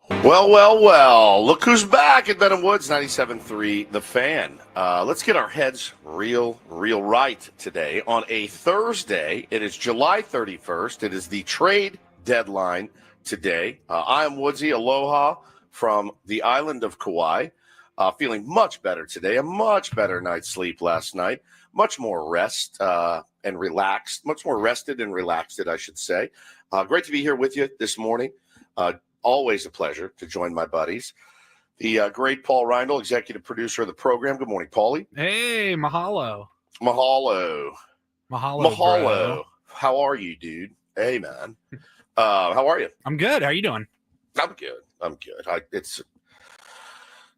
Well. Look who's back at Benham Woods, 97.3 The Fan. Let's get our heads real right today. On a Thursday, it is July 31st. It is the trade deadline today. I am Woodsy. Aloha from the island of Kauai. Feeling much better today. A much better night's sleep last night. Much more rest and relaxed. Much more rested and relaxed, I should say. Great to be here with you this morning. Always a pleasure to join my buddies. The great Paul Reindl, executive producer of the program. Good morning, Paulie. Hey, mahalo. Mahalo. Bro. How are you, dude? Hey, man. How are you? I'm good. How are you doing? I'm good. It's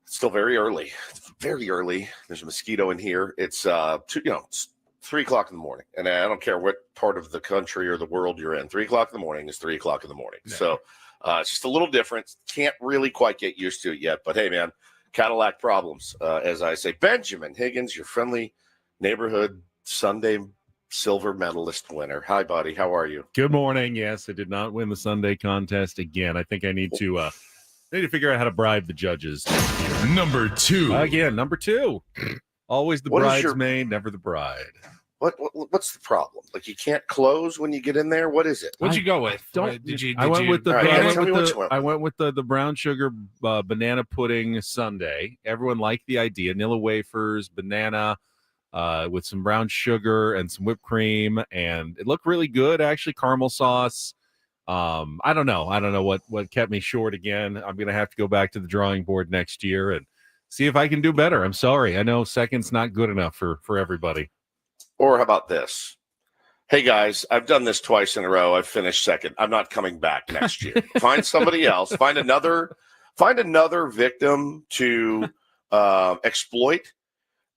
still very early. It's very early. There's a mosquito in here. It's it's 3 o'clock in the morning, and I don't care what part of the country or the world you're in. 3 o'clock in the morning is 3 o'clock in the morning. Yeah. So it's just a little different. Can't really quite get used to it yet. But hey, man, Cadillac problems, as I say. Benjamin Higgins, your friendly neighborhood Sunday silver medalist winner. Hi, buddy. How are you? Good morning. Yes, I did not win the Sunday contest again. I think I need to figure out how to bribe the judges. Number two. Number two. Always the bridesmaid, never the bride. What's the problem? Like, you can't close when you get in there? What is it? What'd you go with? I went with the brown sugar banana pudding sundae. Everyone liked the idea. Vanilla wafers, banana, with some brown sugar and some whipped cream, and it looked really good. Actually, caramel sauce. I don't know what kept me short again. I'm gonna have to go back to the drawing board next year and see if I can do better. I'm sorry. I know second's not good enough for everybody. Or how about this? Hey, guys, I've done this twice in a row. I've finished second. I'm not coming back next year. Find somebody else. Find another victim to exploit,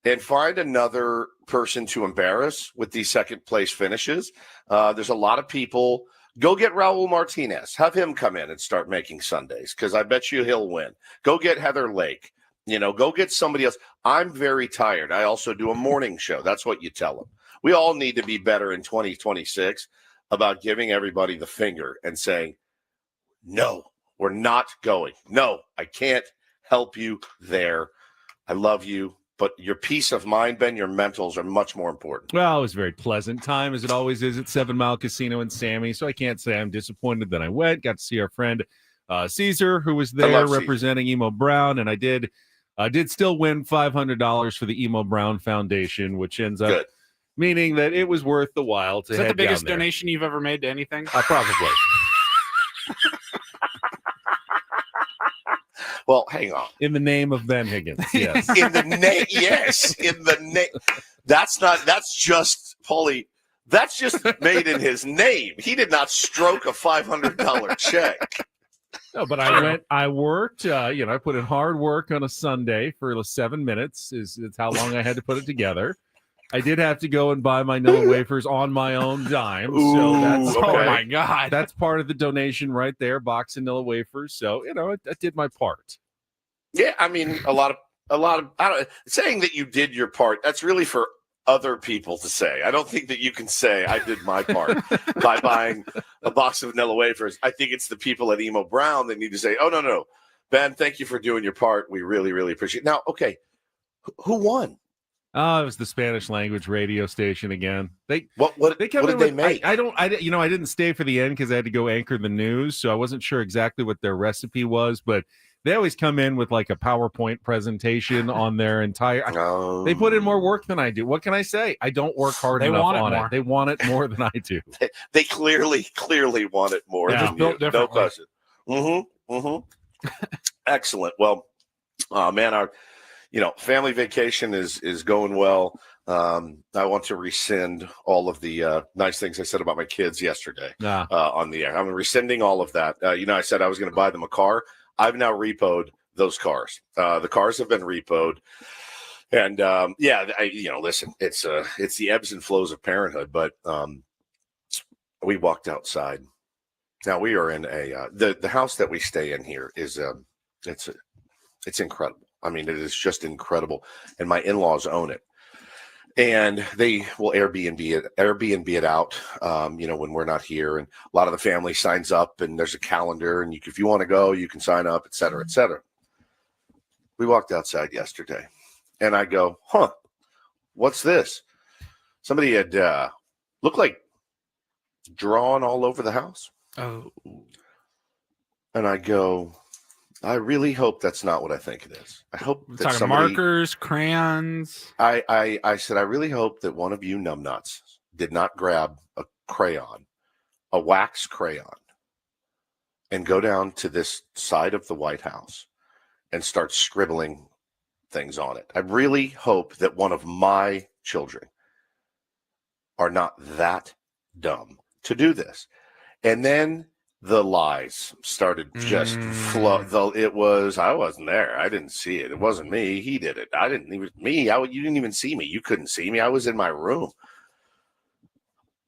and find another person to embarrass with these second place finishes. There's a lot of people. Go get Raul Martinez. Have him come in and start making Sundays, because I bet you he'll win. Go get Heather Lake. Go get somebody else. I'm very tired. I also do a morning show. That's what you tell them. We all need to be better in 2026 about giving everybody the finger and saying, no, we're not going. No, I can't help you there. I love you, but your peace of mind, Ben, your mentals are much more important. Well, it was a very pleasant time, as it always is at 7 Mile Casino in Sammy, so I can't say I'm disappointed that I went. Got to see our friend Caesar, who was there representing Emo Brown, and I did still win $500 for the Emo Brown Foundation, which ends up meaning that it was worth the while to head down there. Is that the biggest donation you've ever made to anything? Probably. Well, hang on. In the name of Ben Higgins, yes. In the name, yes. In the name. That's just, Paulie, that's just made in his name. He did not stroke a $500 check. No, but I worked, I put in hard work on a Sunday for 7 minutes is how long I had to put it together. I did have to go and buy my Nilla wafers on my own dime. So that's, okay. Oh my God. That's part of the donation right there, box of Nilla wafers. So, I did my part. Yeah. I mean, a lot of saying that you did your part. That's really for other people to say. I don't think that you can say I did my part by buying a box of vanilla wafers. I think it's the people at Emo Brown that need to say, oh, no, Ben, thank you for doing your part. We really, really appreciate it. Now, okay, who won? Oh, it was the Spanish language radio station again. What did they make? I didn't stay for the end because I had to go anchor the news, so I wasn't sure exactly what their recipe was, but they always come in with like a PowerPoint presentation on their entire. They put in more work than I do. What can I say? I don't work hard enough on it. They want it more than I do. They clearly want it more than you. No question. Excellent. Well, man, our family vacation is going well. I want to rescind all of the nice things I said about my kids yesterday on the air. I'm rescinding all of that. I said I was going to buy them a car. I've now repoed those cars. The cars have been repoed. And listen, it's the ebbs and flows of parenthood, but we walked outside. Now we are in the house that we stay in here is it's incredible. I mean, it is just incredible. And my in-laws own it. And they will Airbnb it out, when we're not here. And a lot of the family signs up, and there's a calendar, and if you want to go, you can sign up, et cetera, et cetera. We walked outside yesterday, and I go, what's this? Somebody had looked like drawn all over the house. Oh. And I go, I really hope that's not what I think it is. I hope We're that talking somebody, markers, crayons. I said, I really hope that one of you numbnuts did not grab a crayon, a wax crayon, and go down to this side of the White House and start scribbling things on it. I really hope that one of my children are not that dumb to do this. And then the lies started just flow. I wasn't there. I didn't see it. It wasn't me. He did it. You didn't even see me. You couldn't see me. I was in my room.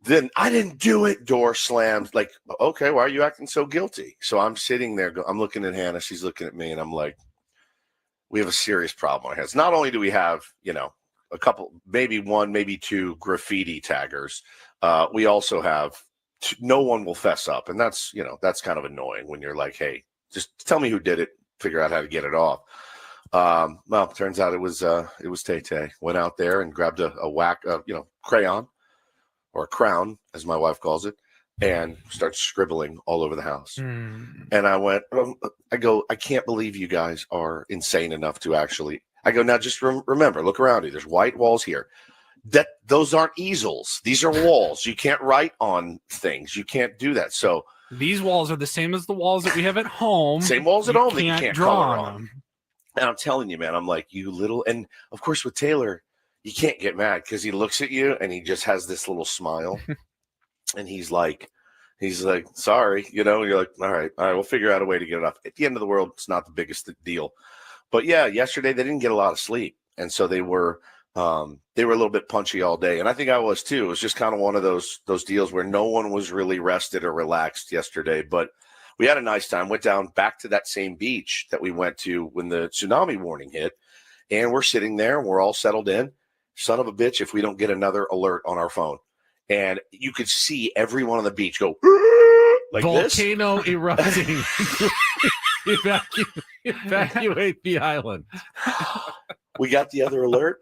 Then I didn't do it. Door slammed. Like, okay, why are you acting so guilty? So I'm sitting there. I'm looking at Hannah. She's looking at me, and I'm like, we have a serious problem on our hands. Not only do we have, a couple, maybe one, maybe two graffiti taggers, we also have no one will fess up. And that's kind of annoying when you're like, hey, just tell me who did it, figure out how to get it off. Well, turns out it was Tay-Tay. Went out there and grabbed a crayon, or a crown, as my wife calls it, and starts scribbling all over the house. And I went, I can't believe you guys are insane enough to actually. I go, now just remember, look around you. There's white walls here. Those aren't easels. These are walls. You can't write on things. You can't do that. So these walls are the same as the walls that we have at home. Same walls at home that you can't draw color on. And I'm telling you, man, I'm like, you little, and of course with Taylor, you can't get mad because he looks at you and he just has this little smile. And he's like, sorry, you're like, all right, we'll figure out a way to get it off. At the end of the world, it's not the biggest deal. But yeah, yesterday they didn't get a lot of sleep. And so they were a little bit punchy all day. And I think I was too. It was just kind of one of those deals where no one was really rested or relaxed yesterday. But we had a nice time. Went down back to that same beach that we went to when the tsunami warning hit. And we're sitting there and we're all settled in. Son of a bitch, if we don't get another alert on our phone. And you could see everyone on the beach go like volcano this. Erupting. Evacuate the island. We got the other alert.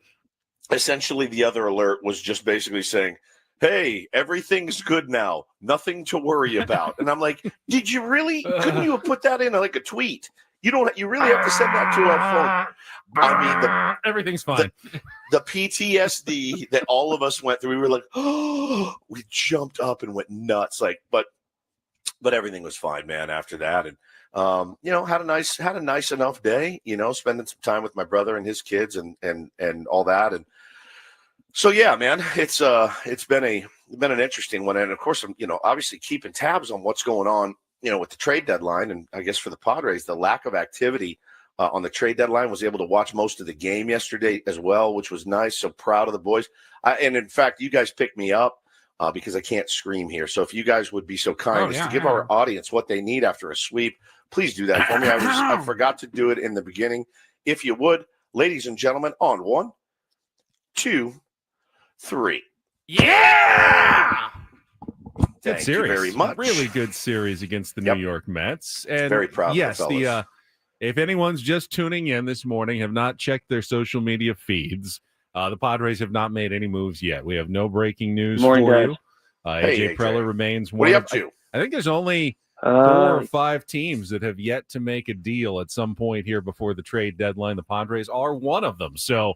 Essentially, the other alert was just basically saying, hey, everything's good now. Nothing to worry about. And I'm like, did you really? Couldn't you have put that in like a tweet? You really have to send that to our phone. I mean, everything's fine. The PTSD that all of us went through, we were like, oh, we jumped up and went nuts. Like, but everything was fine, man, after that. And, had a nice enough day, spending some time with my brother and his kids and all that. And so, yeah, man, it's been an interesting one. And of course, I'm, obviously keeping tabs on what's going on, with the trade deadline. And I guess for the Padres, the lack of activity on the trade deadline, was able to watch most of the game yesterday as well, which was nice. So proud of the boys. And in fact, you guys picked me up because I can't scream here. So if you guys would be so kind as to give our audience what they need after a sweep, please do that for me. I forgot to do it in the beginning. If you would, ladies and gentlemen, on 1, 2, 3. Yeah! Thank you very much. Really good series against the New York Mets. And very proud. Yes, of the if anyone's just tuning in this morning, have not checked their social media feeds, the Padres have not made any moves yet. We have no breaking news for you. AJ Preller remains one. What are you up to? I think there's only 4 or 5 teams that have yet to make a deal at some point here before the trade deadline. The Padres are one of them. So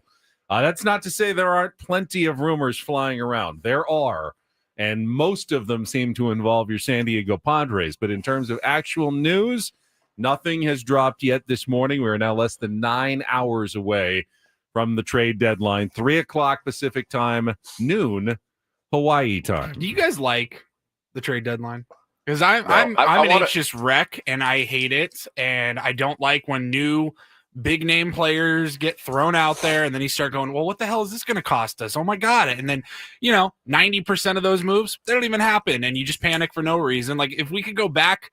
that's not to say there aren't plenty of rumors flying around. There are, and most of them seem to involve your San Diego Padres. But in terms of actual news, nothing has dropped yet this morning. We are now less than 9 hours away from the trade deadline, 3 o'clock Pacific time, noon Hawaii time. Do you guys like the trade deadline? Because I'm an anxious wreck, and I hate it. And I don't like when new big name players get thrown out there, and then you start going, well, what the hell is this going to cost us? Oh my God. And then, 90% of those moves, they don't even happen. And you just panic for no reason. Like if we could go back,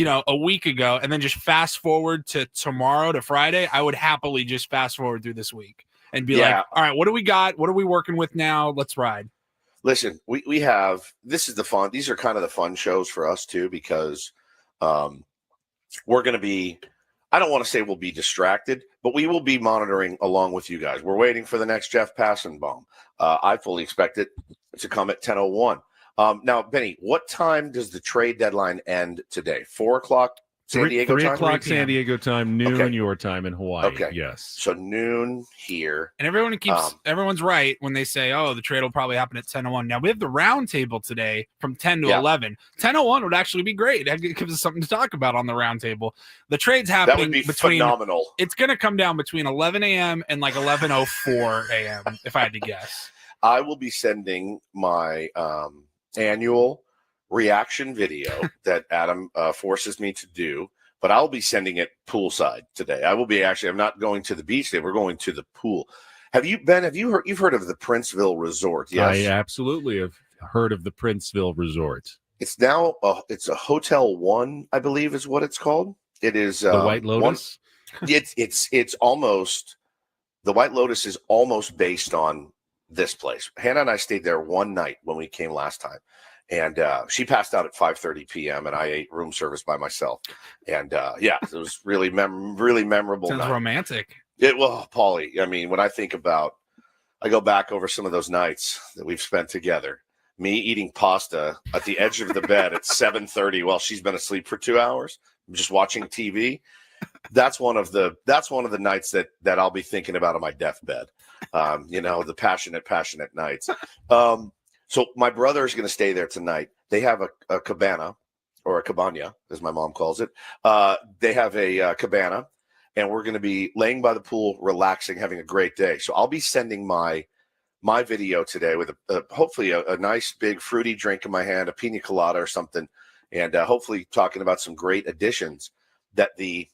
a week ago and then just fast forward to tomorrow to Friday, I would happily just fast forward through this week. and be like, all right, what do we got? What are we working with now? Let's ride. Listen, we have, this is the fun. These are kind of the fun shows for us too, because we're going to be, I don't want to say we'll be distracted, but we will be monitoring along with you guys. We're waiting for the next Jeff Passenbaum. I fully expect it to come at 10:01. Now, Benny, what time does the trade deadline end today? 4 o'clock San Diego time? 3 o'clock San Diego time, noon your time in Hawaii. Okay. Yes. So noon here. And everyone's right when they say, oh, the trade will probably happen at 10:01. Now, we have the round table today from 10 to 11. 10:01 would actually be great. It gives us something to talk about on the round table. The trade's happening. That would be phenomenal. It's going to come down between 11 a.m. and like 11:04 a.m., if I had to guess. I will be sending my annual reaction video that Adam forces me to do, but I'll be sending it poolside today. I'm not going to the beach today. We're going to the pool. You've heard of the Princeville Resort? Yes. I absolutely have heard of the Princeville Resort. It's now it's a Hotel One, I believe is what it's called. It is the White Lotus. It's almost, the White Lotus is almost based on this place. Hannah and I stayed there one night when we came last time, and she passed out at 5:30 p.m. and I ate room service by myself. And it was really memorable. Sounds romantic. Paulie, I mean, when I go back over some of those nights that we've spent together, me eating pasta at the edge of the bed at 7:30 while she's been asleep for 2 hours, just watching TV. That's one of the nights that I'll be thinking about on my deathbed. The passionate nights. So my brother is going to stay there tonight. They have a cabana, or a cabana, as my mom calls it. They have a cabana, and we're going to be laying by the pool, relaxing, having a great day. So I'll be sending my video today with hopefully a nice big fruity drink in my hand, a pina colada or something, and hopefully talking about some great additions that the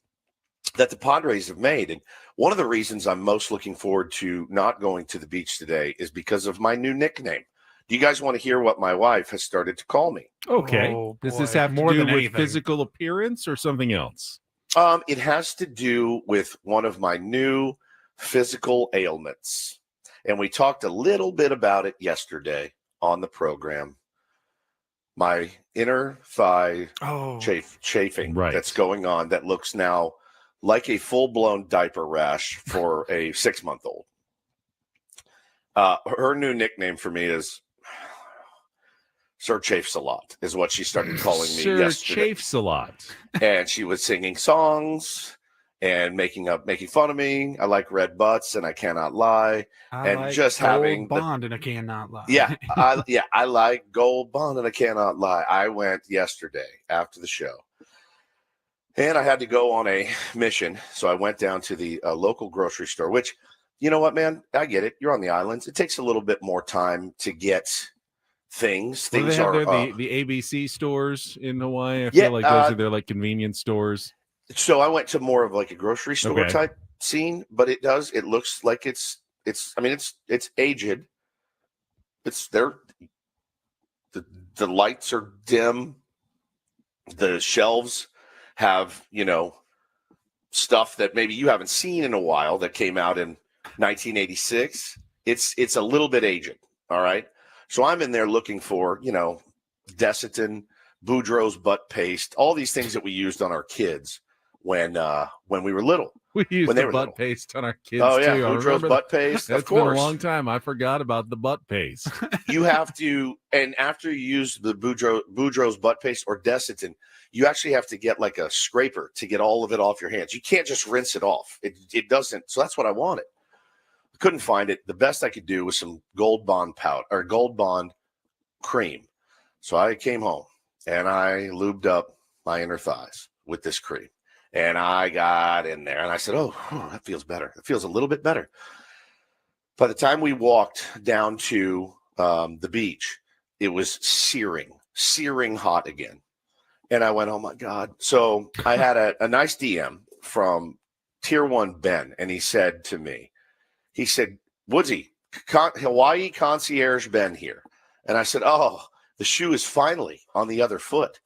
Padres have made. And one of the reasons I'm most looking forward to not going to the beach today is because of my new nickname. Do you guys want to hear what my wife has started to call me? Okay. Does this have more to do with physical appearance or something else? It has to do with one of my new physical ailments. And we talked a little bit about it yesterday on the program. My inner thigh chafing that's going on, that looks now like a full-blown diaper rash for a 6-month-old. Her new nickname for me is Sir Chafes a Lot, is what she started calling me yesterday. Sir Chafes a Lot. And she was singing songs and making fun of me. I like red butts, and I cannot lie. I like Bond, and I cannot lie. Yeah, I like Gold Bond, and I cannot lie. I went yesterday after the show, and I had to go on a mission. So I went down to the local grocery store, which, you know what, man? I get it. You're on the islands. It takes a little bit more time to get things. Things are the ABC stores in Hawaii. I feel like those are their like convenience stores. So I went to more of like a grocery store type scene, but it looks like it's aged. It's there. The lights are dim. The shelves have, stuff that maybe you haven't seen in a while that came out in 1986. It's a little bit aged. All right. So I'm in there looking for, Desitin, Boudreaux's butt paste, all these things that we used on our kids when we were little. We used the butt paste on our kids. Oh yeah, too. Boudreaux's butt paste. That's of course. Been a long time. I forgot about the butt paste. You have to, and after you use the Boudreaux's butt paste or Desitin, you actually have to get like a scraper to get all of it off your hands. You can't just rinse it off. It doesn't. So that's what I wanted. I couldn't find it. The best I could do was some Gold Bond powder or Gold Bond cream. So I came home and I lubed up my inner thighs with this cream. And I got in there and I said, oh, that feels better. It feels a little bit better. By the time we walked down to the beach, it was searing hot again. And I went, oh, my God. So I had a nice DM from Tier 1 Ben, and he said to me, Woodsy, Hawaii concierge Ben here. And I said, oh, the shoe is finally on the other foot.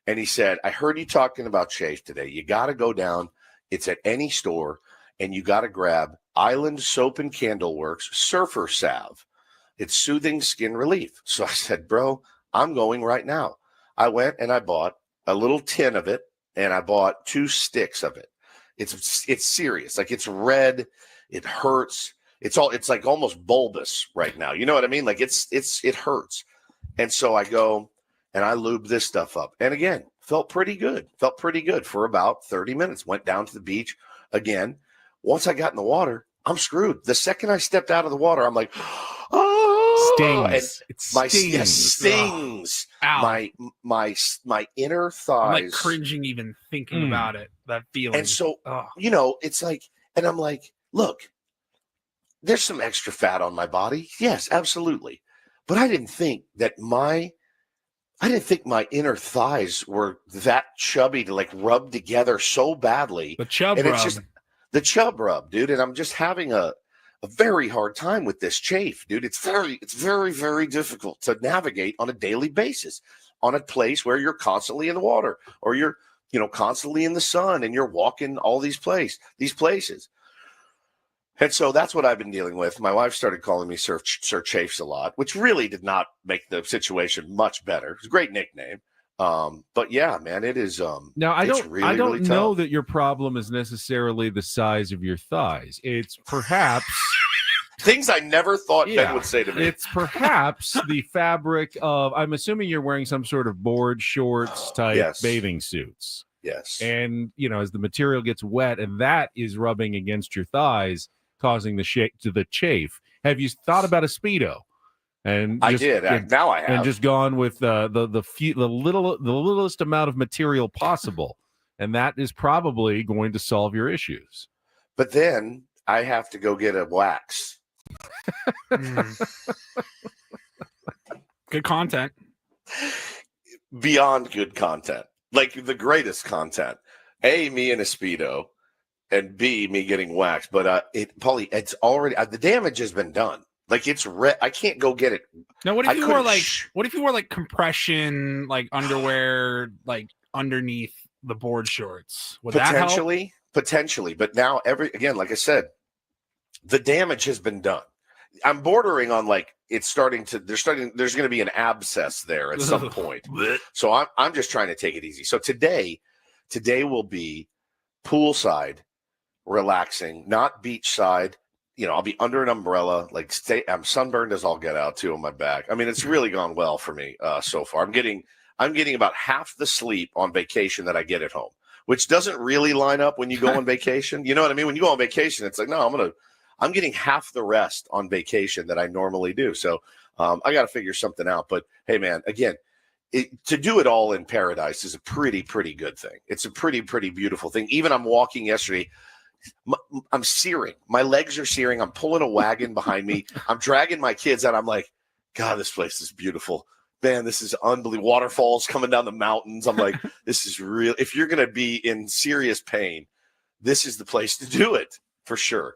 And he said, I heard you talking about chafe today. You got to go down. It's at any store. and you got to grab Island Soap and Candle Works Surfer Salve. It's soothing skin relief. So I said, bro, I'm going right now. I went and I bought a little tin of it, and I bought 2 sticks of it. It's serious. Like, it's red. It hurts. It's like almost bulbous right now. You know what I mean? Like, it hurts. And so I go and I lube this stuff up. And again, felt pretty good for about 30 minutes. Went down to the beach again. Once I got in the water, I'm screwed. The second I stepped out of the water, I'm like, oh, stings. It stings. Ow. My inner thighs. I'm like cringing even thinking about it. That feeling. And so, it's like, and I'm like, look, there's some extra fat on my body. Yes, absolutely. But I didn't think my inner thighs were that chubby to like rub together so badly. The chub and rub. It's just the chub rub, dude. And I'm just having a very hard time with this chafe, dude. It's very, very difficult to navigate on a daily basis on a place where you're constantly in the water, or you're, constantly in the sun, and you're walking all these places. And so that's what I've been dealing with. My wife started calling me Sir Chafes a lot, which really did not make the situation much better. It's a great nickname. But yeah, man, it is. Now I don't really know tough. that your problem is necessarily the size of your thighs. It's perhaps things I never thought Ben would say to me. It's perhaps the fabric of. I'm assuming you're wearing some sort of board shorts type bathing suits. Yes. And as the material gets wet, and that is rubbing against your thighs, causing the chafe. Have you thought about a Speedo? And I did. Now I have. And just gone with the littlest amount of material possible, and that is probably going to solve your issues. But then I have to go get a wax. Good content. Beyond good content. Like the greatest content. A, me in a Speedo, and B, me getting waxed. But Paulie, it's already the damage has been done. Like, it's red. I can't go get it. Now, what if you wore like compression, like underwear, like underneath the board shorts? Would that help? Potentially. But now like I said, the damage has been done. I'm bordering on like there's going to be an abscess there at some point. So I'm just trying to take it easy. So today will be poolside, relaxing, not beachside. I'll be under an umbrella, I'm sunburned as all get out too on my back. I mean, it's really gone well for me so far. I'm getting about half the sleep on vacation that I get at home, which doesn't really line up when you go on vacation. You know what I mean? When you go on vacation, it's like, no, I'm getting half the rest on vacation that I normally do. So I got to figure something out. But hey, man, again, to do it all in paradise is a pretty, pretty good thing. It's a pretty, pretty beautiful thing. Even I'm walking yesterday. I'm searing. My legs are searing. I'm pulling a wagon behind me. I'm dragging my kids out. I'm like, God, this place is beautiful. Man, this is unbelievable. Waterfalls coming down the mountains. I'm like, this is real. If you're going to be in serious pain, this is the place to do it for sure.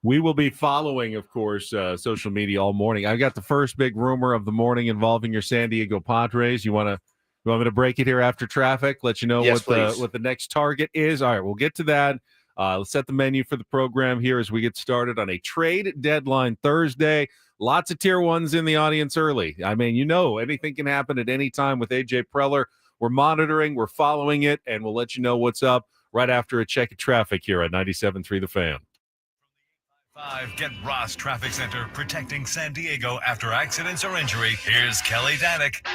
We will be following, of course, social media all morning. I got the first big rumor of the morning involving your San Diego Padres. You want me to break it here after traffic? Let you know what the next target is. All right, we'll get to that. Let's set the menu for the program here as we get started on a trade deadline Thursday. Lots of tier ones in the audience early. I mean, anything can happen at any time with AJ Preller. We're monitoring, we're following it, and we'll let you know what's up right after a check of traffic here at 97.3 The Fan. 5 Get Ross Traffic Center, protecting San Diego after accidents or injury. Here's Kelly Danick.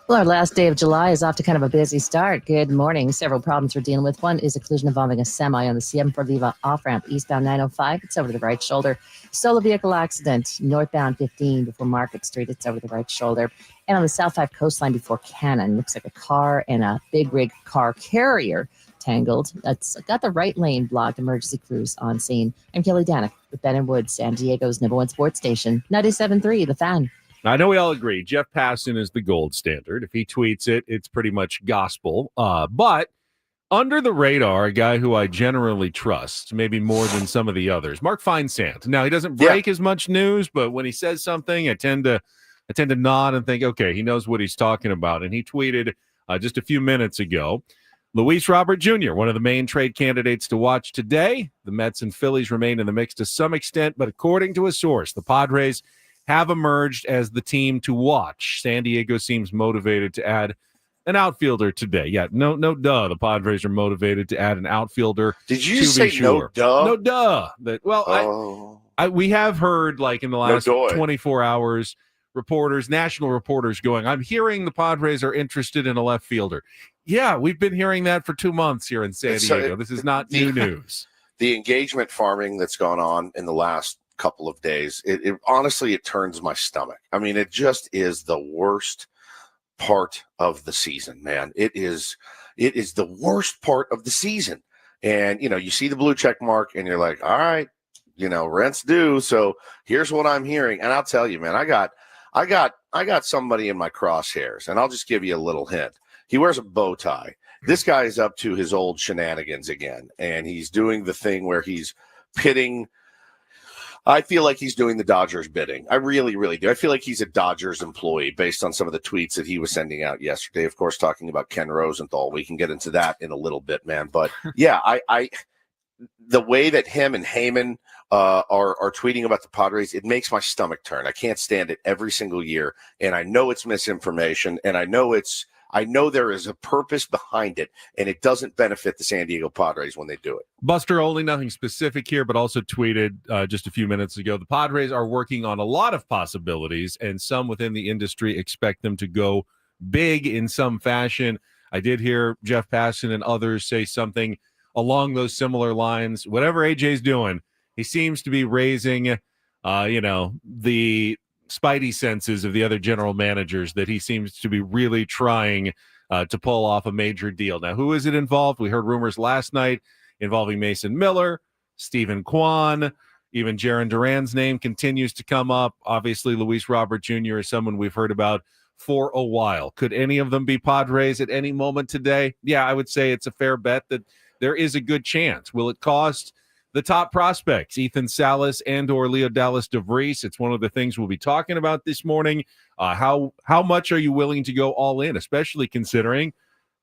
Well, our last day of July is off to kind of a busy start. Good morning. Several problems we're dealing with. One is a collision involving a semi on the Siem for Viva off-ramp, eastbound 905. It's over to the right shoulder. Solo vehicle accident, northbound 15 before Market Street. It's over the right shoulder. And on the South 5 coastline before Cannon, looks like a car and a big rig car carrier tangled. That's got the right lane blocked. Emergency crews on scene. I'm Kelly Danick with Ben and Wood, San Diego's number one sports station, 97.3 The Fan. I know we all agree Jeff Passan is the gold standard. If he tweets it, it's pretty much gospel. But under the radar, a guy who I generally trust, maybe more than some of the others, Mark Feinsand. Now, he doesn't break as much news, but when he says something, I tend to nod and think, okay, he knows what he's talking about. And he tweeted just a few minutes ago, Luis Robert Jr., one of the main trade candidates to watch today. The Mets and Phillies remain in the mix to some extent, but according to a source, the Padres have emerged as the team to watch. San Diego seems motivated to add an outfielder today. Yeah, no duh. The Padres are motivated to add an outfielder. Did you say no duh? No duh. We have heard, like, in the last 24 hours, national reporters going, I'm hearing the Padres are interested in a left fielder. Yeah, we've been hearing that for 2 months here in San Diego. This is not new news. The engagement farming that's gone on in the last couple of days, it honestly, it turns my stomach. I mean, it just is the worst part of the season, man. It is the worst part of the season. And, you see the blue check mark and you're like, all right, rent's due. So here's what I'm hearing. And I'll tell you, man, I got somebody in my crosshairs, and I'll just give you a little hint. He wears a bow tie. This guy is up to his old shenanigans again, and he's doing the thing where he's pitting. I feel like he's doing the Dodgers bidding. I really, really do. I feel like he's a Dodgers employee based on some of the tweets that he was sending out yesterday. Of course, talking about Ken Rosenthal. We can get into that in a little bit, man. But yeah, the way that him and Heyman are tweeting about the Padres, it makes my stomach turn. I can't stand it every single year, and I know it's misinformation, and I know there is a purpose behind it, and it doesn't benefit the San Diego Padres when they do it. Buster Olney, nothing specific here, but also tweeted just a few minutes ago, the Padres are working on a lot of possibilities, and some within the industry expect them to go big in some fashion. I did hear Jeff Passan and others say something along those similar lines. Whatever AJ's doing, he seems to be raising, the spidey senses of the other general managers, that he seems to be really trying to pull off a major deal. Now, who is it involved? We heard rumors last night involving Mason Miller, Stephen Kwan, even Jarren Duran's name continues to come up. Obviously, Luis Robert Jr. is someone we've heard about for a while. Could any of them be Padres at any moment today? Yeah, I would say it's a fair bet that there is a good chance. Will it cost the top prospects, Ethan Salas and or Leodalis de Vries? It's one of the things we'll be talking about this morning. How much are you willing to go all in, especially considering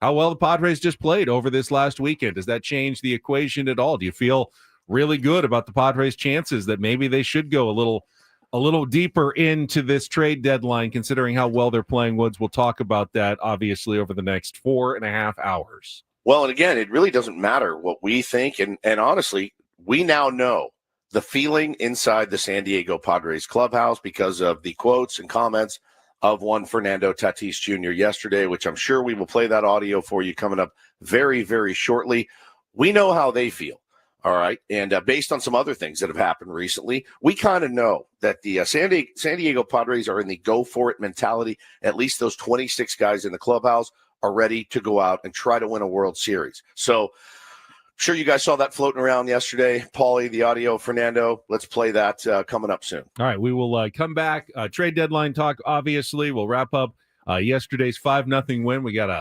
how well the Padres just played over this last weekend? Does that change the equation at all? Do you feel really good about the Padres' chances that maybe they should go a little deeper into this trade deadline, considering how well they're playing? Woods, we'll talk about that, obviously, over the next 4.5 hours. Well, and again, it really doesn't matter what we think. And honestly, we now know the feeling inside the San Diego Padres clubhouse because of the quotes and comments of one Fernando Tatis Jr. yesterday, which I'm sure we will play that audio for you coming up very, very shortly. We know how they feel. All right. And based on some other things that have happened recently, we kind of know that the San Diego Padres are in the go for it mentality. At least those 26 guys in the clubhouse are ready to go out and try to win a World Series. So, sure, you guys saw that floating around yesterday. Paulie, the audio, Fernando. Let's play that coming up soon. All right, we will come back. Trade deadline talk, obviously. We'll wrap up yesterday's 5-0 win. We got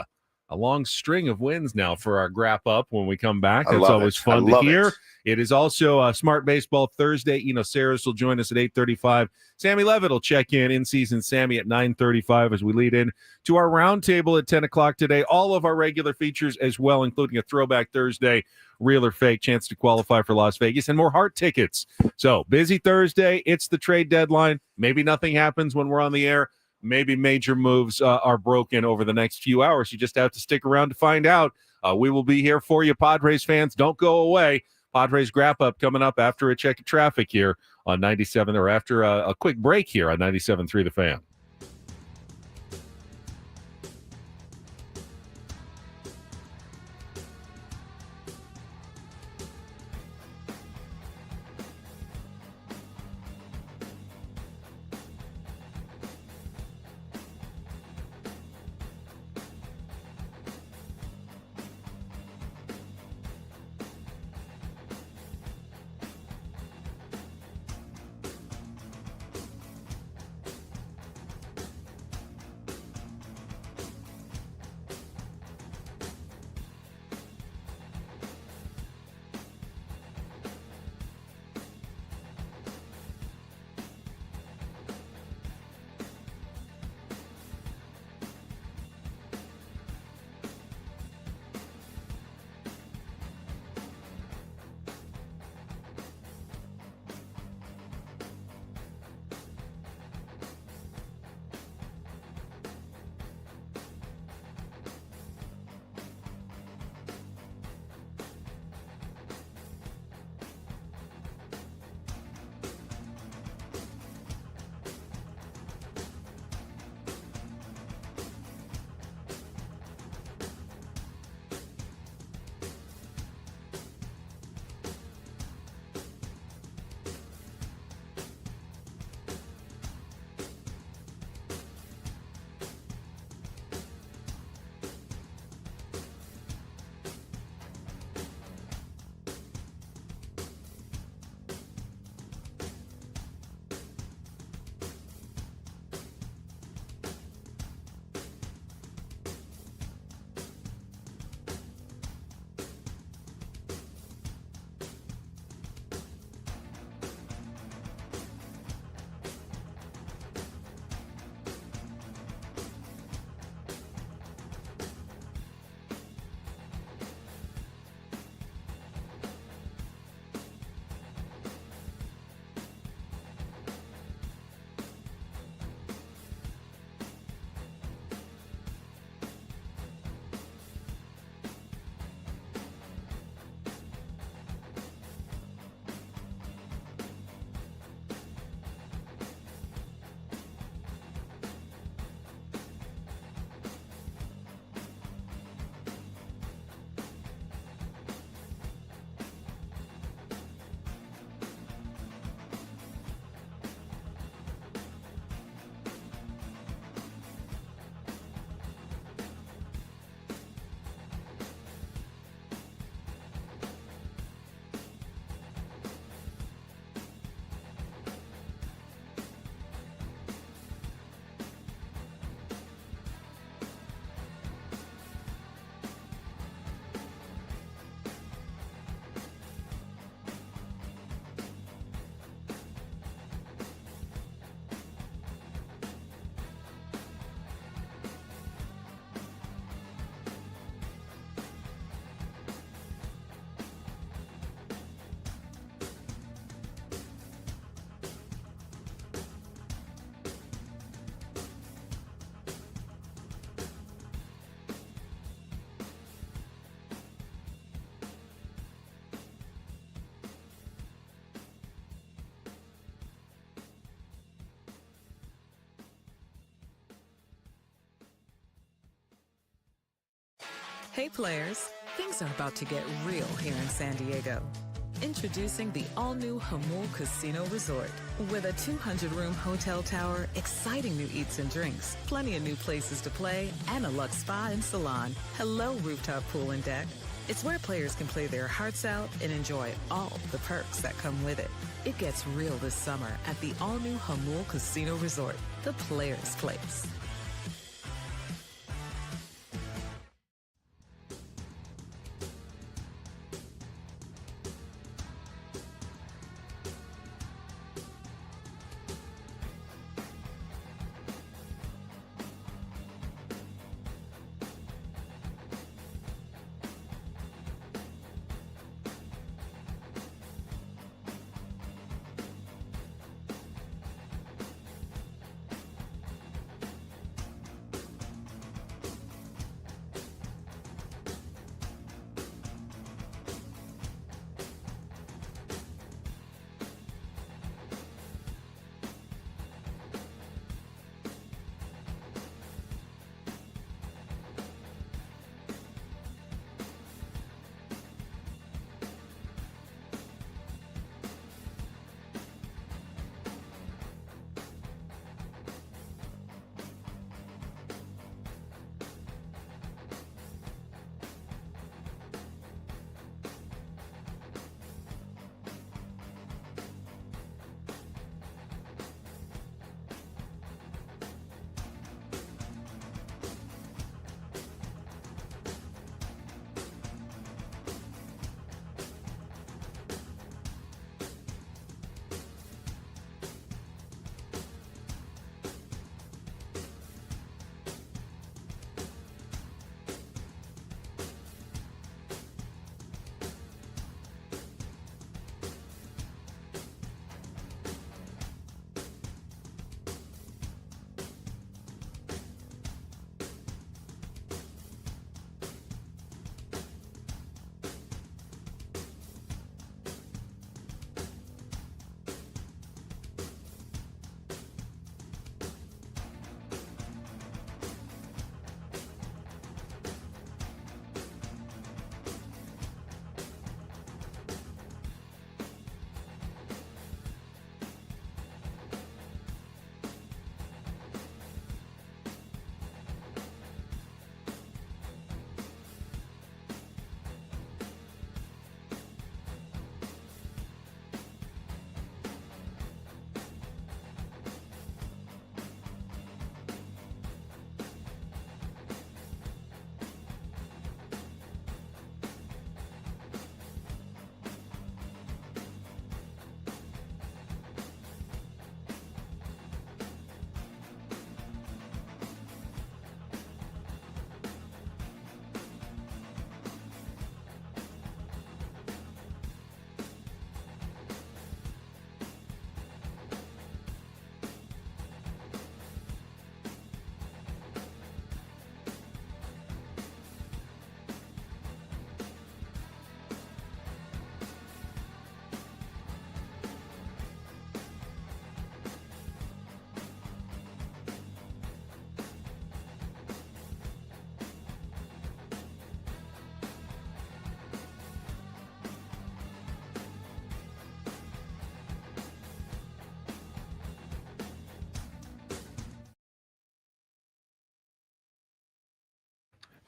a long string of wins now for our wrap-up when we come back. That's always fun to hear. It is also Smart Baseball Thursday. Eno Sarris will join us at 8:35. Sammy Levitt will check in season Sammy at 9:35 as we lead in to our roundtable at 10 o'clock today. All of our regular features as well, including a Throwback Thursday, real or fake, chance to qualify for Las Vegas, and more Heart tickets. So busy Thursday. It's the trade deadline. Maybe nothing happens when we're on the air. Maybe major moves are broken over the next few hours. You just have to stick around to find out. We will be here for you, Padres fans. Don't go away. Padres Wrap-Up coming up after a check of traffic here on 97, or after a quick break here on 97.3 The Fan. Hey players, things are about to get real here in San Diego. Introducing the all-new Jamul Casino Resort. With a 200-room hotel tower, exciting new eats and drinks, plenty of new places to play, and a luxe spa and salon. Hello, rooftop pool and deck. It's where players can play their hearts out and enjoy all the perks that come with it. It gets real this summer at the all-new Jamul Casino Resort, the Players' Place.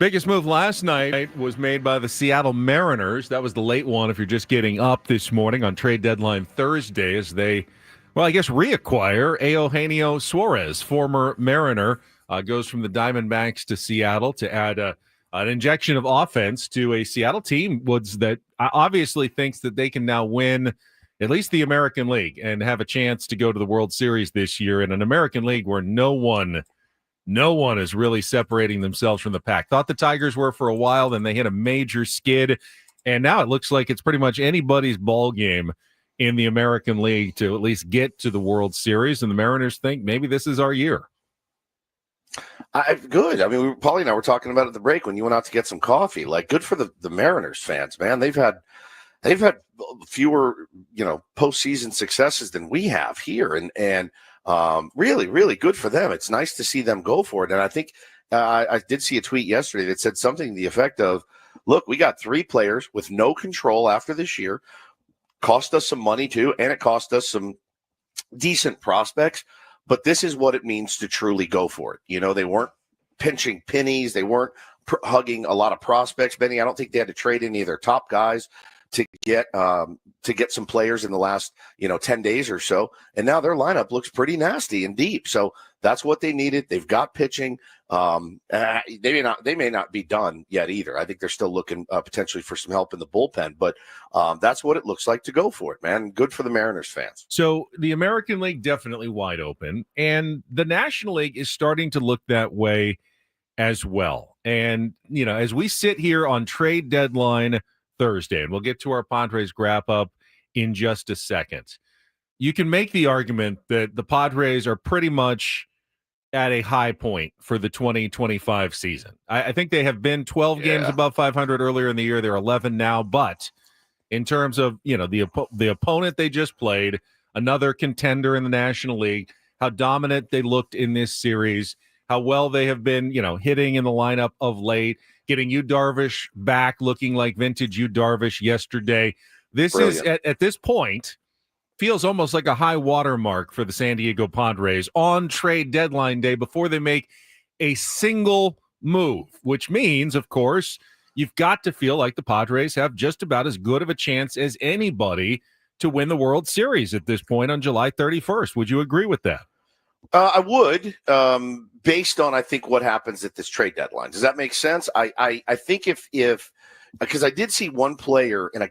Biggest move last night was made by the Seattle Mariners. That was the late one if you're just getting up this morning on trade deadline Thursday as they, well, I guess reacquire Eno Sarris, former Mariner, goes from the Diamondbacks to Seattle to add an injection of offense to a Seattle team that obviously thinks that they can now win at least the American League and have a chance to go to the World Series this year in an American League where no one is really separating themselves from the pack. Thought the Tigers were for a while, then they hit a major skid, and now it looks like it's pretty much anybody's ball game in the American League to at least get to the World Series, and the Mariners think maybe this is our year. Good. I mean, Paulie and I were talking about it at the break when you went out to get some coffee. Like, good for the Mariners fans, man. They've had fewer, postseason successes than we have here, and really, really good for them. It's nice to see them go for it, and I think I did see a tweet yesterday that said something to the effect of, look, we got 3 players with no control after this year. Cost us some money too, and it cost us some decent prospects, but this is what it means to truly go for it. You know, they weren't pinching pennies. They weren't hugging a lot of prospects, Benny. I don't think they had to trade any of their top guys to get some players in the last 10 days or so, and now their lineup looks pretty nasty and deep. So that's what they needed. They've got pitching. They may not be done yet either. I think they're still looking potentially for some help in the bullpen, but that's what it looks like to go for it, man. Good for the Mariners fans. So the American League definitely wide open, and the National League is starting to look that way as well. And as we sit here on trade deadline Thursday, and we'll get to our Padres wrap-up in just a second, you can make the argument that the Padres are pretty much at a high point for the 2025 season. I think they have been 12 games above 500 earlier in the year. They're 11 now, but in terms of the opponent they just played, another contender in the National League, how dominant they looked in this series, how well they have been hitting in the lineup of late, getting Yu Darvish back looking like vintage Yu Darvish yesterday. This Brilliant. Is at this point feels almost like a high water mark for the San Diego Padres on trade deadline day before they make a single move, which means, of course, you've got to feel like the Padres have just about as good of a chance as anybody to win the World Series at this point on July 31st. Would you agree with that? I would, based on, I think, what happens at this trade deadline. Does that make sense? I think if because I did see one player, and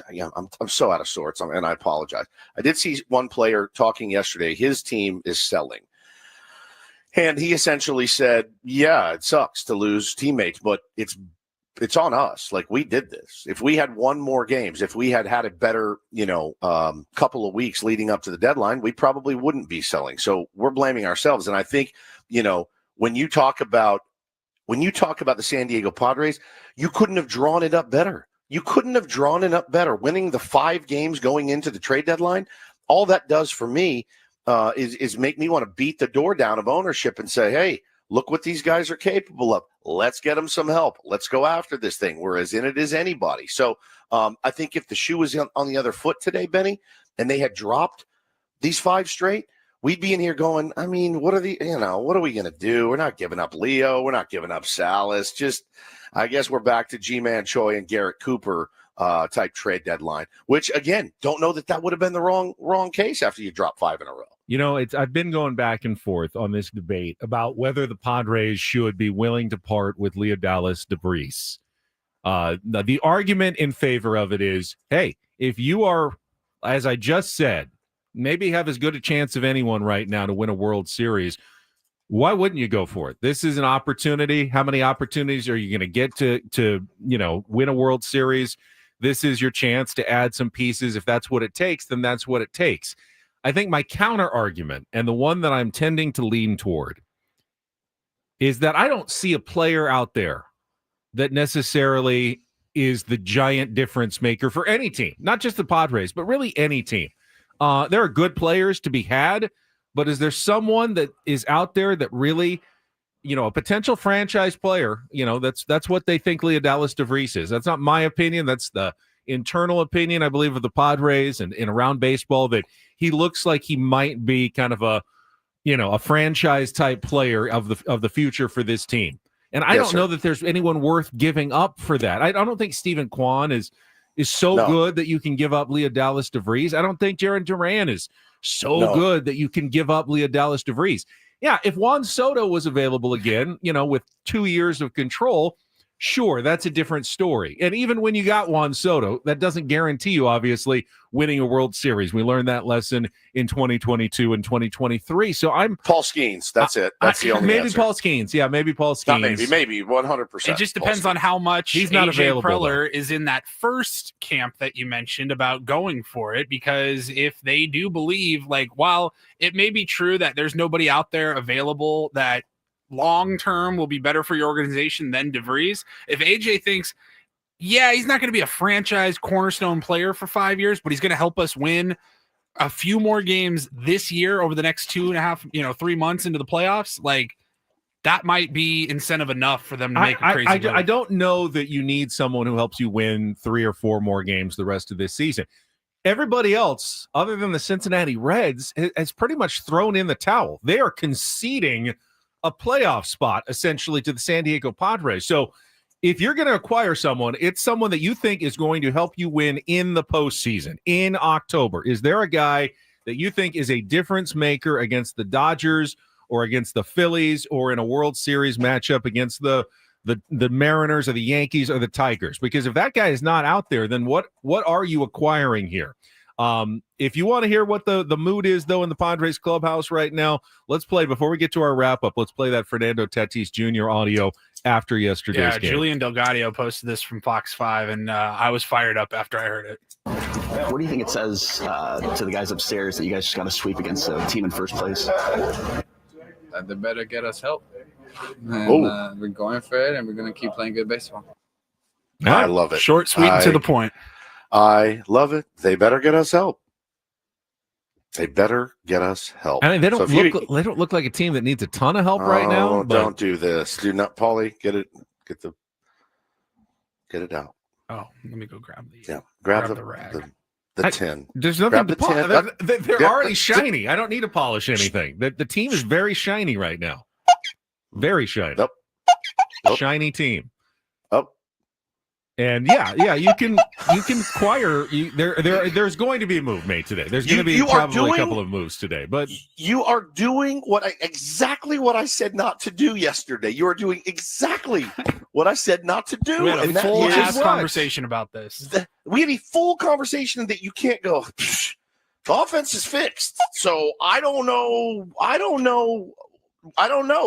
I'm so out of sorts, and I apologize. I did see one player talking yesterday. His team is selling. And he essentially said, yeah, it sucks to lose teammates, but it's on us. Like, we did this. If we had won more games, if we had a better, couple of weeks leading up to the deadline, we probably wouldn't be selling. So we're blaming ourselves. And I think, when you talk about the San Diego Padres, you couldn't have drawn it up better. You couldn't have drawn it up better. Winning the 5 games going into the trade deadline, all that does for me is make me want to beat the door down of ownership and say, hey, look what these guys are capable of. Let's get them some help. Let's go after this thing. We're as in it as anybody. So I think if the shoe was on the other foot today, Benny, and they had dropped these 5 straight, we'd be in here going, I mean, what are we going to do? We're not giving up Leo. We're not giving up Salas. Just, I guess we're back to G-Man Choi and Garrett Cooper type trade deadline, which, again, don't know that would have been the wrong case after you drop 5 in a row. I've been going back and forth on this debate about whether the Padres should be willing to part with Leodalis Vries. The argument in favor of it is, hey, if you are, as I just said, maybe have as good a chance of anyone right now to win a World Series, why wouldn't you go for it? This is an opportunity. How many opportunities are you going to get to win a World Series? This is your chance to add some pieces. If that's what it takes, then that's what it takes. I think my counter argument, and the one that I'm tending to lean toward, is that I don't see a player out there that necessarily is the giant difference maker for any team, not just the Padres, but really any team. There are good players to be had, but is there someone that is out there that really, a potential franchise player, that's what they think Leodalis Vries is. That's not my opinion. That's the internal opinion, I believe, of the Padres and around baseball, that he looks like he might be kind of a franchise type player of the future for this team. And I don't know that there's anyone worth giving up for that. I don't think Stephen Kwan is so good that you can give up Leodalis Vries. I don't think Jaron Duran is so good that you can give up Leodalis Vries. Yeah, if Juan Soto was available again, with 2 years of control, sure, that's a different story. And even when you got Juan Soto, that doesn't guarantee you, obviously, winning a World Series. We learned that lesson in 2022 and 2023. So I'm Paul Skeens. That's it. That's the only maybe answer. Paul Skeens. Yeah, maybe Paul Skeens. Not maybe 100%. It just depends on how much he's not AJ available. Preller is in that first camp that you mentioned about going for it. Because if they do believe, while it may be true that there's nobody out there available that long-term will be better for your organization than DeVries, if AJ thinks, yeah, he's not going to be a franchise cornerstone player for 5 years, but he's going to help us win a few more games this year over the next 2.5, 3 months into the playoffs, that might be incentive enough for them to make a crazy move. I don't know that you need someone who helps you win 3 or 4 more games the rest of this season. Everybody else, other than the Cincinnati Reds, has pretty much thrown in the towel. They are conceding a playoff spot, essentially, to the San Diego Padres. So if you're going to acquire someone, it's someone that you think is going to help you win in the postseason, in October. Is there a guy that you think is a difference maker against the Dodgers or against the Phillies or in a World Series matchup against the Mariners or the Yankees or the Tigers? Because if that guy is not out there, then what are you acquiring here? If you want to hear what the mood is, though, in the Padres clubhouse right now, let's play, before we get to our wrap-up, let's play that Fernando Tatis Jr. audio after yesterday's game. Julian Delgado posted this from Fox 5, and I was fired up after I heard it. What do you think it says to the guys upstairs that you guys just got to sweep against a team in first place? They better get us help. And we're going for it, and we're going to keep playing good baseball. I love it. Short, sweet, and to the point. I love it. They better get us help. They better get us help. I mean, they don't look like a team that needs a ton of help right now. But... Don't do this. Do not, Paulie. Get it out. Oh, let me go grab these. Yeah, grab the rag. The tin. There's nothing to polish. They're already shiny. I don't need to polish anything. The team is very shiny right now. Very shiny. Nope. Shiny team. Oh. And yeah, you can acquire. There's going to be a move made today. There's going to be probably a couple of moves today. But you are doing exactly what I said not to do yesterday. You are doing exactly what I said not to do. We had a full ass conversation about this. We had a full conversation that you can't go. The offense is fixed. So I don't know.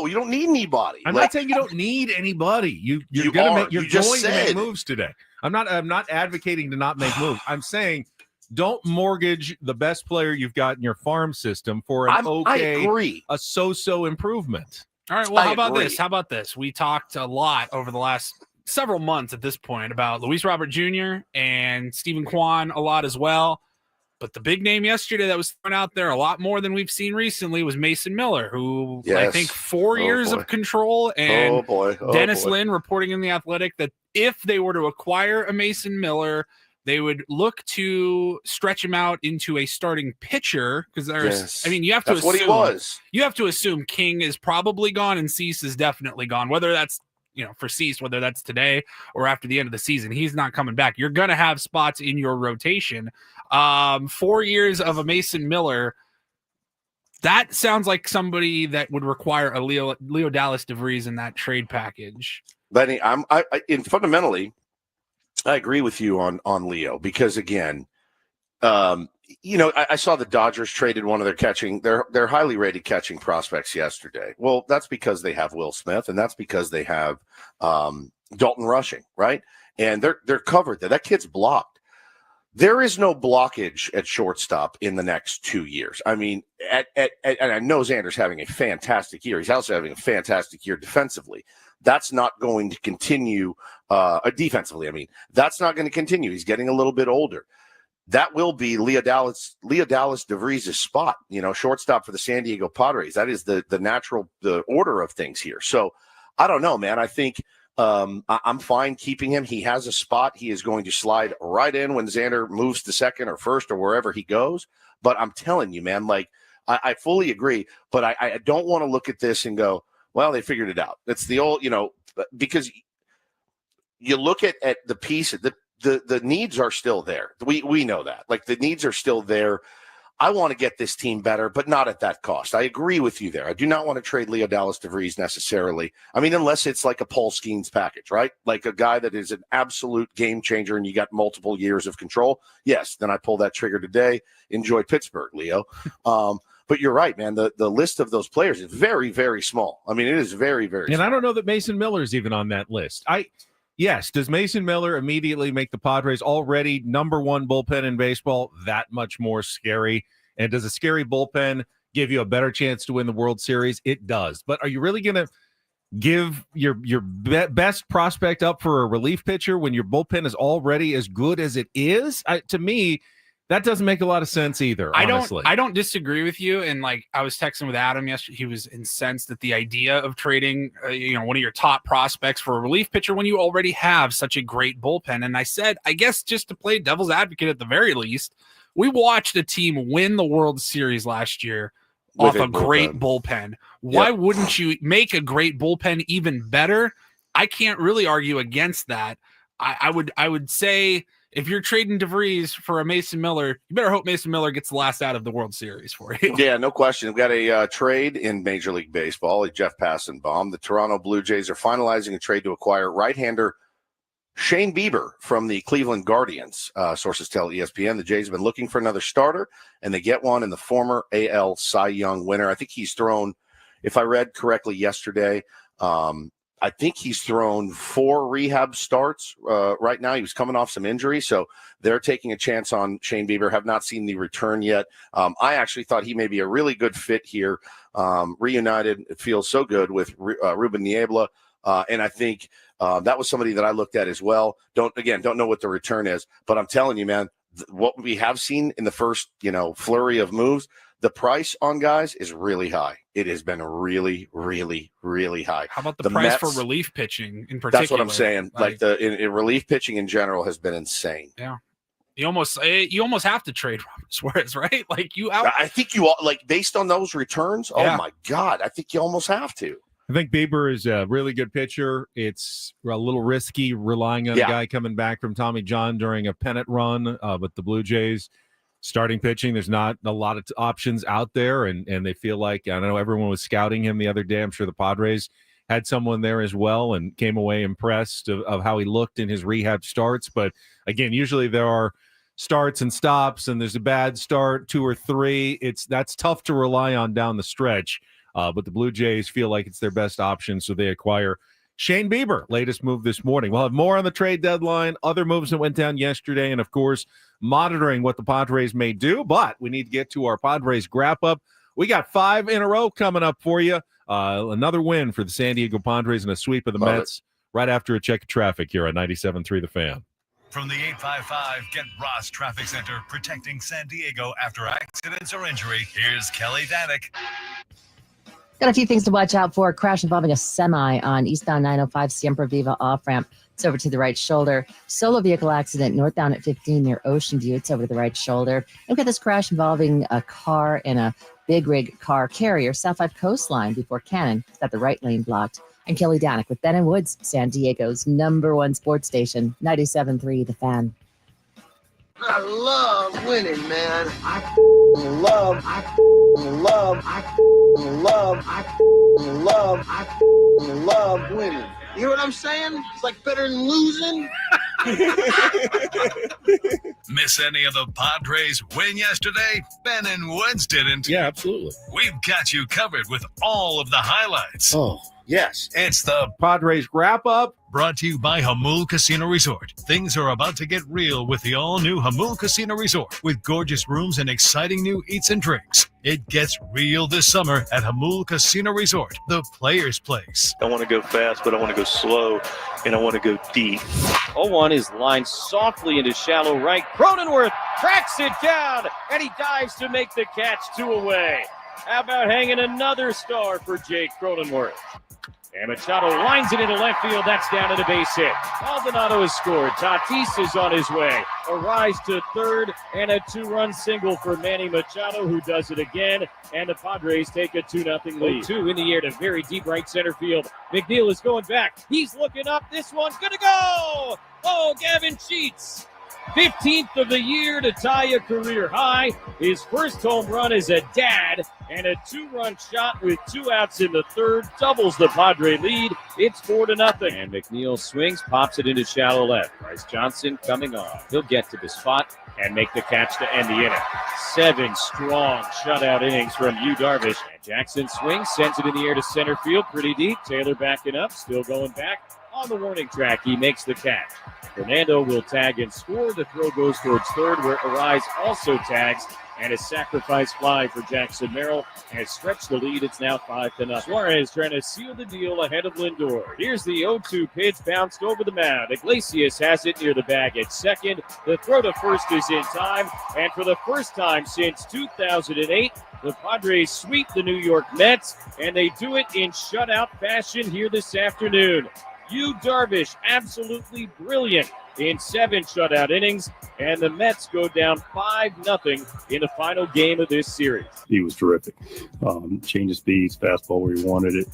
You don't need anybody. I'm not saying you don't need anybody. You're going to make moves today. I'm not advocating to not make moves. I'm saying don't mortgage the best player you've got in your farm system for a so-so improvement. All right. Well, how about this? We talked a lot over the last several months at this point about Luis Robert Jr. and Stephen Kwan a lot as well. But the big name yesterday that was thrown out there a lot more than we've seen recently was Mason Miller, who I think 4 years of control. And Dennis Lynn reporting in The Athletic that if they were to acquire a Mason Miller, they would look to stretch him out into a starting pitcher because you have to assume what he was. You have to assume King is probably gone and Cease is definitely gone. Whether that's for Cease, whether that's today or after the end of the season, he's not coming back. You're going to have spots in your rotation. 4 years of a Mason Miller, that sounds like somebody that would require a Leodalis de Vries in that trade package. Lenny, fundamentally, I agree with you on Leo because again, I saw the Dodgers traded one of their highly rated catching prospects yesterday. Well, that's because they have Will Smith, and that's because they have Dalton Rushing, right? And they're covered there. That kid's blocked. There is no blockage at shortstop in the next 2 years. I mean, and I know Xander's having a fantastic year. He's also having a fantastic year defensively. That's not going to continue defensively. I mean, that's not going to continue. He's getting a little bit older. That will be Leodalis de Vries' spot, shortstop for the San Diego Padres. That is the order of things here. So I don't know, man. I think I'm fine keeping him. He has a spot. He is going to slide right in when Xander moves to second or first or wherever he goes. But I'm telling you, man, I fully agree. But I don't want to look at this and go, well, they figured it out. It's the old, because you look at the piece, the needs are still there. We know that. The needs are still there. I want to get this team better, but not at that cost. I agree with you there. I do not want to trade Leodalis de Vries necessarily. I mean, unless it's like a Paul Skeens package, right? Like a guy that is an absolute game changer and you got multiple years of control. Yes, then I pull that trigger today. Enjoy Pittsburgh, Leo. But you're right, man. The list of those players is very, very small. I mean, it is very, very small. And I don't know that Mason Miller is even on that list. Yes, does Mason Miller immediately make the Padres already number one bullpen in baseball that much more scary? And does a scary bullpen give you a better chance to win the World Series? It does. But are you really going to give your best prospect up for a relief pitcher when your bullpen is already as good as it is? To me, that doesn't make a lot of sense either. Honestly, I don't disagree with you. And like I was texting with Adam yesterday, he was incensed at the idea of trading, one of your top prospects for a relief pitcher when you already have such a great bullpen. And I said, I guess just to play devil's advocate at the very least, we watched a team win the World Series last year off a great bullpen. Why wouldn't you make a great bullpen even better? I can't really argue against that. I would say, if you're trading Vries for a Mason Miller, you better hope Mason Miller gets the last out of the World Series for you. Yeah, no question. We've got a trade in Major League Baseball, Jeff Passenbaum. The Toronto Blue Jays are finalizing a trade to acquire right-hander Shane Bieber from the Cleveland Guardians. Sources tell ESPN the Jays have been looking for another starter, and they get one in the former AL Cy Young winner. I think he's thrown, if I read correctly yesterday, I think he's thrown 4 rehab starts right now. He was coming off some injury, so they're taking a chance on Shane Bieber. Have not seen the return yet. I actually thought he may be a really good fit here. Reunited, it feels so good with Ruben Niebla, and I think that was somebody that I looked at as well. Don't know what the return is, but I'm telling you, man, what we have seen in the first flurry of moves, the price on guys is really high. It has been really, really, really high. How about the price Mets, for relief pitching in particular? That's what I'm saying. Like in relief pitching in general has been insane. Yeah. You almost have to trade Suarez, right? Like I think you all, like, based on those returns. Oh my God. I think you almost have to. I think Bieber is a really good pitcher. It's a little risky relying on a guy coming back from Tommy John during a pennant run, but the Blue Jays starting pitching, there's not a lot of options out there, and they feel like, I know everyone was scouting him the other day. I'm sure the Padres had someone there as well and came away impressed of how he looked in his rehab starts. But again, usually there are starts and stops, and there's a bad start, 2 or 3. That's tough to rely on down the stretch. But the Blue Jays feel like it's their best option, so they acquire Shane Bieber, latest move this morning. We'll have more on the trade deadline, other moves that went down yesterday, and, of course, monitoring what the Padres may do. But we need to get to our Padres Wrap-Up. We got 5 in a row coming up for you. Another win for the San Diego Padres and a sweep of the Mets right after a check of traffic here on 97.3 The Fan. From the 855 Get Ross Traffic Center, protecting San Diego after accidents or injury, here's Kelly Danick. Got a few things to watch out for. Crash involving a semi on eastbound 905 Siempre Viva off-ramp. It's over to the right shoulder. Solo vehicle accident northbound at 15 near Ocean View. It's over to the right shoulder. And we've got this crash involving a car and a big rig car carrier, South 5 Coastline before Cannon. It's got the right lane blocked. I'm Kelly Danick with Ben & Woods, San Diego's #1 sports station, 97.3 The Fan. I love winning, man. I love winning. You hear what I'm saying? It's like better than losing. Miss any of the Padres win yesterday? Ben and Woods didn't. Yeah, absolutely. We've got you covered with all of the highlights. Oh, yes. It's the Padres Wrap-Up. Brought to you by Hamul Casino Resort. Things are about to get real with the all-new Hamul Casino Resort. With gorgeous rooms and exciting new eats and drinks. It gets real this summer at Hamul Casino Resort, the player's place. I want to go fast, but I want to go slow, and I want to go deep. 0-1 is lined softly into shallow right. Cronenworth tracks it down, and he dives to make the catch, 2 away. How about hanging another star for Jake Cronenworth? And Machado lines it into left field. That's down to the base hit. Maldonado has scored. Tatis is on his way. A rise to third and a 2-run single for Manny Machado, who does it again. And the Padres take a 2-0 lead. 2 in the air to very deep right center field. McNeil is going back. He's looking up. This one's going to go. Oh, Gavin Sheets. 15th of the year to tie a career high. His first home run as a dad, and a 2-run shot with 2 outs in the third doubles the Padre lead. It's 4-0. And McNeil swings, pops it into shallow left. Bryce Johnson coming on. He'll get to the spot and make the catch to end the inning. 7 strong shutout innings from Yu Darvish. And Jackson swings, sends it in the air to center field, pretty deep. Taylor backing up, still going back. On the warning track, he makes the catch. Fernando will tag and score. The throw goes towards third, where Vries also tags. And a sacrifice fly for Jackson Merrill has stretched the lead. It's now 5-0. Suarez trying to seal the deal ahead of Lindor. Here's the 0-2 pitch, bounced over the mound. Iglesias has it near the bag at second. The throw to first is in time. And for the first time since 2008, the Padres sweep the New York Mets. And they do it in shutout fashion here this afternoon. Yu Darvish, absolutely brilliant in 7 shutout innings, and the Mets go down 5-0 in the final game of this series. He was terrific. Change of speeds, fastball where he wanted it.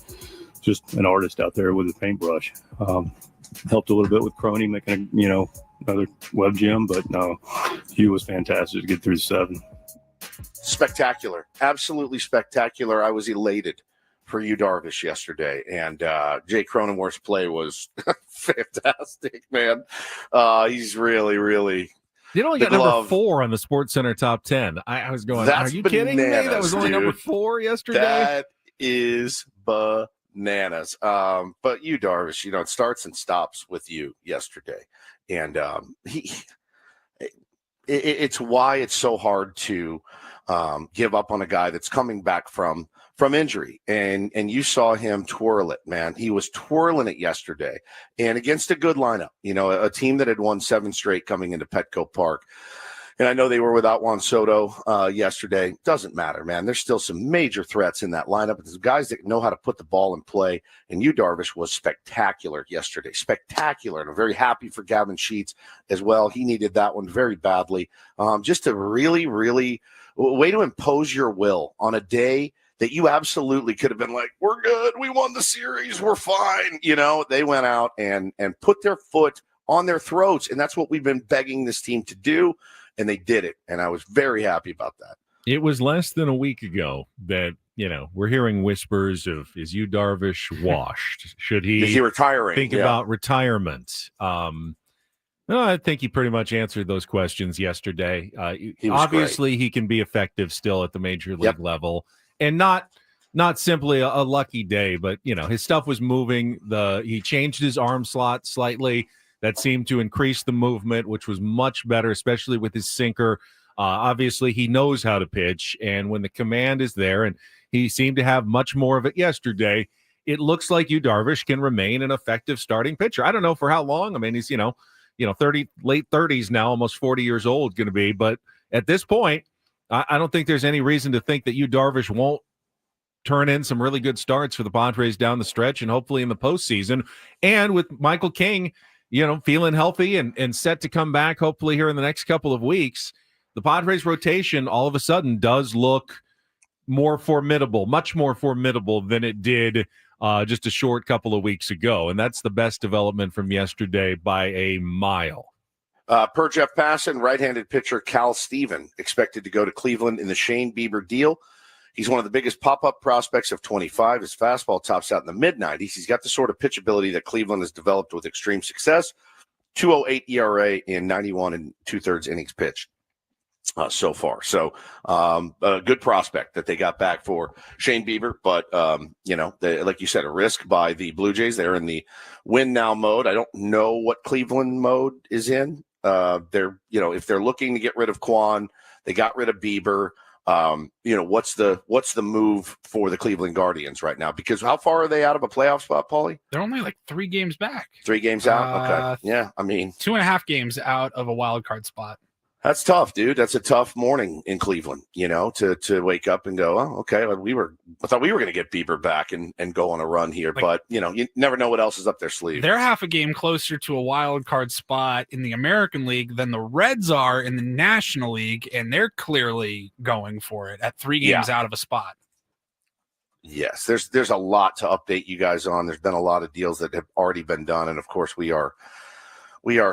Just an artist out there with a paintbrush. Helped a little bit with Crony making another web gem, but no, Hugh was fantastic to get through 7. Spectacular, absolutely spectacular. I was elated for Yu Darvish yesterday, and Jay Cronenworth's play was fantastic, man. He's really, really. You only got number 4 on the Sports Center top 10. I was going, are you kidding me? That was only number 4 yesterday. That is bananas. But Yu Darvish, it starts and stops with you yesterday, and it's why it's so hard to give up on a guy that's coming back from injury, and you saw him twirl it, man. He was twirling it yesterday, and against a good lineup, a team that had won 7 straight coming into Petco Park. And I know they were without Juan Soto yesterday. Doesn't matter, man. There's still some major threats in that lineup. There's guys that know how to put the ball in play, and Yu Darvish was spectacular yesterday. Spectacular, and I'm very happy for Gavin Sheets as well. He needed that one very badly. Just a really, really way to impose your will on a day that you absolutely could have been like, we're good, we won the series, we're fine. They went out and put their foot on their throats, and that's what we've been begging this team to do, and they did it, and I was very happy about that. It was less than a week ago that, we're hearing whispers of, is Yu Darvish washed? Should he, is he retiring? Think about retirement? I think he pretty much answered those questions yesterday. Obviously, he can be effective still at the major league level. And not simply a lucky day, but his stuff was moving. He changed his arm slot slightly. That seemed to increase the movement, which was much better, especially with his sinker. Obviously, he knows how to pitch, and when the command is there, and he seemed to have much more of it yesterday, it looks like Yu Darvish can remain an effective starting pitcher. I don't know for how long. I mean, he's 30, late 30s now, almost 40 years old, going to be. But at this point, I don't think there's any reason to think that Yu Darvish won't turn in some really good starts for the Padres down the stretch and hopefully in the postseason. And with Michael King, feeling healthy and set to come back hopefully here in the next couple of weeks, the Padres rotation all of a sudden does look more formidable, much more formidable than it did just a short couple of weeks ago. And that's the best development from yesterday by a mile. Per Jeff Passan, right-handed pitcher Cal Steven expected to go to Cleveland in the Shane Bieber deal. He's one of the biggest pop-up prospects of 25. His fastball tops out in the mid-90s. He's got the sort of pitchability that Cleveland has developed with extreme success. 2.08 ERA in 91 2/3 innings pitched so far. So a good prospect that they got back for Shane Bieber. But, like you said, a risk by the Blue Jays. They're in the win now mode. I don't know what Cleveland mode is in. If they're looking to get rid of Kwan, they got rid of Bieber. What's the move for the Cleveland Guardians right now? Because how far are they out of a playoff spot, Paulie? They're only like 3 games back. 3 games out? Okay. Yeah, 2.5 games out of a wild card spot. That's tough, dude. That's a tough morning in Cleveland, to wake up and go, oh, okay, I thought we were going to get Bieber back and go on a run here. But, you never know what else is up their sleeve. They're half a game closer to a wild card spot in the American League than the Reds are in the National League, and they're clearly going for it at 3 games out of a spot. Yes, there's a lot to update you guys on. There's been a lot of deals that have already been done, and, of course, we are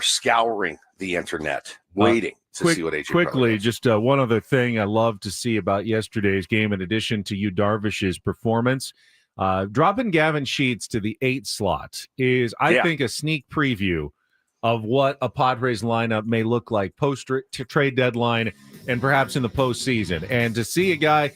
scouring the internet, waiting to see what AJ quickly. Just one other thing I love to see about yesterday's game, in addition to Yu Darvish's performance, dropping Gavin Sheets to the 8 slot is, I think, a sneak preview of what a Padres lineup may look like post-trade deadline and perhaps in the postseason. And to see a guy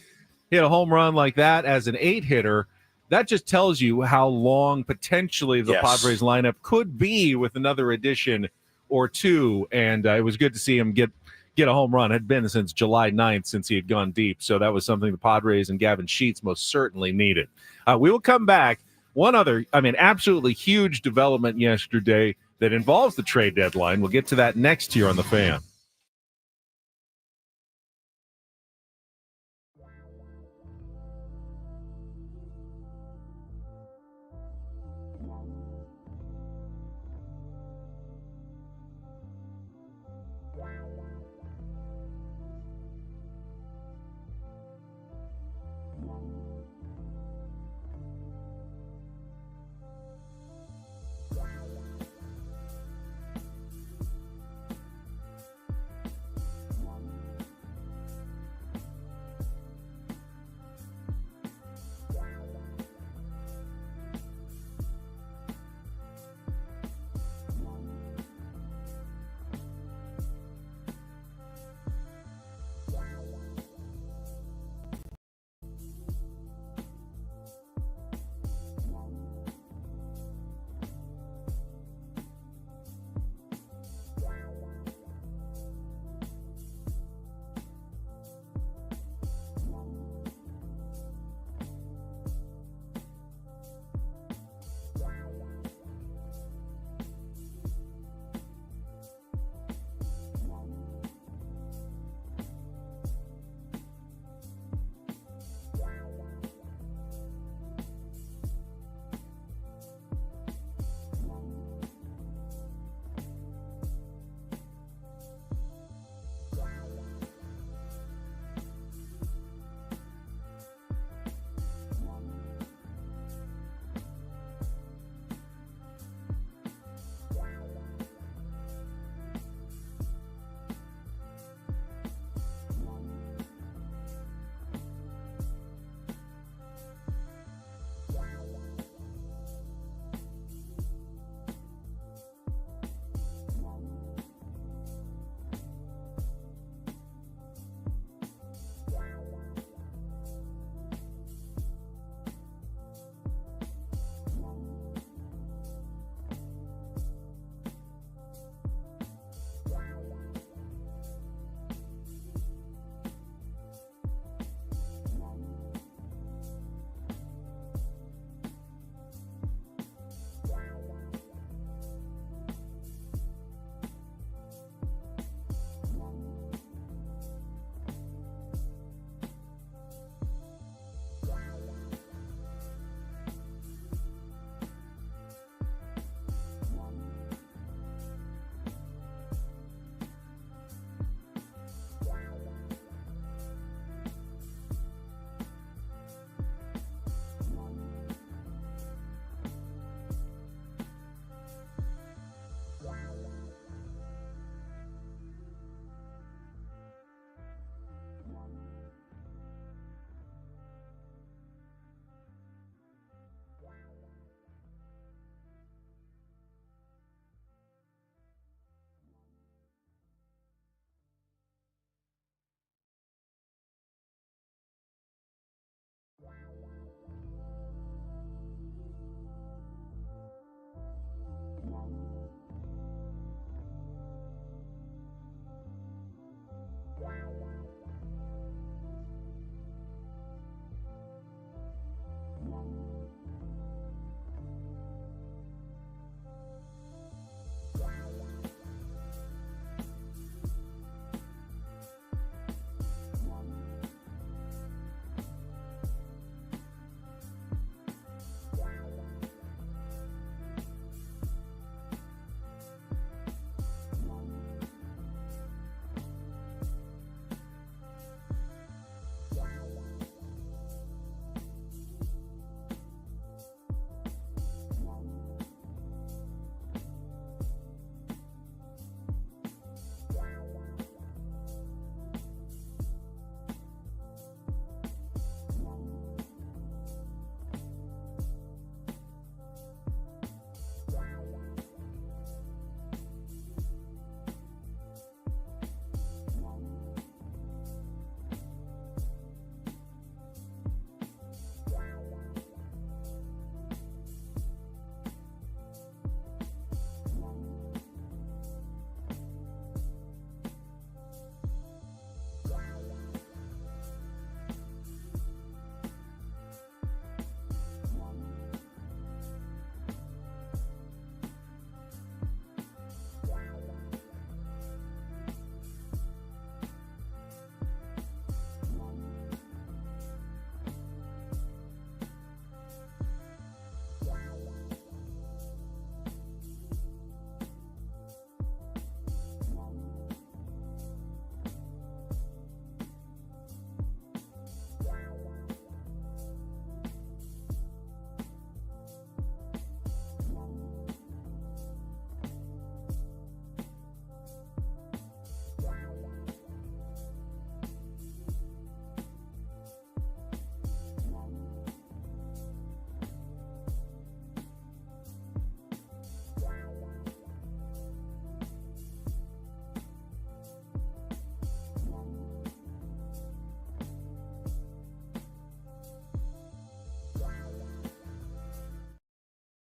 hit a home run like that as an 8 hitter, that just tells you how long potentially the Padres lineup could be with another addition or two. And it was good to see him get a home run. It had been since July 9th since he had gone deep. So that was something the Padres and Gavin Sheets most certainly needed. We will come back. One other, absolutely huge development yesterday that involves the trade deadline. We'll get to that next year on The Fan.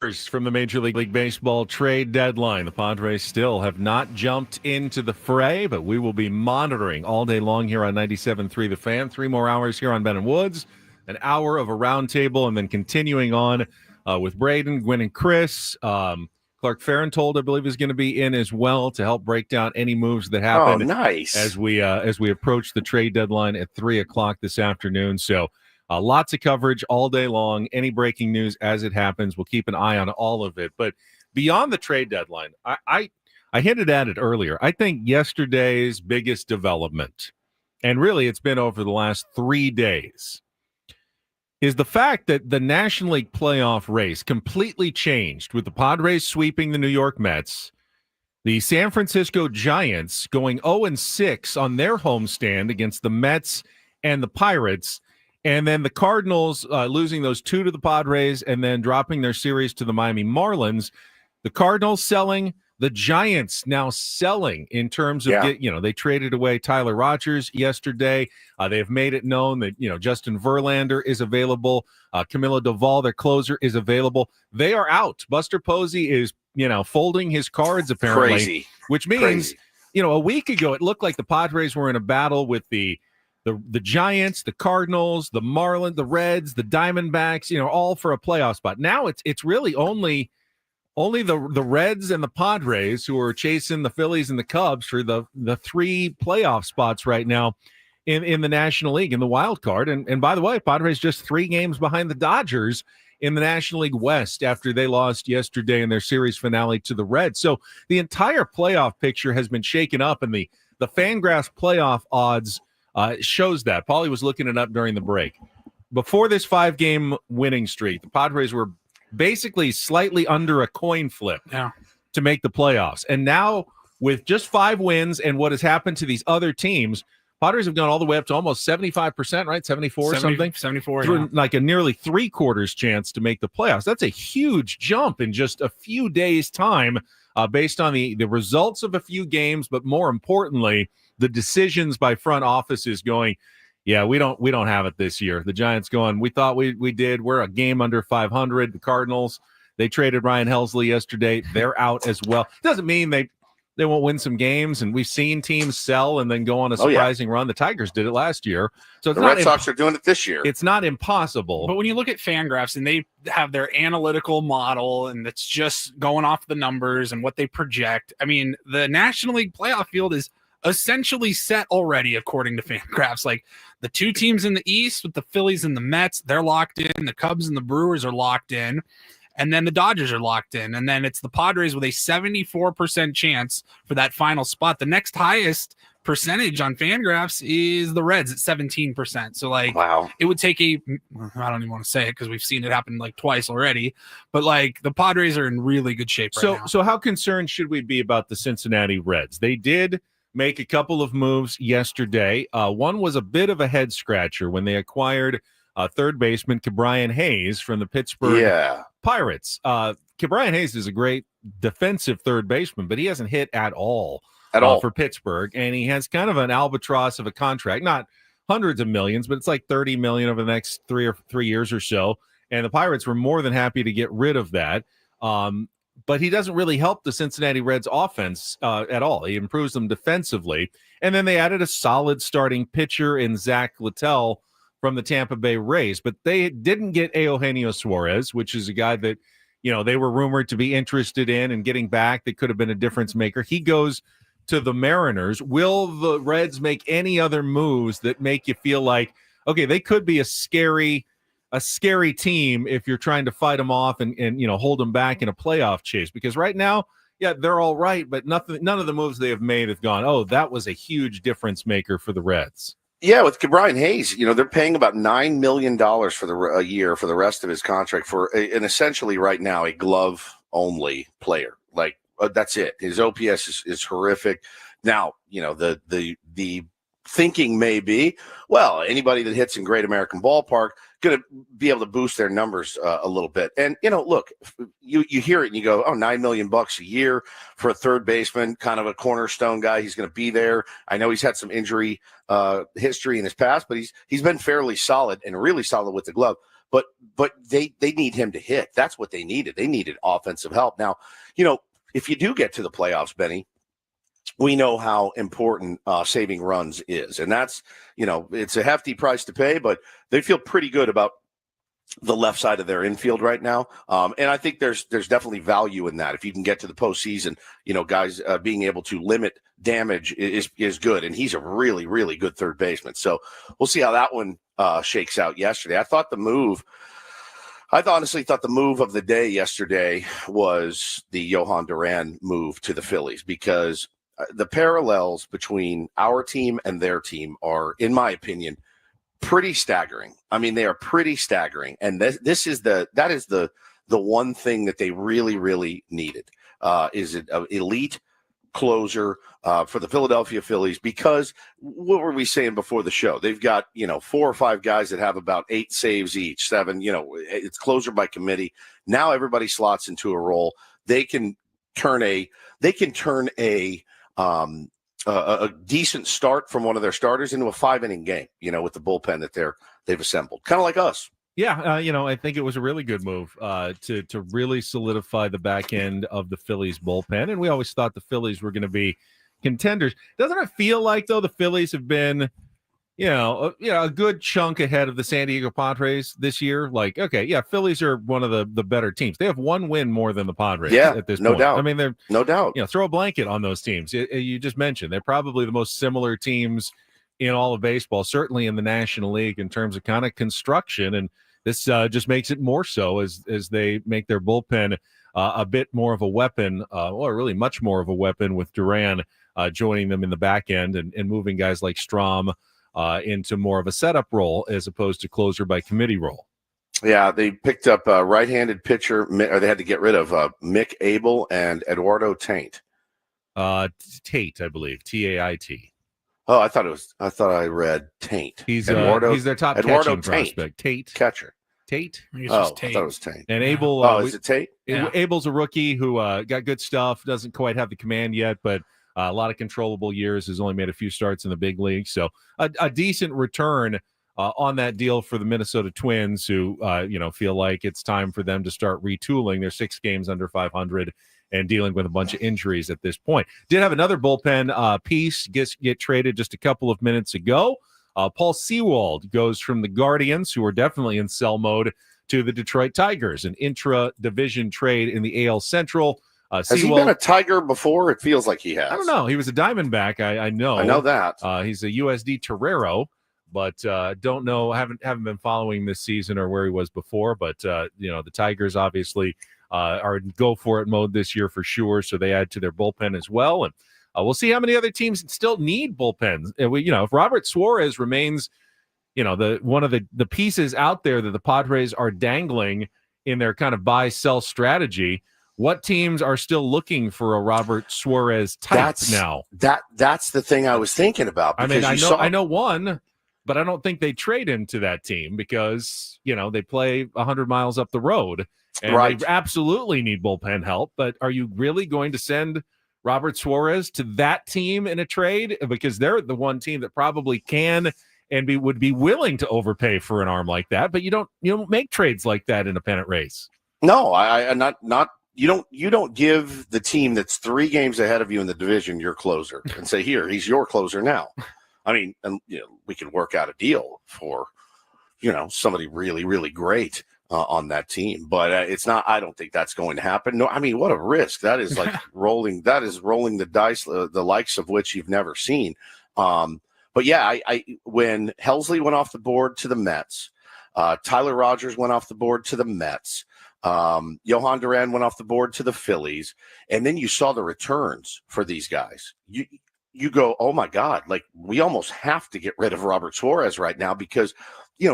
hours from the Major League Baseball trade deadline. The Padres still have not jumped into the fray, but we will be monitoring all day long here on 97.3 The Fan. 3 more hours here on Ben and Woods, an hour of a roundtable, and then continuing on with Braden, Gwen, and Chris. Clark Farrentold, I believe, is going to be in as well to help break down any moves that happen. Oh, nice. As we approach the trade deadline at 3 o'clock this afternoon. So lots of coverage all day long. Any breaking news as it happens, we'll keep an eye on all of it. But beyond the trade deadline, I hinted at it earlier. I think yesterday's biggest development, and really it's been over the last 3 days, is the fact that the National League playoff race completely changed with the Padres sweeping the New York Mets, the San Francisco Giants going 0-6 on their homestand against the Mets and the Pirates, and then the Cardinals losing those 2 to the Padres and then dropping their series to the Miami Marlins. The Cardinals selling, the Giants now selling in terms of, they traded away Tyler Rogers yesterday. They have made it known that, Justin Verlander is available. Camilo Doval, their closer, is available. They are out. Buster Posey is, folding his cards apparently. Crazy. Which means, a week ago, it looked like the Padres were in a battle with the Giants, the Cardinals, the Marlins, the Reds, the Diamondbacks, all for a playoff spot. Now it's really only the Reds and the Padres who are chasing the Phillies and the Cubs for the 3 playoff spots right now in the National League, in the wild card. And by the way, Padres just 3 games behind the Dodgers in the National League West after they lost yesterday in their series finale to the Reds. So the entire playoff picture has been shaken up, and the Fangraphs playoff odds shows that. Paulie was looking it up during the break. Before this 5-game winning streak, the Padres were basically slightly under a coin flip to make the playoffs. And now with just 5 wins and what has happened to these other teams, Padres have gone all the way up to almost 75%, right? 74 something? 74, like a nearly 3/4 chance to make the playoffs. That's a huge jump in just a few days' time based on the results of a few games, but more importantly, the decisions by front offices going, yeah, we don't have it this year. The Giants going, we thought we did. We're a game under 500. The Cardinals, they traded Ryan Helsley yesterday. They're out as well. Doesn't mean they won't win some games, and we've seen teams sell and then go on a surprising run. The Tigers did it last year. So the Red Sox are doing it this year. It's not impossible. But when you look at Fangraphs and they have their analytical model and it's just going off the numbers and what they project, I mean, the National League playoff field is essentially set already, according to Fangraphs. Like the 2 teams in the East with the Phillies and the Mets, they're locked in. The Cubs and the Brewers are locked in. And then the Dodgers are locked in. And then it's the Padres with a 74% chance for that final spot. The next highest percentage on Fangraphs is the Reds at 17%. So, wow. It would take I don't even want to say it because we've seen it happen twice already. But, the Padres are in really good shape right now. So how concerned should we be about the Cincinnati Reds? They did make a couple of moves yesterday. One was a bit of a head scratcher when they acquired third baseman Ke'Bryan Hayes from the Pittsburgh Pirates. Ke'Bryan Hayes is a great defensive third baseman, but he hasn't hit at all for Pittsburgh, and he has kind of an albatross of a contract, not hundreds of millions, but it's like $30 million over the next 3 years or so, and the Pirates were more than happy to get rid of that. But he doesn't really help the Cincinnati Reds offense at all. He improves them defensively. And then they added a solid starting pitcher in Zach Littell from the Tampa Bay Rays. But they didn't get Eugenio Suarez, which is a guy that, they were rumored to be interested in and getting back. That could have been a difference maker. He goes to the Mariners. Will the Reds make any other moves that make you feel like, okay, they could be a scary team if you're trying to fight them off and hold them back in a playoff chase? Because right now, they're all right, but none of the moves they have made have gone, oh, that was a huge difference maker for the Reds. Yeah, with Ke'Bryan Hayes, they're paying about $9 million for a year for the rest of his contract for an essentially right now a glove-only player. That's it. His OPS is horrific. Now, the thinking may be, well, anybody that hits in Great American Ballpark going to be able to boost their numbers a little bit. And, look, you hear it and you go, oh, $9 million a year for a third baseman, kind of a cornerstone guy. He's going to be there. I know he's had some injury history in his past, but he's been fairly solid and really solid with the glove. but they need him to hit. That's what they needed. They needed offensive help. Now, if you do get to the playoffs, Benny, we know how important saving runs is. And that's, it's a hefty price to pay, but they feel pretty good about the left side of their infield right now. And I think there's definitely value in that. If you can get to the postseason, guys being able to limit damage is good. And he's a really, really good third baseman. So we'll see how that one shakes out yesterday. I honestly thought the move of the day yesterday was the Johan Duran move to the Phillies, because the parallels between our team and their team are, in my opinion, pretty staggering. I mean, they are pretty staggering. And that is the one thing that they really, really needed, is an elite closer for the Philadelphia Phillies, because what were we saying before the show? They've got, 4 or 5 guys that have about 8 saves each, 7, it's closer by committee. Now everybody slots into a role. They can turn a decent start from one of their starters into a 5-inning game, with the bullpen that they've assembled, kind of like us. Yeah, I think it was a really good move to really solidify the back end of the Phillies bullpen. And we always thought the Phillies were going to be contenders. Doesn't it feel like, though, the Phillies have been, a good chunk ahead of the San Diego Padres this year? Like, okay, yeah, Phillies are one of the better teams. They have 1 win more than the Padres at this point. No doubt. I mean, they're no doubt. Throw a blanket on those teams. You just mentioned they're probably the most similar teams in all of baseball, certainly in the National League, in terms of kind of construction. And this just makes it more so as they make their bullpen a bit more of a weapon, or really much more of a weapon, with Duran joining them in the back end and moving guys like Strom into more of a setup role as opposed to closer by committee role. Yeah, they picked up a right-handed pitcher, or they had to get rid of Mick Abel and Eduardo Tate. Tate, I believe, Tait. Oh, I thought I read Taint. He's their top catching prospect. Tate. Catcher. Tate? Tate. I thought it was Tate. And Abel. Is it Tate? Yeah. Abel's a rookie who got good stuff, doesn't quite have the command yet, but a lot of controllable years, has only made a few starts in the big league. So a decent return on that deal for the Minnesota Twins, who, feel like it's time for them to start retooling. They're 6 games under 500 and dealing with a bunch of injuries at this point. Did have another bullpen piece get traded just a couple of minutes ago. Paul Sewald goes from the Guardians, who are definitely in sell mode, to the Detroit Tigers, an intra-division trade in the AL Central. Has he been a Tiger before? It feels like he has. I don't know. He was a Diamondback. I know. I know that. He's a USD Torero, but don't know. Haven't been following this season or where he was before. But the Tigers obviously are in go for it mode this year for sure. So they add to their bullpen as well, and we'll see how many other teams still need bullpens. If Robert Suarez remains, one of the pieces out there that the Padres are dangling in their kind of buy-sell strategy, what teams are still looking for a Robert Suarez type now? That's the thing I was thinking about. I mean, I know one, but I don't think they trade him to that team because, they play 100 miles up the road and they absolutely need bullpen help. But are you really going to send Robert Suarez to that team in a trade? Because they're the one team that probably can and would be willing to overpay for an arm like that. But you don't make trades like that in a pennant race. No, you don't give the team that's 3 games ahead of you in the division your closer and say, here, he's your closer now. I mean, and we can work out a deal for, somebody really, really great on that team, but it's not. I don't think that's going to happen. No, I mean, what a risk that is! Like rolling the dice, the likes of which you've never seen. But yeah, when Helsley went off the board to the Mets, Tyler Rogers went off the board to the Mets. Johan Duran went off the board to the Phillies, and then you saw the returns for these guys. You go, oh my God, like we almost have to get rid of Robert Suarez right now because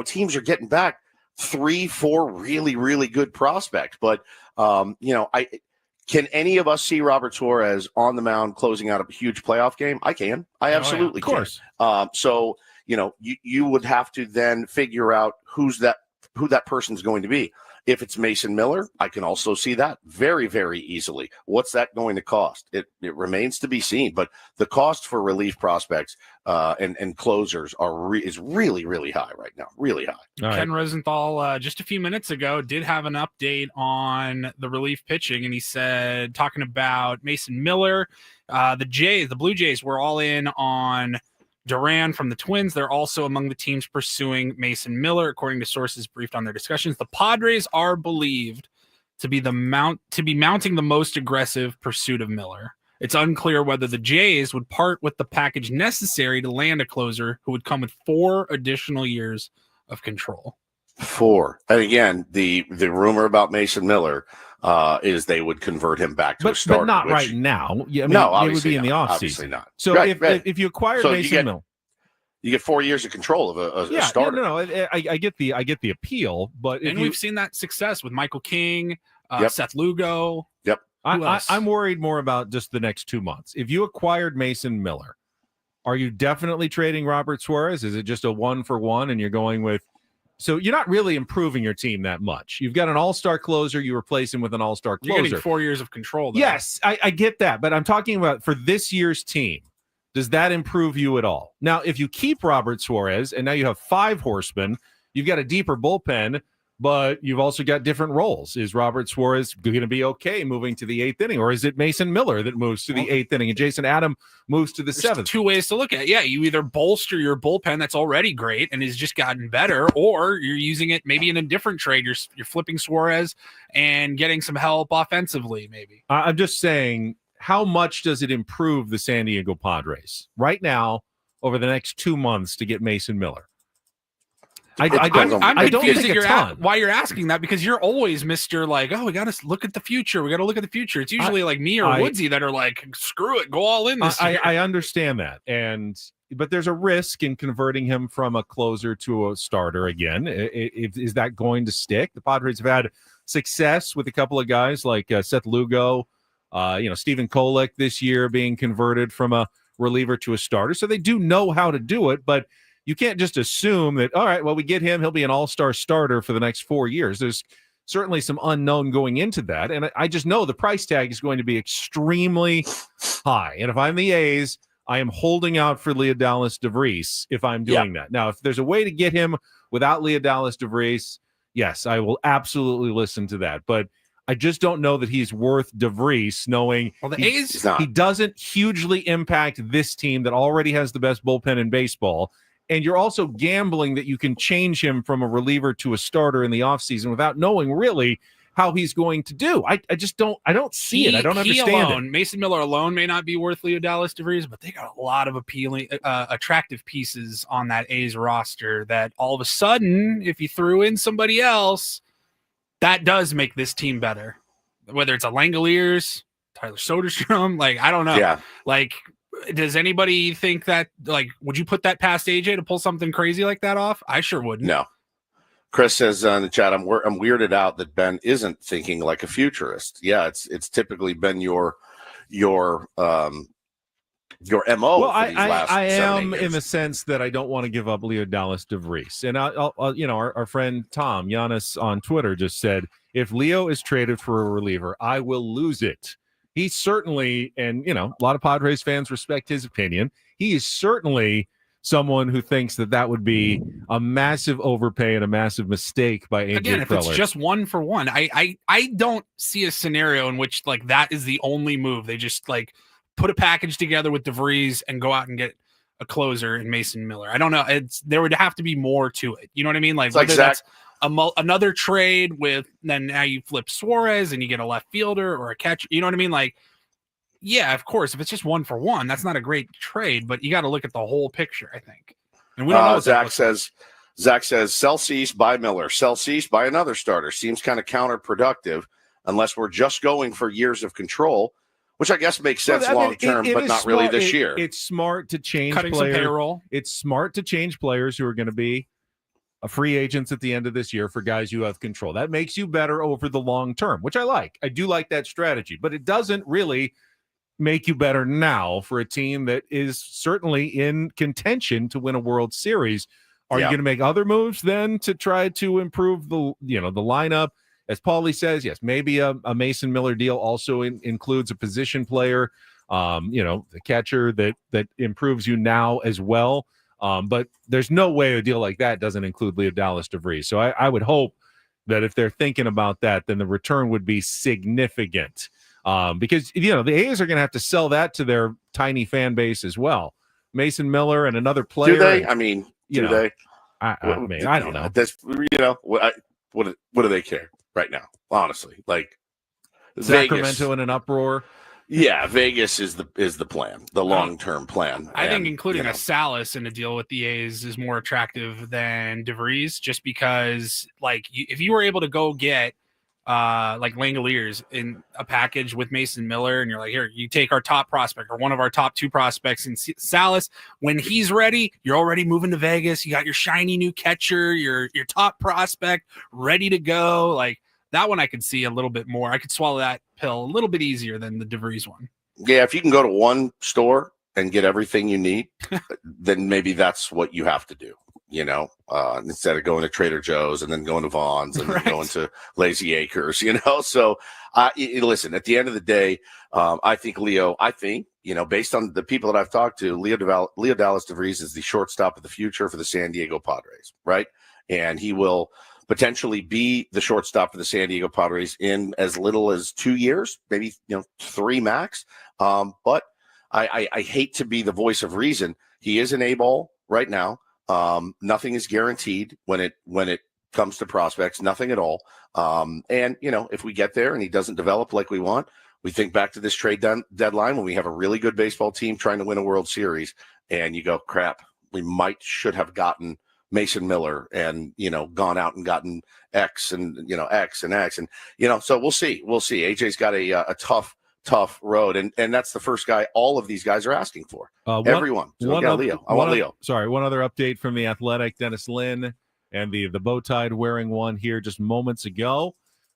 teams are getting back 3-4 really, really good prospects. But can any of us see Robert Suarez on the mound closing out a huge playoff game? I can. I absolutely can. Of course. So you would have to then figure out who that person's going to be. If it's Mason Miller, I can also see that very, very easily. What's that going to cost? It remains to be seen. But the cost for relief prospects and closers is really, really high right now. Really high. Ken Rosenthal, just a few minutes ago, did have an update on the relief pitching, and he said, talking about Mason Miller, the Blue Jays were all in on Duran from the Twins. They're also among the teams pursuing Mason Miller, according to sources briefed on their discussions. The Padres are believed to be mounting the most aggressive pursuit of Miller. It's unclear whether the Jays would part with the package necessary to land a closer who would come with 4 additional years of control. 4. And again, the rumor about Mason Miller is they would convert him back to a starter. But not right now. Yeah, I mean, no, it would be in the offseason. Obviously not. So if you acquire Mason Miller, you get 4 years of control of a starter. No, I get the appeal, but we've seen that success with Michael King, Seth Lugo. Yep. I'm worried more about just the next 2 months. If you acquired Mason Miller, are you definitely trading Robert Suarez? Is it just a 1-for-1 and you're going with? So you're not really improving your team that much. You've got an all-star closer. You replace him with an all-star closer. You're getting 4 years of control, though. Yes, I get that. But I'm talking about for this year's team. Does that improve you at all? Now, if you keep Robert Suarez and now you have 5 horsemen, you've got a deeper bullpen, but you've also got different roles. Is Robert Suarez going to be okay moving to the 8th inning, or is it Mason Miller that moves to the 8th inning and Jason Adam moves to the 7th? 2 ways to look at it. Yeah, you either bolster your bullpen that's already great and has just gotten better, or you're using it maybe in a different trade. You're flipping Suarez and getting some help offensively, maybe. I'm just saying, how much does it improve the San Diego Padres right now over the next 2 months to get Mason Miller? I'm confused why you're asking that, because you're always Mr. Like, oh, we got to look at the future. We got to look at the future. It's usually like me or Woodsy that are like, screw it, go all in this year. I understand that. But there's a risk in converting him from a closer to a starter again. Is that going to stick? The Padres have had success with a couple of guys like Seth Lugo, Stephen Kolek this year being converted from a reliever to a starter. So they do know how to do it, but you can't just assume that, all right, well, we get him, he'll be an all-star starter for the next 4 years. There's certainly some unknown going into that. And I just know the price tag is going to be extremely high. And if I'm the A's, I am holding out for Leodalis Vries if I'm doing that. Now, if there's a way to get him without Leodalis Vries, yes, I will absolutely listen to that. But I just don't know that he's worth DeVries, knowing he doesn't hugely impact this team that already has the best bullpen in baseball. And you're also gambling that you can change him from a reliever to a starter in the offseason without knowing really how he's going to do. I don't see it. I don't understand it. Mason Miller alone may not be worth Leodalis DeVries, but they got a lot of appealing, attractive pieces on that A's roster that all of a sudden, if you threw in somebody else, that does make this team better. Whether it's a Langoliers, Tyler Soderstrom, I don't know. Yeah. Does anybody think that, would you put that past AJ to pull something crazy like that off? I sure wouldn't. No. Chris says in the chat, I'm weirded out that Ben isn't thinking like a futurist. Yeah, it's typically been your MO. Well, I am 7 8 in the sense that I don't want to give up Leodalis DeVries. And I'll our friend Tom Giannis on Twitter just said, if Leo is traded for a reliever, I will lose it. He certainly, and a lot of Padres fans respect his opinion. He is certainly someone who thinks that would be a massive overpay and a massive mistake by AJ Again, if Preller. It's just 1-for-1, I don't see a scenario in which that is the only move. They just put a package together with DeVries and go out and get a closer in Mason Miller. I don't know. There would have to be more to it. You know what I mean? That's another trade with, then now you flip Suarez and you get a left fielder or a catcher. You know what I mean? Yeah, of course, if it's just 1-for-1, that's not a great trade, but you got to look at the whole picture, I think. And we don't know. Zach says, sell Cease, buy Miller. Sell Cease, buy another starter. Seems kind of counterproductive unless we're just going for years of control, which I guess makes sense long term, but not really this year. It's smart to change cutting players. Some payroll. It's smart to change players who are going to be free agents at the end of this year for guys you have control. That makes you better over the long term, which I like. I do like that strategy, but it doesn't really make you better now for a team that is certainly in contention to win a World Series. Are you going to make other moves then to try to improve the lineup as Paulie says, yes, maybe a Mason Miller deal also includes a position player, the catcher that improves you now as well. But there's no way a deal like that doesn't include Leodalis to Vries. So I would hope that if they're thinking about that, then the return would be significant. Because, the A's are going to have to sell that to their tiny fan base as well. Mason Miller and another player. Do they? Do they? I don't know. That's, what do they care right now? Honestly, like Sacramento Vegas, in an uproar. Yeah, Vegas is the plan, the long-term plan. I think including a Salas in a deal with the A's is more attractive than DeVries, just because, like, if you were able to go get like Langoliers in a package with Mason Miller, and you're like, here, you take our top prospect or one of our top 2 prospects in Salas. When he's ready, you're already moving to Vegas. You got your shiny new catcher, your top prospect ready to go. Like, that one I could see a little bit more. I could swallow that pill a little bit easier than the DeVries one. Yeah, if you can go to one store and get everything you need, then maybe that's what you have to do, instead of going to Trader Joe's and then going to Vaughn's and then going to Lazy Acres, So, listen, at the end of the day, I think based on the people that I've talked to, Leodalis DeVries is the shortstop of the future for the San Diego Padres, right? And he will potentially be the shortstop for the San Diego Padres in as little as 2 years, maybe 3 max. But I hate to be the voice of reason. He is an A-ball right now. Nothing is guaranteed when it comes to prospects, nothing at all. And if we get there and he doesn't develop like we want, we think back to this trade deadline when we have a really good baseball team trying to win a World Series, and you go, crap, we should have gotten Mason Miller and, gone out and gotten X and, X and X. And, so we'll see. AJ's got a tough road. And that's the first guy all of these guys are asking for. Everyone. So Leo. I want Leo. Sorry. One other update from the Athletic, Dennis Lynn, and the bow tied wearing one here just moments ago.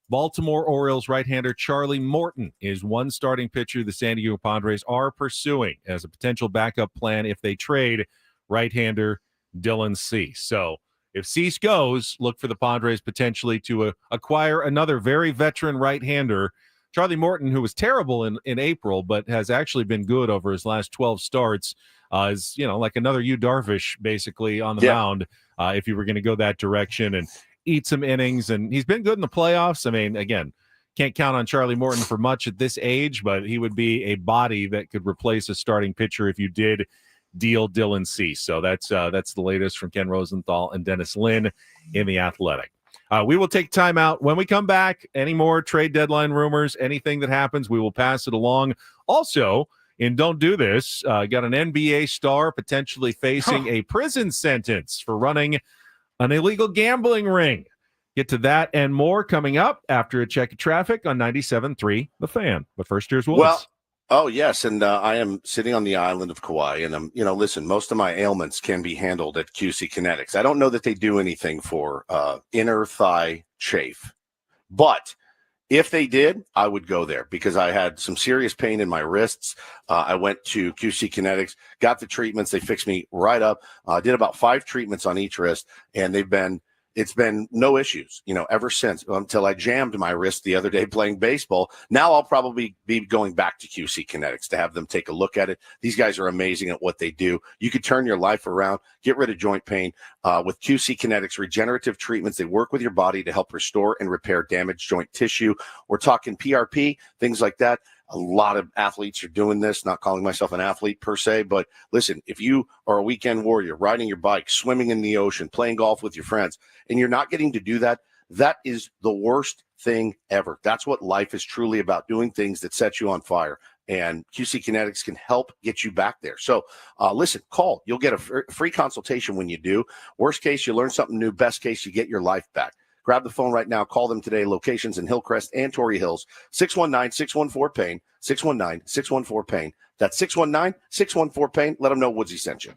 Baltimore Orioles right-hander Charlie Morton is one starting pitcher the San Diego Padres are pursuing as a potential backup plan if they trade right-hander Dylan Cease. So if Cease goes, look for the Padres potentially to acquire another very veteran right-hander. Charlie Morton, who was terrible in April, but has actually been good over his last 12 starts, is like another Yu Darvish basically on the mound. If you were going to go that direction and eat some innings, and he's been good in the playoffs. I mean, again, can't count on Charlie Morton for much at this age, but he would be a body that could replace a starting pitcher if you did deal Dylan Cease. So that's the latest from Ken Rosenthal and Dennis Lynn in the Athletic. We will take time out. When we come back, any more trade deadline rumors, anything that happens, we will pass it along. Also, in Don't Do This, got an NBA star potentially facing a prison sentence for running an illegal gambling ring. Get to that and more coming up after a check of traffic on 97.3 The Fan. But first, here's Willis. Well, oh, yes, and I am sitting on the island of Kauai, and I'm, listen, most of my ailments can be handled at QC Kinetics. I don't know that they do anything for inner thigh chafe, but if they did, I would go there because I had some serious pain in my wrists. I went to QC Kinetics, got the treatments. They fixed me right up. Did about 5 treatments on each wrist, and it's been no issues, ever since, until I jammed my wrist the other day playing baseball. Now I'll probably be going back to QC Kinetics to have them take a look at it. These guys are amazing at what they do. You could turn your life around, get rid of joint pain with QC Kinetics regenerative treatments. They work with your body to help restore and repair damaged joint tissue. We're talking PRP, things like that. A lot of athletes are doing this, not calling myself an athlete per se, but listen, if you are a weekend warrior, riding your bike, swimming in the ocean, playing golf with your friends, and you're not getting to do that, that is the worst thing ever. That's what life is truly about, doing things that set you on fire. And QC Kinetics can help get you back there. So listen, call. You'll get a free consultation when you do. Worst case, you learn something new. Best case, you get your life back. Grab the phone right now. Call them today. Locations in Hillcrest and Torrey Hills. 619-614-PAIN. 619-614-PAIN. That's 619-614-PAIN. Let them know Woodsy sent you.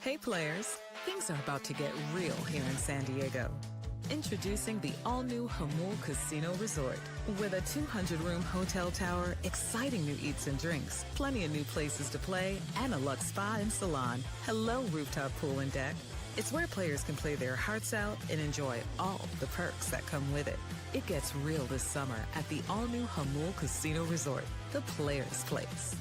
Hey players, things are about to get real here in San Diego. Introducing the all-new Jamul Casino Resort. With a 200-room hotel tower, exciting new eats and drinks, plenty of new places to play, and a luxe spa and salon. Hello, rooftop pool and deck. It's where players can play their hearts out and enjoy all the perks that come with it. It gets real this summer at the all-new Jamul Casino Resort, the players' place.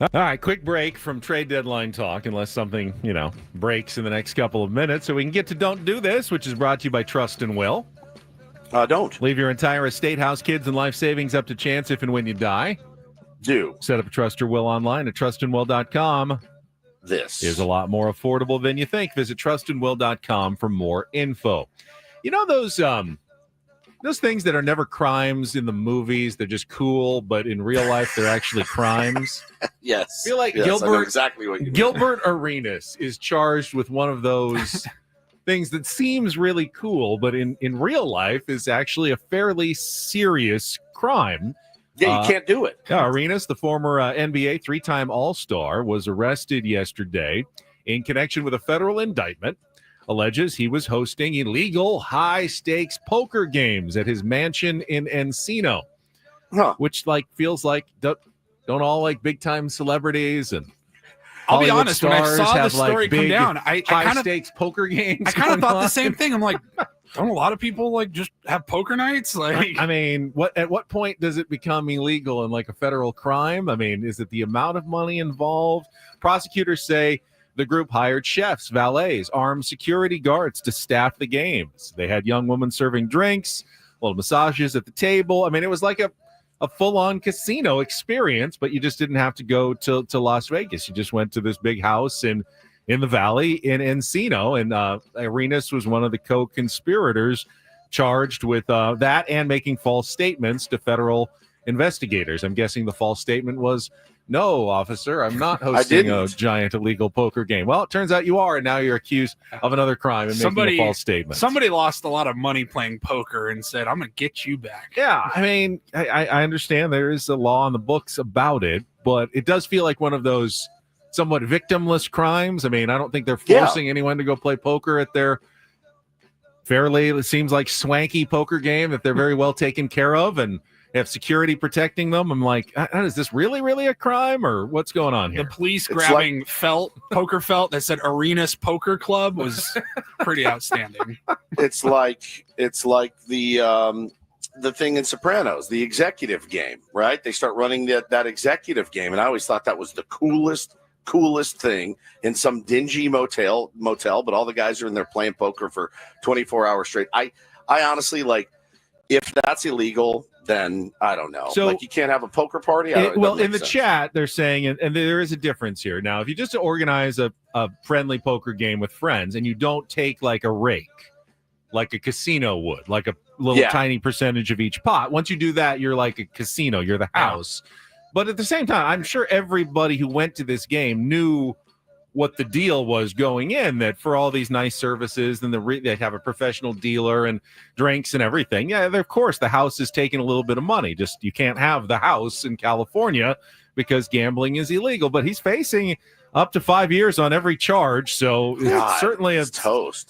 All right, quick break from trade deadline talk, unless something, breaks in the next couple of minutes, so we can get to Don't Do This, which is brought to you by Trust and Will. Don't. Leave your entire estate, house, kids, and life savings up to chance if and when you die. Do. Set up a Trust or Will online at trustandwill.com. This is a lot more affordable than you think. Visit trustandwill.com for more info. You know those things that are never crimes in the movies, they're just cool, but in real life they're actually crimes? Yes. I feel like I know exactly what you mean. Gilbert Arenas is charged with one of those things that seems really cool, but in real life is actually a fairly serious crime. Yeah, you can't do it. Arenas, the former NBA three-time All-Star, was arrested yesterday in connection with a federal indictment. Alleges he was hosting illegal high-stakes poker games at his mansion in Encino, which feels like don't all big-time celebrities and I'll be Hollywood honest, when I saw the story come down, I high-stakes poker games. I kind of thought the same thing. I'm like, don't a lot of people just have poker nights? I mean, at what point does it become illegal and a federal crime? I mean, is it the amount of money involved? Prosecutors say the group hired chefs, valets, armed security guards to staff the games. They had young women serving drinks, little massages at the table. I mean, it was like a full-on casino experience, but you just didn't have to go to Las Vegas. You just went to this big house in the valley in Encino, and Arenas was one of the co-conspirators charged with that and making false statements to federal investigators. I'm guessing the false statement was, "No, officer, I'm not hosting a giant illegal poker game." Well, it turns out you are, and now you're accused of another crime and making a false statement. Somebody lost a lot of money playing poker and said, "I'm going to get you back." Yeah, I mean, I understand there is a law in the books about it, but it does feel like one of those somewhat victimless crimes. I mean, I don't think they're forcing anyone to go play poker at their fairly, it seems like, swanky poker game that they're very well taken care of and have security protecting them. I'm like, is this really a crime, or what's going on here? The police grabbing poker felt that said Arenas Poker Club was pretty outstanding. It's like the thing in Sopranos, the executive game, right? They start running that executive game, and I always thought that was the coolest thing in some dingy motel, but all the guys are in there playing poker for 24 hours straight. I honestly, if that's illegal, then I don't know. So, like you can't have a poker party? In the chat, they're saying, and there is a difference here. Now, if you just organize a friendly poker game with friends and you don't take like a rake, like a casino would, like a little tiny percentage of each pot, once you do that, you're like a casino, you're the house. But at the same time, I'm sure everybody who went to this game knew what the deal was going in, that for all these nice services, then they have a professional dealer and drinks and everything. Yeah, of course, the house is taking a little bit of money. Just you can't have the house in California because gambling is illegal. But he's facing up to 5 years on every charge. So it's certainly a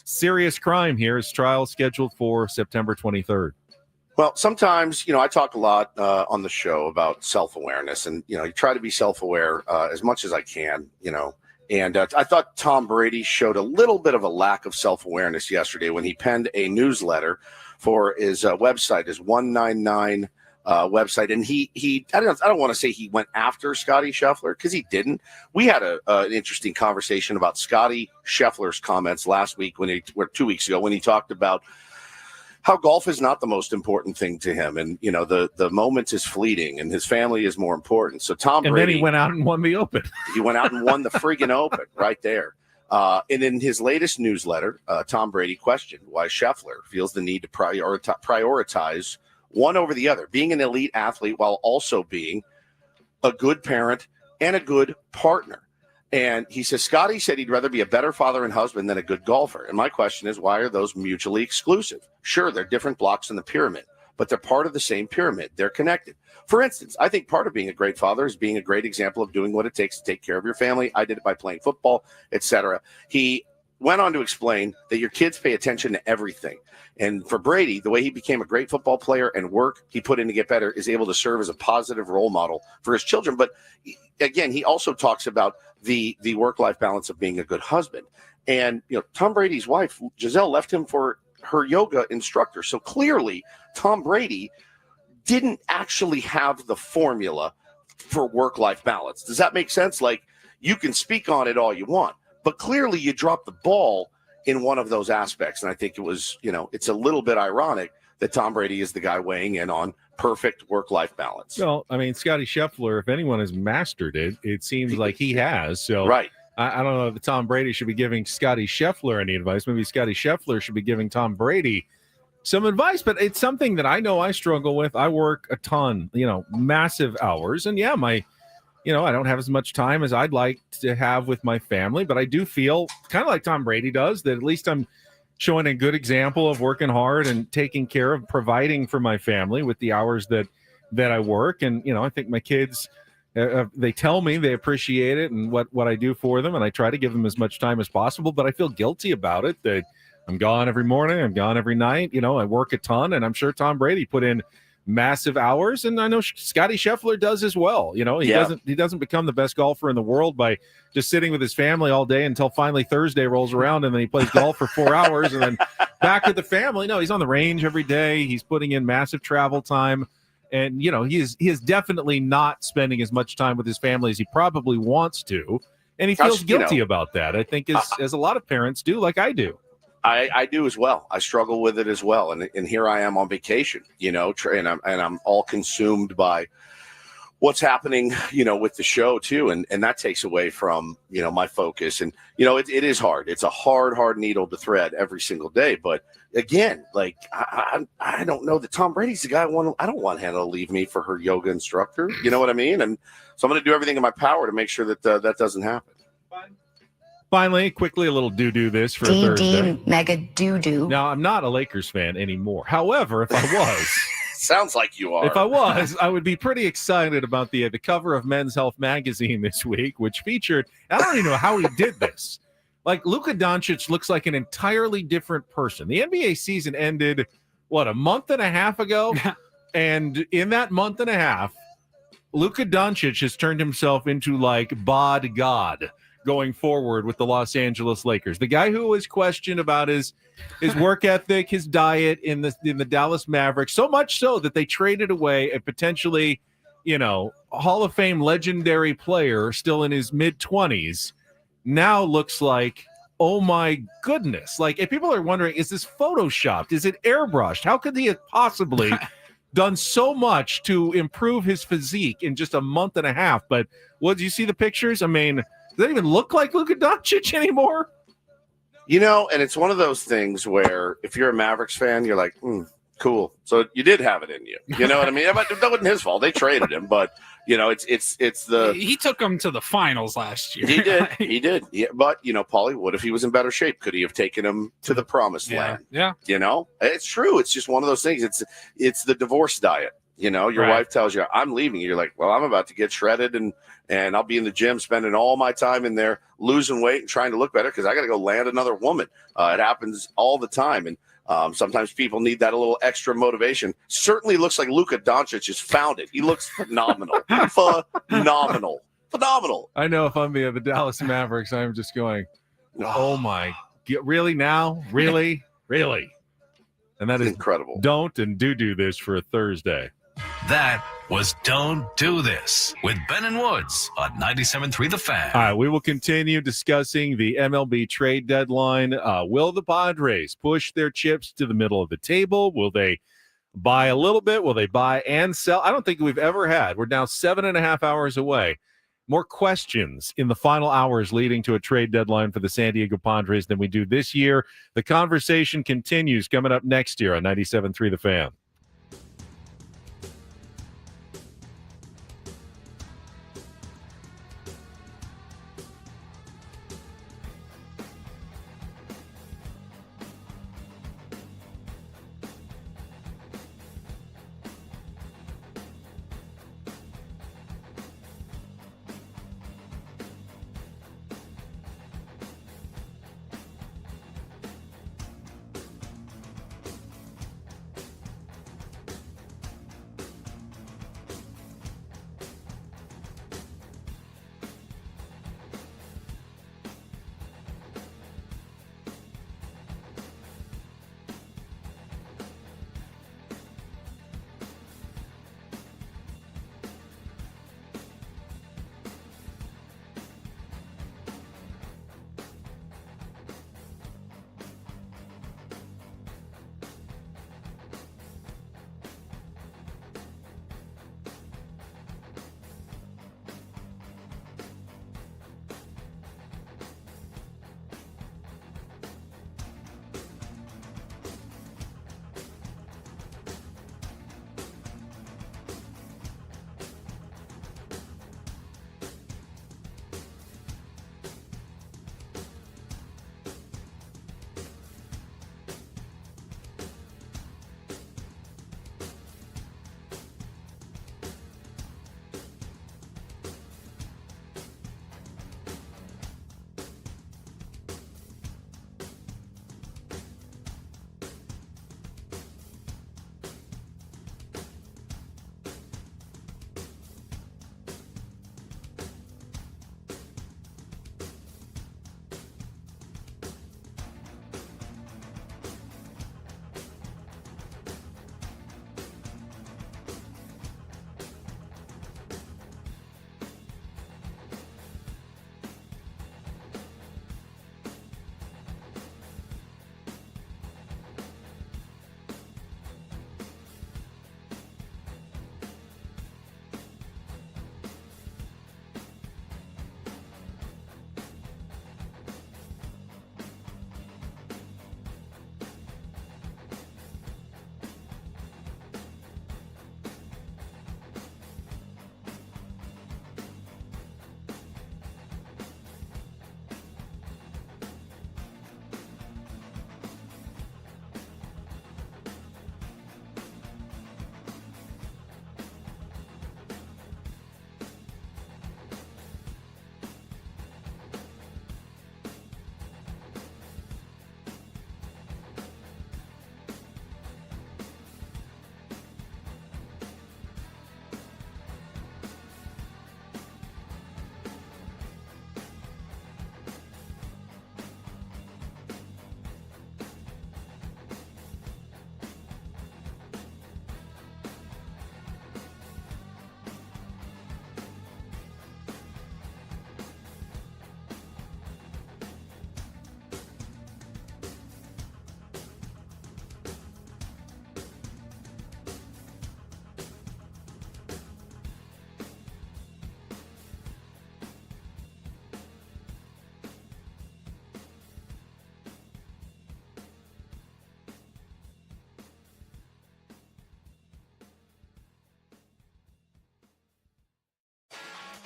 serious crime here. His trial is scheduled for September 23rd. Well, sometimes, I talk a lot on the show about self-awareness, and, you try to be self-aware as much as I can, And I thought Tom Brady showed a little bit of a lack of self-awareness yesterday when he penned a newsletter for his website, his 199 website. And I don't want to say he went after Scotty Scheffler, because he didn't. We had an interesting conversation about Scotty Scheffler's comments last week 2 weeks ago, when he talked about how golf is not the most important thing to him. And, the moment is fleeting and his family is more important. So Tom Brady. And then he went out and won the Open. He went out and won the friggin' Open right there. And in his latest newsletter, Tom Brady questioned why Scheffler feels the need to prioritize one over the other, being an elite athlete while also being a good parent and a good partner. And he says, Scotty said he'd rather be a better father and husband than a good golfer. And my question is, why are those mutually exclusive? Sure, they're different blocks in the pyramid, but they're part of the same pyramid. They're connected. For instance, I think part of being a great father is being a great example of doing what it takes to take care of your family. I did it by playing football, etc. He went on to explain that your kids pay attention to everything. And for Brady, the way he became a great football player and work he put in to get better is able to serve as a positive role model for his children. But again, he also talks about the work-life balance of being a good husband. And, Tom Brady's wife, Giselle, left him for her yoga instructor. So clearly, Tom Brady didn't actually have the formula for work-life balance. Does that make sense? Like, you can speak on it all you want, but clearly you dropped the ball in one of those aspects. And I think it was, it's a little bit ironic that Tom Brady is the guy weighing in on perfect work-life balance. Well, I mean, Scotty Scheffler, if anyone has mastered it, it seems like he has. So right. I don't know if Tom Brady should be giving Scotty Scheffler any advice. Maybe Scotty Scheffler should be giving Tom Brady some advice, but it's something that I know I struggle with. I work a ton, massive hours. And yeah, I don't have as much time as I'd like to have with my family, but I do feel kind of like Tom Brady does, that at least I'm showing a good example of working hard and taking care of providing for my family with the hours that I work. And, I think my kids, they tell me they appreciate it and what I do for them. And I try to give them as much time as possible, but I feel guilty about it, that I'm gone every morning. I'm gone every night. I work a ton, and I'm sure Tom Brady put in massive hours, and I know Scotty Scheffler does as well. He doesn't become the best golfer in the world by just sitting with his family all day until finally Thursday rolls around, and then he plays golf for 4 hours and then back with the family. No, he's on the range every day. He's putting in massive travel time, and he is definitely not spending as much time with his family as he probably wants to, and he feels guilty about that. I think as a lot of parents do, like I do. I do as well. I struggle with it as well. And here I am on vacation, and I'm all consumed by what's happening, with the show too. And that takes away from, my focus. And, it is hard. It's a hard needle to thread every single day. But again, like, I don't know that Tom Brady's the guy I don't want Hannah to leave me for her yoga instructor. You know what I mean? And so I'm going to do everything in my power to make sure that that doesn't happen. Finally, quickly, a little do this for Thursday. Mega do. Now, I'm not a Lakers fan anymore. However, if I was... Sounds like you are. If I was, I would be pretty excited about the cover of Men's Health magazine this week, which featured... I don't even know how he did this. Like, Luka Doncic looks like an entirely different person. The NBA season ended, a month and a half ago? And in that month and a half, Luka Doncic has turned himself into, bod God going forward with the Los Angeles Lakers. The guy who was questioned about his work ethic, his diet in the Dallas Mavericks, so much so that they traded away a potentially, Hall of Fame legendary player still in his mid-20s, now looks like, oh my goodness. Like, if people are wondering, is this photoshopped? Is it airbrushed? How could he have possibly done so much to improve his physique in just a month and a half. But do you see the pictures? I mean, does that even look like Luka Doncic anymore? And it's one of those things where if you're a Mavericks fan, you're like, cool. So you did have it in you. You know what I mean? But that wasn't his fault. They traded him, but he took them to the finals last year. He did. Yeah, but Paulie, what if he was in better shape? Could he have taken him to the promised land? Yeah. It's true. It's just one of those things. It's the divorce diet. Your wife tells you, I'm leaving. You're like, well, I'm about to get shredded and I'll be in the gym spending all my time in there losing weight and trying to look better because I got to go land another woman. It happens all the time. And sometimes people need that a little extra motivation. Certainly looks like Luka Doncic has found it. He looks phenomenal. Phenomenal. I know if I'm the Dallas Mavericks, I'm just going, oh my, really now? Really? And that is incredible. Don't and do this for a Thursday. That was Don't Do This with Ben and Woods on 97.3 The Fan. All right, we will continue discussing the MLB trade deadline. Will the Padres push their chips to the middle of the table? Will they buy a little bit? Will they buy and sell? I don't think we've ever had. We're now 7.5 hours away. More questions in the final hours leading to a trade deadline for the San Diego Padres than we do this year. The conversation continues coming up next year on 97.3 The Fan.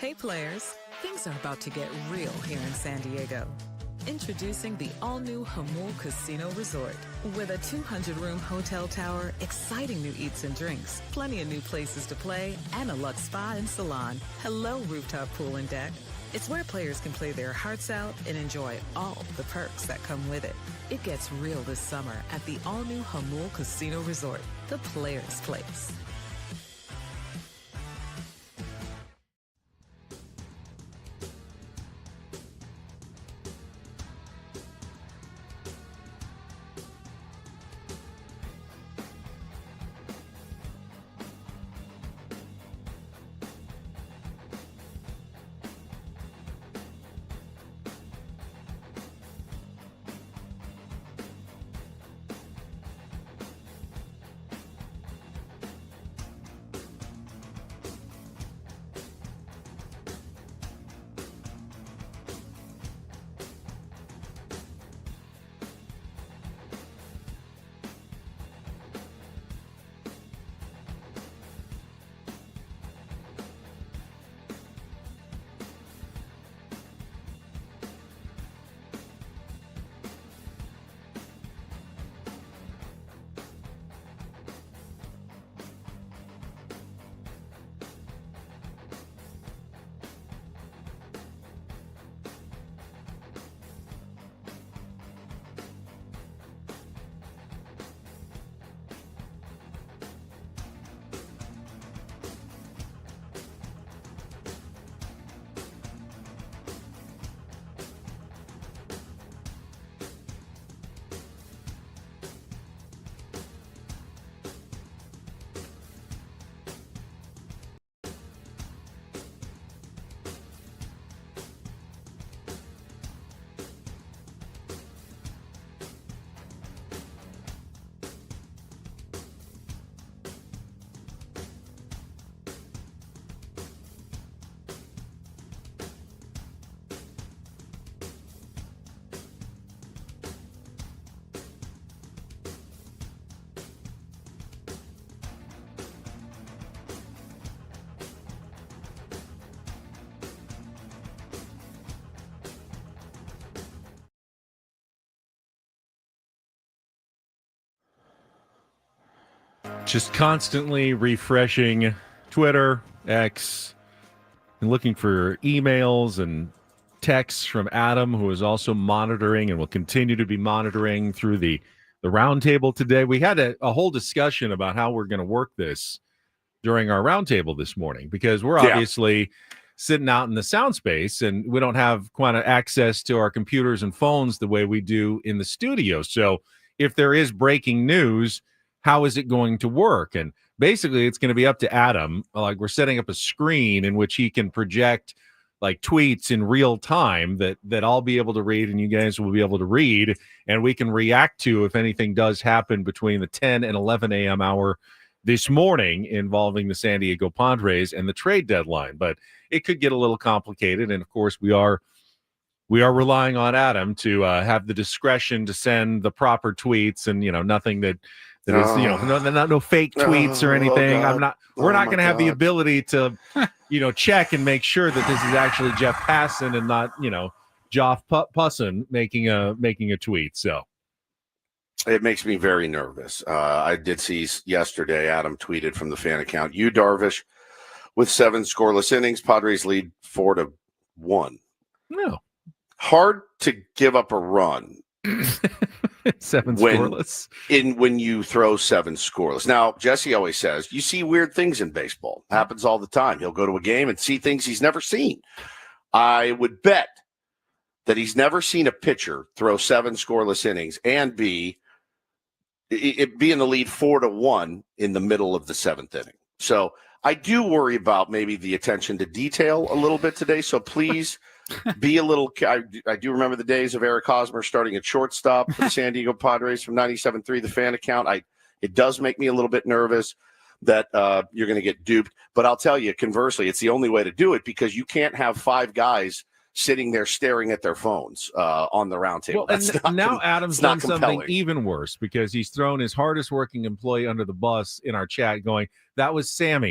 Hey players, things are about to get real here in San Diego. Introducing the all-new Jamul Casino Resort. With a 200-room hotel tower, exciting new eats and drinks, plenty of new places to play, and a luxe spa and salon. Hello, rooftop pool and deck. It's where players can play their hearts out and enjoy all the perks that come with it. It gets real this summer at the all-new Jamul Casino Resort, the Players' Place. Just constantly refreshing Twitter, X, and looking for emails and texts from Adam, who is also monitoring and will continue to be monitoring through the roundtable today. We had a whole discussion about how we're going to work this during our roundtable this morning, because we're obviously sitting out in the sound space and we don't have quite access to our computers and phones the way we do in the studio. So if there is breaking news, how is it going to work? And basically it's going to be up to Adam. Like, we're setting up a screen in which he can project like tweets in real time that I'll be able to read and you guys will be able to read, and we can react to if anything does happen between the 10 and 11 a.m. hour this morning involving the San Diego Padres and the trade deadline. But it could get a little complicated, and of course we are relying on Adam to have the discretion to send the proper tweets, and nothing that is no fake tweets or anything. We're not going to have the ability to check and make sure that this is actually Jeff Passan and not Joff Pussin making a tweet. So it makes me very nervous. I did see yesterday Adam tweeted from the fan account, "You Darvish with 7 scoreless innings, Padres lead 4-1." No, hard to give up a run. 7 scoreless when you throw 7 scoreless. Now, Jesse always says you see weird things in baseball. Happens all the time. He'll go to a game and see things he's never seen. I would bet that he's never seen a pitcher throw 7 scoreless innings and be in the lead 4-1 in the middle of the 7th inning. So I do worry about maybe the attention to detail a little bit today. So please be a little. I do remember the days of Eric Hosmer starting at shortstop for the San Diego Padres from 97.3, the fan account. It does make me a little bit nervous that you're going to get duped. But I'll tell you, conversely, it's the only way to do it, because you can't have 5 guys sitting there staring at their phones on the round table. Well, now Adam's done something even worse because he's thrown his hardest working employee under the bus in our chat going, that was Sam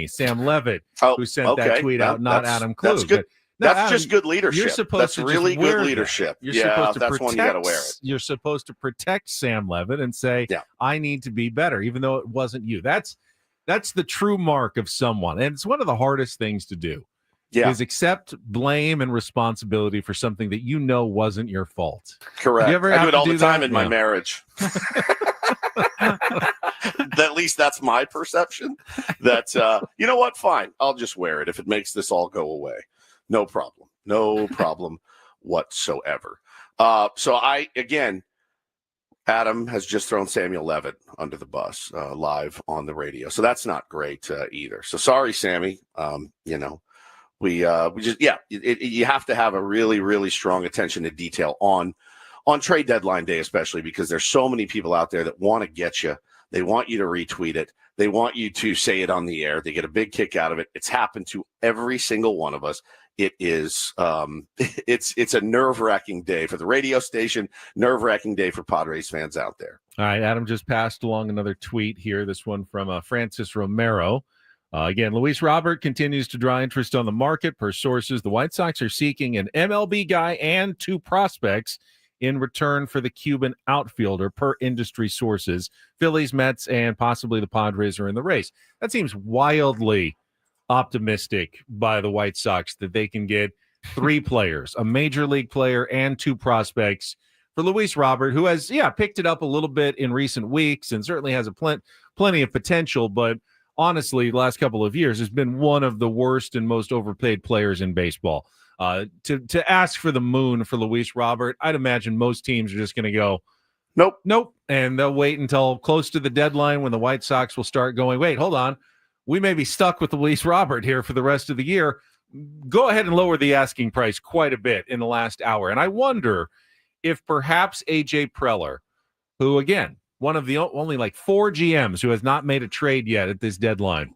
Levitt, who sent that tweet out, not Adam Klug. That's good. That's Adam, just good leadership. You're supposed that's to really good leadership. That's protect, one you got to wear it. You're supposed to protect Sam Levitt and say, I need to be better, even though it wasn't you. That's the true mark of someone. And it's one of the hardest things to do. Is accept blame and responsibility for something that you know wasn't your fault. Correct. I do it all the time in my marriage. At least that's my perception. That you know what? Fine, I'll just wear it if it makes this all go away. No problem. No problem whatsoever. So Adam has just thrown Samuel Levitt under the bus live on the radio. So that's not great either. So sorry, Sammy. We just you have to have a really, really strong attention to detail on trade deadline day, especially because there's so many people out there that want to get you. They want you to retweet it. They want you to say it on the air. They get a big kick out of it. It's happened to every single one of us. It is it's a nerve-wracking day for the radio station, nerve-wracking day for Padres fans out there. All right, Adam just passed along another tweet here. This one from Francis Romero. Again, Luis Robert continues to draw interest on the market. Per sources, the White Sox are seeking an MLB guy and 2 prospects in return for the Cuban outfielder, per industry sources. Phillies, Mets, and possibly the Padres are in the race. That seems wildly optimistic by the White Sox that they can get 3 players, a major league player and 2 prospects for Luis Robert, who has, picked it up a little bit in recent weeks and certainly has plenty of potential, but honestly, the last couple of years has been one of the worst and most overpaid players in baseball. To ask for the moon for Luis Robert, I'd imagine most teams are just going to go, nope, and they'll wait until close to the deadline when the White Sox will start going, wait, hold on, we may be stuck with Luis Robert here for the rest of the year. Go ahead and lower the asking price quite a bit in the last hour. And I wonder if perhaps AJ Preller, who, again, one of the only 4 GMs who has not made a trade yet at this deadline,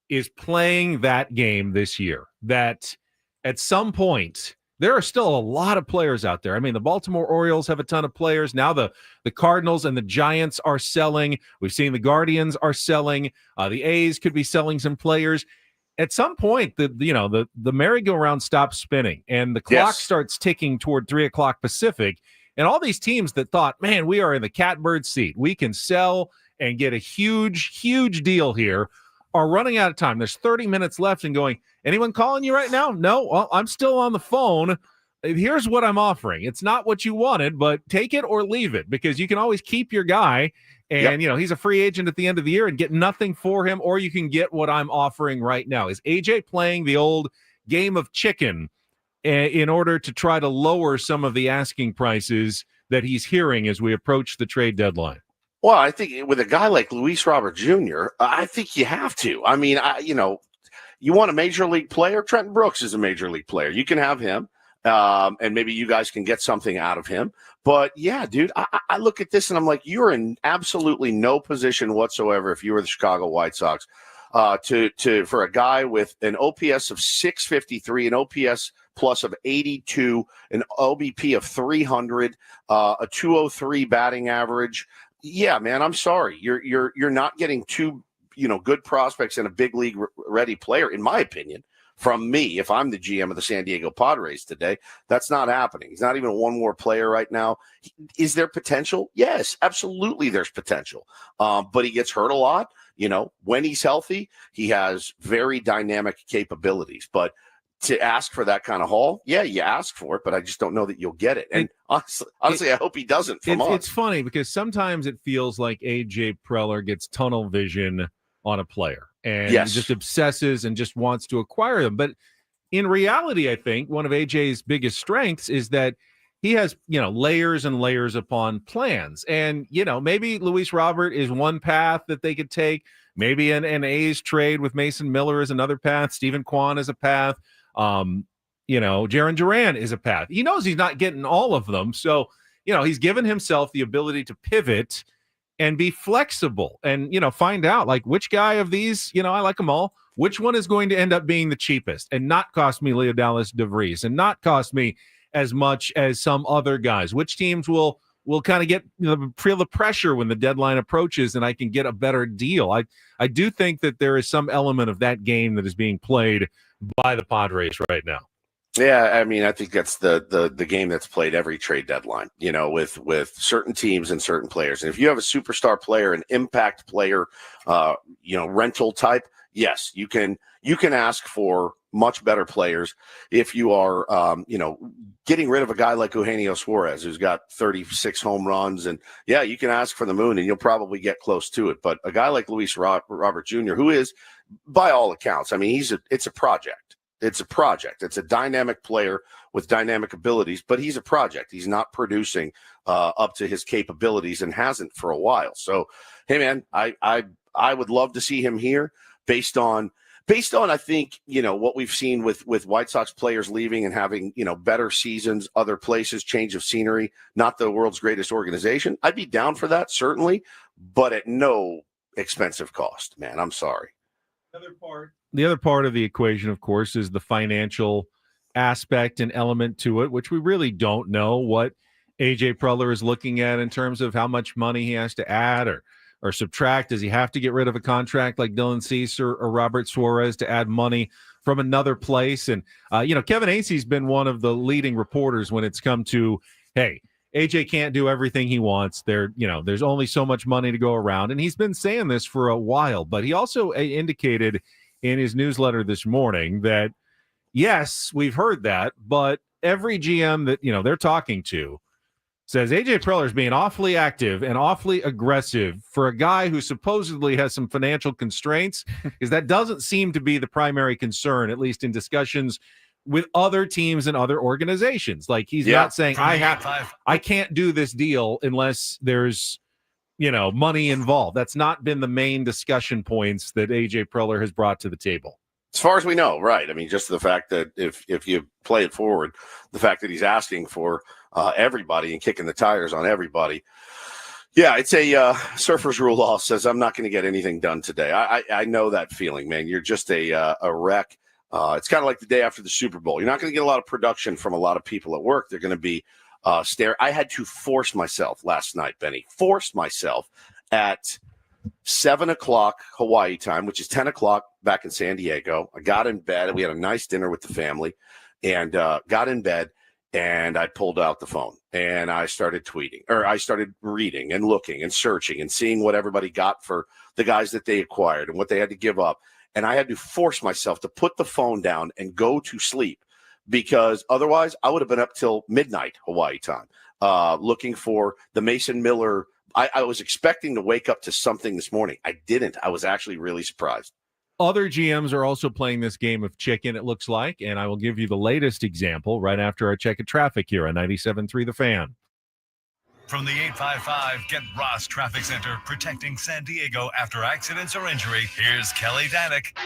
is playing that game this year. That at some point, there are still a lot of players out there. I mean, the Baltimore Orioles have a ton of players. Now the Cardinals and the Giants are selling. We've seen the Guardians are selling. The A's could be selling some players. At some point, the merry-go-round stops spinning and the clock starts ticking toward 3 o'clock Pacific. And all these teams that thought, man, we are in the catbird seat, we can sell and get a huge, huge deal here, are running out of time. There's 30 minutes left and going, anyone calling you right now? No, well, I'm still on the phone. Here's what I'm offering. It's not what you wanted, but take it or leave it, because you can always keep your guy and, he's a free agent at the end of the year and get nothing for him, or you can get what I'm offering right now. Is AJ playing the old game of chicken in order to try to lower some of the asking prices that he's hearing as we approach the trade deadline? Well, I think with a guy like Luis Robert Jr., I think you have to. I mean, you want a major league player? Trenton Brooks is a major league player. You can have him, and maybe you guys can get something out of him. But, yeah, dude, I look at this and I'm like, you're in absolutely no position whatsoever if you were the Chicago White Sox for a guy with an OPS of 653, an OPS plus of 82, an OBP of 300, a 203 batting average. Yeah, man, I'm sorry. You're not getting 2, good prospects and a big league ready player, in my opinion, from me. If I'm the GM of the San Diego Padres today, that's not happening. He's not even a one-war player right now. Is there potential? Yes, absolutely there's potential. But he gets hurt a lot. When he's healthy, he has very dynamic capabilities. But to ask for that kind of haul, yeah, you ask for it, but I just don't know that you'll get it. And honestly, I hope he doesn't from us. It's funny because sometimes it feels like AJ Preller gets tunnel vision on a player and just obsesses and just wants to acquire them. But in reality, I think one of AJ's biggest strengths is that he has, layers and layers upon plans. And, maybe Luis Robert is one path that they could take. Maybe an A's trade with Mason Miller is another path. Stephen Kwan is a path. Jaron Duran is a path. He knows he's not getting all of them. So, he's given himself the ability to pivot and be flexible and, find out which guy of these, I like them all. which one is going to end up being the cheapest and not cost me Leodalis de Vries and not cost me as much as some other guys? Which teams will kind of get feel the pressure when the deadline approaches and I can get a better deal? I do think that there is some element of that game that is being played by the Padres right now. Yeah, I mean, I think that's the game that's played every trade deadline, with certain teams and certain players. And if you have a superstar player, an impact player, rental type, yes, you can ask for much better players if you are, getting rid of a guy like Eugenio Suarez, who's got 36 home runs. And yeah, you can ask for the moon and you'll probably get close to it. But a guy like Luis Robert Jr., who is, by all accounts, I mean, it's a project. It's a project. It's a dynamic player with dynamic abilities, but he's a project. He's not producing up to his capabilities and hasn't for a while. So, hey, man, I would love to see him here based on I think what we've seen with White Sox players leaving and having better seasons, other places, change of scenery. Not the world's greatest organization. I'd be down for that certainly, but at no expensive cost. Man, I'm sorry. The other part of the equation, of course, is the financial aspect and element to it, which we really don't know what AJ Preller is looking at in terms of how much money he has to add or subtract. Does he have to get rid of a contract like Dylan Cease or Robert Suarez to add money from another place? And, Kevin Acey's been one of the leading reporters when it's come to, hey, AJ can't do everything he wants. There's only so much money to go around. And he's been saying this for a while, but he also indicated in his newsletter this morning that, yes, we've heard that, but every GM that, they're talking to says AJ Preller is being awfully active and awfully aggressive for a guy who supposedly has some financial constraints, because that doesn't seem to be the primary concern, at least in discussions with other teams and other organizations. Like he's not saying I can't do this deal unless there's money involved. That's not been the main discussion points that AJ Preller has brought to the table. As far as we know, right. I mean, just the fact that if you play it forward, the fact that he's asking for everybody and kicking the tires on everybody. Yeah, it's a surfer's rule law says I'm not going to get anything done today. I know that feeling, man. You're just a wreck. It's kind of like the day after the Super Bowl. You're not going to get a lot of production from a lot of people at work. They're going to be I had to force myself last night, Benny. Forced myself at 7 o'clock Hawaii time, which is 10 o'clock back in San Diego. I got in bed. We had a nice dinner with the family and got in bed. And I pulled out the phone and I started tweeting, or I started reading and looking and searching and seeing what everybody got for the guys that they acquired and what they had to give up. And I had to force myself to put the phone down and go to sleep, because otherwise I would have been up till midnight Hawaii time looking for the Mason Miller. I was expecting to wake up to something this morning. I didn't. I was actually really surprised. Other GMs are also playing this game of chicken, it looks like, and I will give you the latest example right after our check of traffic here on 97.3 The Fan. From the 855 Get Ross Traffic Center, protecting San Diego after accidents or injury, here's Kelly Danick.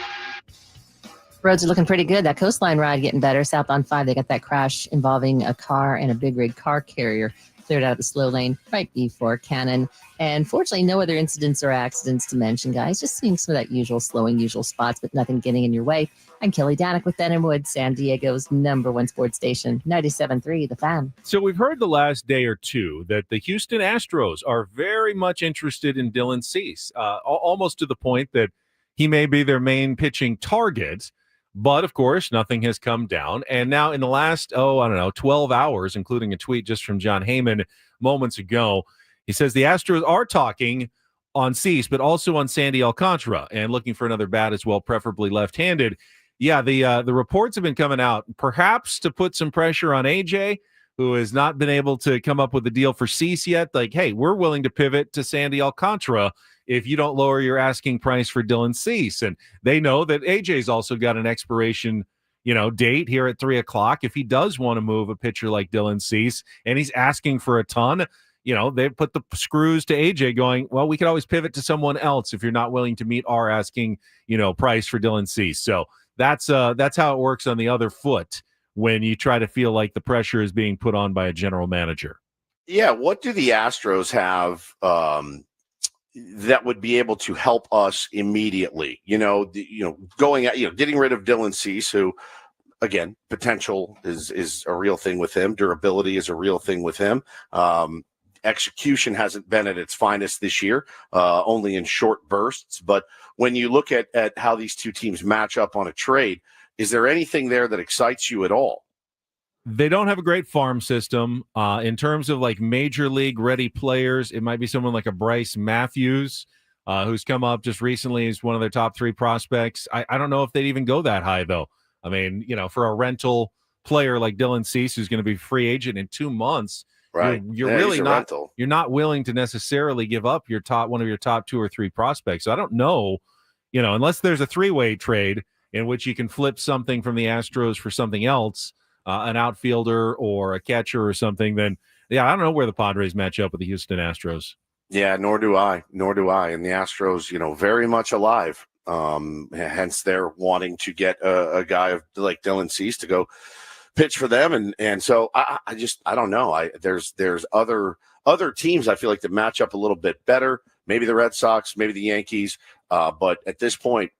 Roads are looking pretty good. That coastline ride getting better. Southbound 5, they got that crash involving a car and a big rig car carrier cleared out of the slow lane right before Cannon. And fortunately, no other incidents or accidents to mention, guys. Just seeing some of that usual slowing, usual spots, but nothing getting in your way. I'm Kelly Danick with Denhamwood, San Diego's #1 sports station, 97.3 The Fan. So we've heard the last day or two that the Houston Astros are very much interested in Dylan Cease, almost to the point that he may be their main pitching target. But, of course, nothing has come down. And now in the last, 12 hours, including a tweet just from John Heyman moments ago, he says the Astros are talking on Cease, but also on Sandy Alcantara, and looking for another bat as well, preferably left-handed. Yeah, the reports have been coming out, perhaps to put some pressure on AJ, who has not been able to come up with a deal for Cease yet. Like, hey, we're willing to pivot to Sandy Alcantara if you don't lower your asking price for Dylan Cease. And they know that AJ's also got an expiration, date here at 3 o'clock. If he does want to move a pitcher like Dylan Cease and he's asking for a ton, they put the screws to AJ going, well, we could always pivot to someone else if you're not willing to meet our asking, price for Dylan Cease. So that's how it works on the other foot when you try to feel like the pressure is being put on by a general manager. Yeah. What do the Astros have that would be able to help us immediately. Going at getting rid of Dylan Cease, who again, potential is a real thing with him. Durability is a real thing with him. Execution hasn't been at its finest this year, only in short bursts. But when you look at how these two teams match up on a trade, is there anything there that excites you at all? They don't have a great farm system. In terms of like major league ready players, it might be someone like a Bryce Matthews, who's come up just recently as one of their top 3 prospects. I don't know if they'd even go that high, though. I mean, for a rental player like Dylan Cease, who's going to be free agent in 2 months, right? You're really not rental. You're not willing to necessarily give up one of your top 2 or 3 prospects. So I don't know, unless there's a 3-way trade in which you can flip something from the Astros for something else, an outfielder or a catcher or something, then I don't know where the Padres match up with the Houston Astros. Yeah, nor do I. And the Astros, very much alive. Hence they're wanting to get a guy like Dylan Cease to go pitch for them. And so I don't know. There's other teams I feel like that match up a little bit better. Maybe the Red Sox, maybe the Yankees. But at this point,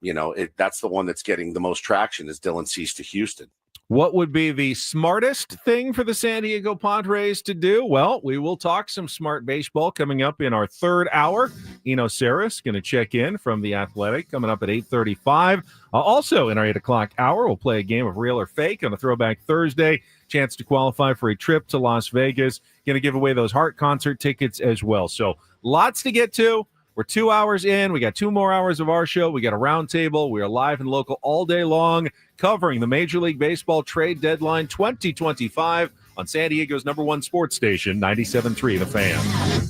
that's the one that's getting the most traction is Dylan Cease to Houston. What would be the smartest thing for the San Diego Padres to do? Well, we will talk some smart baseball coming up in our 3rd hour. Eno Sarris going to check in from The Athletic coming up at 8:35. Also in our 8 o'clock hour, we'll play a game of Real or Fake on a Throwback Thursday. Chance to qualify for a trip to Las Vegas. Going to give away those Heart concert tickets as well. So lots to get to. We're 2 hours in. We got 2 more hours of our show. We got a roundtable. We are live and local all day long, covering the Major League Baseball trade deadline 2025 on San Diego's #1 sports station, 97.3 The Fan.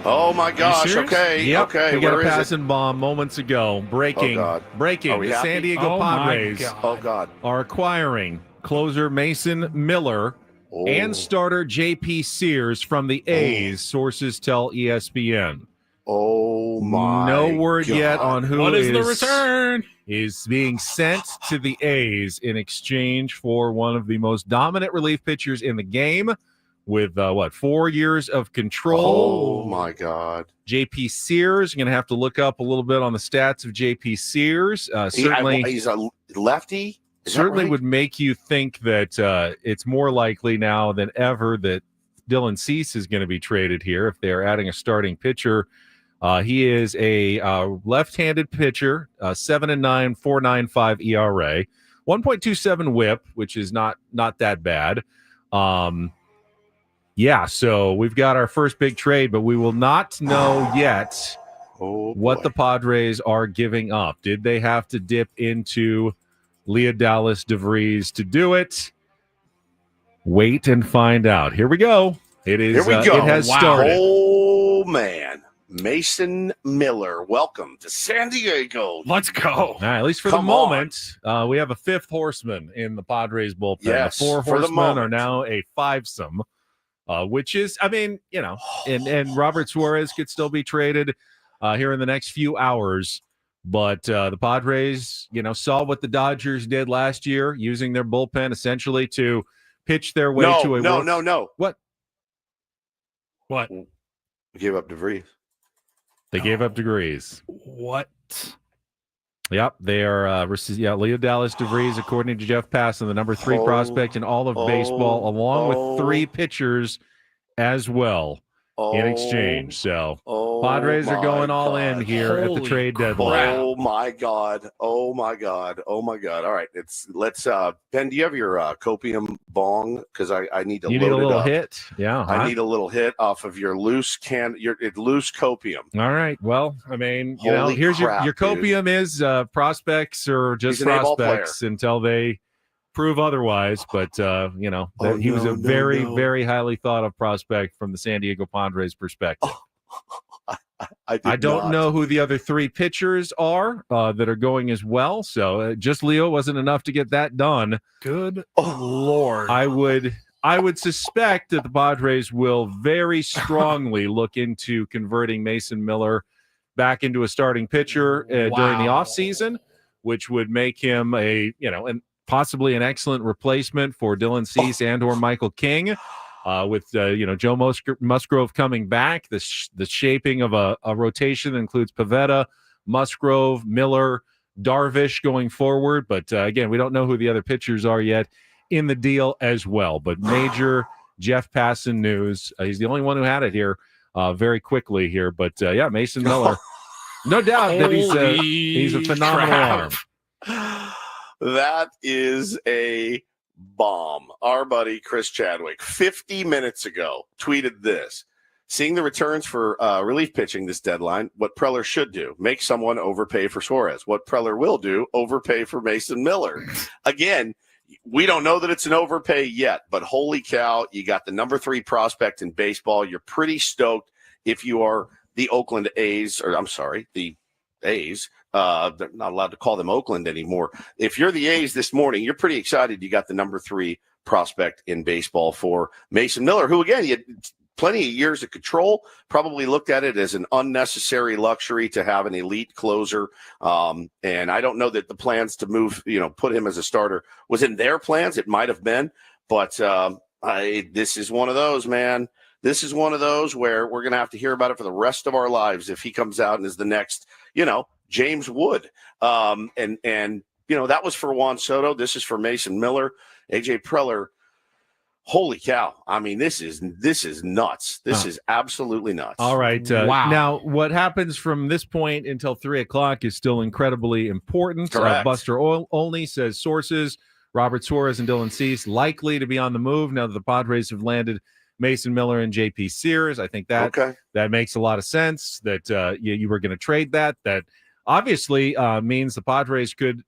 Oh my gosh! Okay, yep. Okay. We got a passing bomb moments ago. Breaking. The San Diego Padres. Are acquiring closer Mason Miller and starter J.P. Sears from the A's. Sources tell ESPN. Oh my! No word yet on who what is the return is being sent to the A's in exchange for one of the most dominant relief pitchers in the game, with 4 years of control. Oh my God! J.P. Sears. You're going to have to look up a little bit on the stats of J.P. Sears. Certainly, he's a lefty. Certainly would make you think that it's more likely now than ever that Dylan Cease is going to be traded here if they are adding a starting pitcher. He is a left-handed pitcher, 7.9, 4.95 ERA, 1.27 WHIP, which is not that bad. So we've got our first big trade, but we will not know yet what the Padres are giving up. Did they have to dip into Leodalis Vries to do it? Wait and find out. Here we go. It is. Here we go. It has started. Oh man. Mason Miller, welcome to San Diego. Let's go. All right, at least for the moment, we have a fifth horseman in the Padres bullpen. Yes, the four horsemen are now a fivesome, which is, and Robert Suarez could still be traded here in the next few hours. But the Padres, saw what the Dodgers did last year, using their bullpen essentially to pitch their way to a No. What? We gave up DeVries. They gave up Vries. What? Yep, they are. Leodalis DeVries, according to Jeff Passan, the number 3 prospect in all of baseball, along with 3 pitchers as well in exchange. So Padres are going all in here at the trade deadline. Oh my God! All right, let's. Ben, do you have your copium bong? Because I need to. You need a little hit. Yeah, I need a little hit off of your loose loose copium. All right. Well, here's your copium is prospects or just prospects until they prove otherwise, but he was a very, very highly thought of prospect from the San Diego Padres perspective. I don't know who the other 3 pitchers are that are going as well, so just Leo wasn't enough to get that done. Good Lord. I would suspect that the Padres will very strongly look into converting Mason Miller back into a starting pitcher during the offseason, which would make him possibly an excellent replacement for Dylan Cease and or Michael King, with Joe Musgrove coming back. The shaping of a rotation that includes Pivetta, Musgrove, Miller, Darvish going forward. But again, we don't know who the other pitchers are yet in the deal as well. But major Jeff Passan news. He's the only one who had it here very quickly here. But Mason Miller, no doubt that he's a phenomenal arm. That is a bomb. Our buddy Chris Chadwick, 50 minutes ago, tweeted this. Seeing the returns for relief pitching this deadline, what Preller should do, make someone overpay for Suarez. What Preller will do, overpay for Mason Miller. Again, we don't know that it's an overpay yet, but holy cow, you got the number 3 prospect in baseball. You're pretty stoked if you are the Oakland A's, the A's. They're not allowed to call them Oakland anymore. If you're the A's this morning, you're pretty excited you got the number 3 prospect in baseball for Mason Miller, who, again, you had plenty of years of control, probably looked at it as an unnecessary luxury to have an elite closer. And I don't know that the plans to move, put him as a starter was in their plans. It might have been, but this is one of those, man. This is one of those where we're going to have to hear about it for the rest of our lives if he comes out and is the next, James Wood. And that was for Juan Soto. This is for Mason Miller, AJ Preller. Holy cow. I mean, this is nuts. This is absolutely nuts. All right. Wow. Now, what happens from this point until 3:00 is still incredibly important. Buster Olney says sources, Robert Suarez and Dylan Cease likely to be on the move now that the Padres have landed Mason Miller and J.P. Sears. I think that makes a lot of sense that you were going to trade that. That obviously means the Padres could,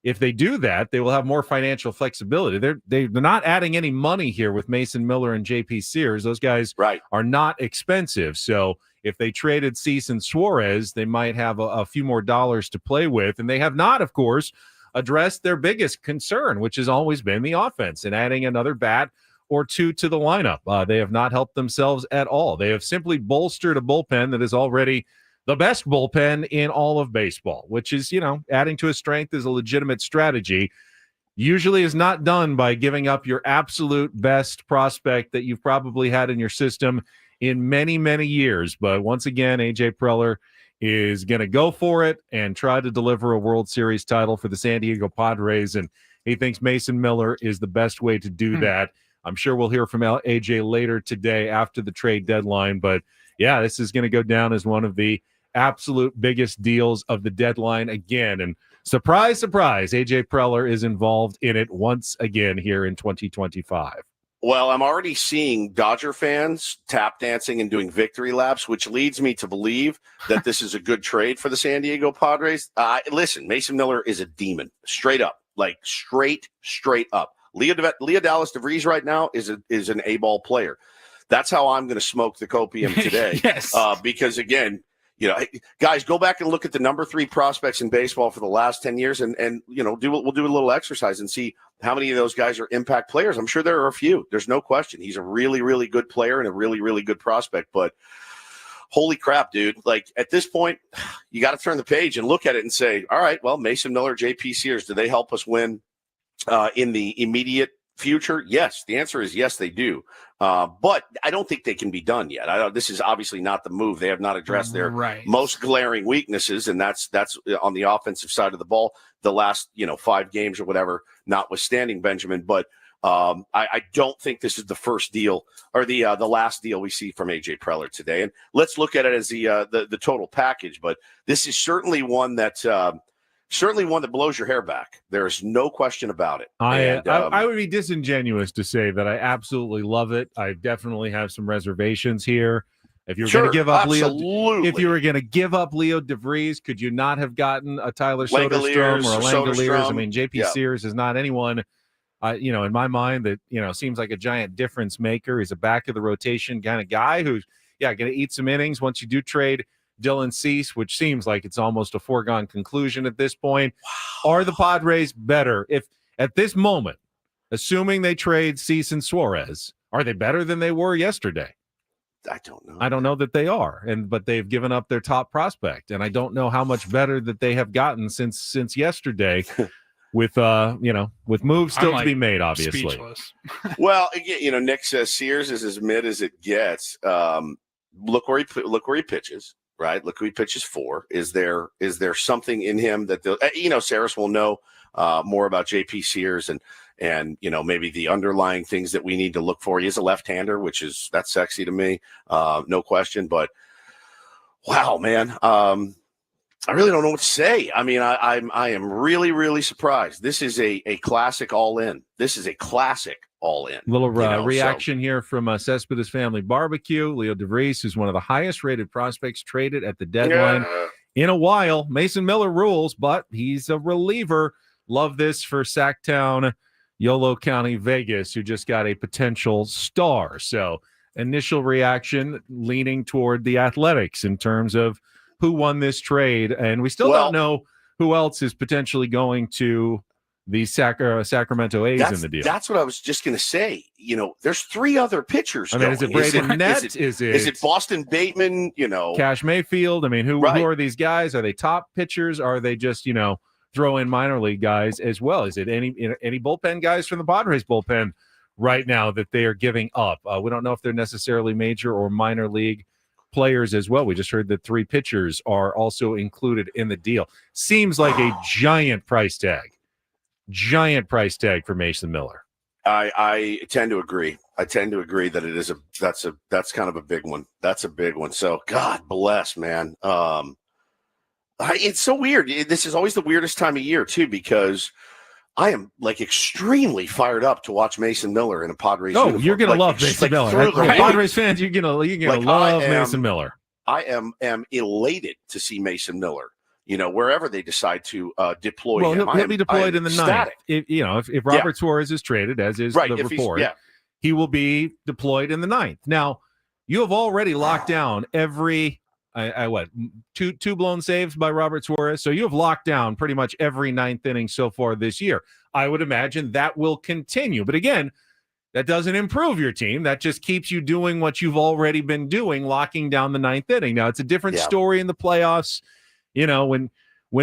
if they do that, they will have more financial flexibility. They're not adding any money here with Mason Miller and J.P. Sears. Those guys are not expensive. So if they traded Cease and Suarez, they might have a few more dollars to play with. And they have not, of course, addressed their biggest concern, which has always been the offense and adding another bat or two to the lineup. They have not helped themselves at all. They have simply bolstered a bullpen that is already the best bullpen in all of baseball, which is, adding to a strength is a legitimate strategy. Usually is not done by giving up your absolute best prospect that you've probably had in your system in many, many years. But once again, AJ Preller is going to go for it and try to deliver a World Series title for the San Diego Padres. And he thinks Mason Miller is the best way to do that. I'm sure we'll hear from AJ later today after the trade deadline. But yeah, this is going to go down as one of the absolute biggest deals of the deadline again. And surprise, surprise, AJ Preller is involved in it once again here in 2025. Well, I'm already seeing Dodger fans tap dancing and doing victory laps, which leads me to believe that this is a good trade for the San Diego Padres. Listen, Mason Miller is a demon, straight up, like straight up. Leodalis Vries right now is an A-ball player. That's how I'm going to smoke the copium today. Yes. Because again, guys, go back and look at the number 3 prospects in baseball for the last 10 years and we'll do a little exercise and see how many of those guys are impact players. I'm sure there are a few. There's no question. He's a really, really good player and a really, really good prospect. But holy crap, dude. Like at this point, you got to turn the page and look at it and say, all right, well, Mason Miller, JP Sears, do they help us win in the immediate future? Yes. The answer is yes, they do. But I don't think they can be done yet. This is obviously not the move. They have not addressed their most glaring weaknesses, and that's on the offensive side of the ball. The last 5 games or whatever, notwithstanding Benjamin. But I don't think this is the first deal or the last deal we see from AJ Preller today. And let's look at it as the total package. But this is certainly one that. Certainly one that blows your hair back. There's no question about it. I would be disingenuous to say that I absolutely love it. I definitely have some reservations here. If you were going to give up Leo DeVries, could you not have gotten a Tyler Soderstrom or a Langoliers? I mean, JP Sears is not anyone, in my mind that, seems like a giant difference maker. He's a back of the rotation kind of guy who's, going to eat some innings once you do trade Dylan Cease, which seems like it's almost a foregone conclusion at this point. Wow. Are the Padres better if at this moment, assuming they trade Cease and Suarez, are they better than they were yesterday? I don't know. I don't know that they are, but they've given up their top prospect, and I don't know how much better that they have gotten since yesterday. With moves still to be made, obviously. Well, again, Nick says Sears is as mid as it gets. Look where he pitches. Right, look who he pitches for. Is there something in him that Eno Sarris will know more about JP Sears and maybe the underlying things that we need to look for. He is a left-hander, that's sexy to me, no question. But wow, man, I really don't know what to say. I mean, I am really, really surprised. This is a classic all-in. This is a classic all-in. Little reaction here from Cespedes Family Barbecue. Leo DeVries, who's one of the highest-rated prospects traded at the deadline in a while. Mason Miller rules, but he's a reliever. Love this for Sacktown, Yolo County, Vegas, who just got a potential star. So initial reaction leaning toward the Athletics in terms of who won this trade. And we still don't know who else is potentially going to the Sacramento A's in the deal. That's what I was just going to say. There's 3 other pitchers. I mean, is it Braden Nett? Is it Boston Bateman? Cash Mayfield. I mean, who are these guys? Are they top pitchers? Are they just throw in minor league guys as well? Is it any bullpen guys from the Padres bullpen right now that they are giving up? We don't know if they're necessarily major or minor league players as well. We just heard that 3 pitchers are also included in the deal. Seems like a giant price tag for Mason Miller. I tend to agree. That it is that's kind of a big one. That's a big one. So God bless, man. It's so weird. This is always the weirdest time of year too, because I am like extremely fired up to watch Mason Miller in a Padres uniform. You're gonna love Mason Miller. Padres fans, you're gonna love Mason Miller. I am elated to see Mason Miller. Wherever they decide to deploy him. He'll be deployed in the ninth. If Robert Suarez is traded, as is the report, he will be deployed in the ninth. Now, you have already locked down every two blown saves by Robert Suarez. So you have locked down pretty much every ninth inning so far this year. I would imagine that will continue. But again, that doesn't improve your team. That just keeps you doing what you've already been doing, locking down the ninth inning. Now, it's a different story in the playoffs. You know, when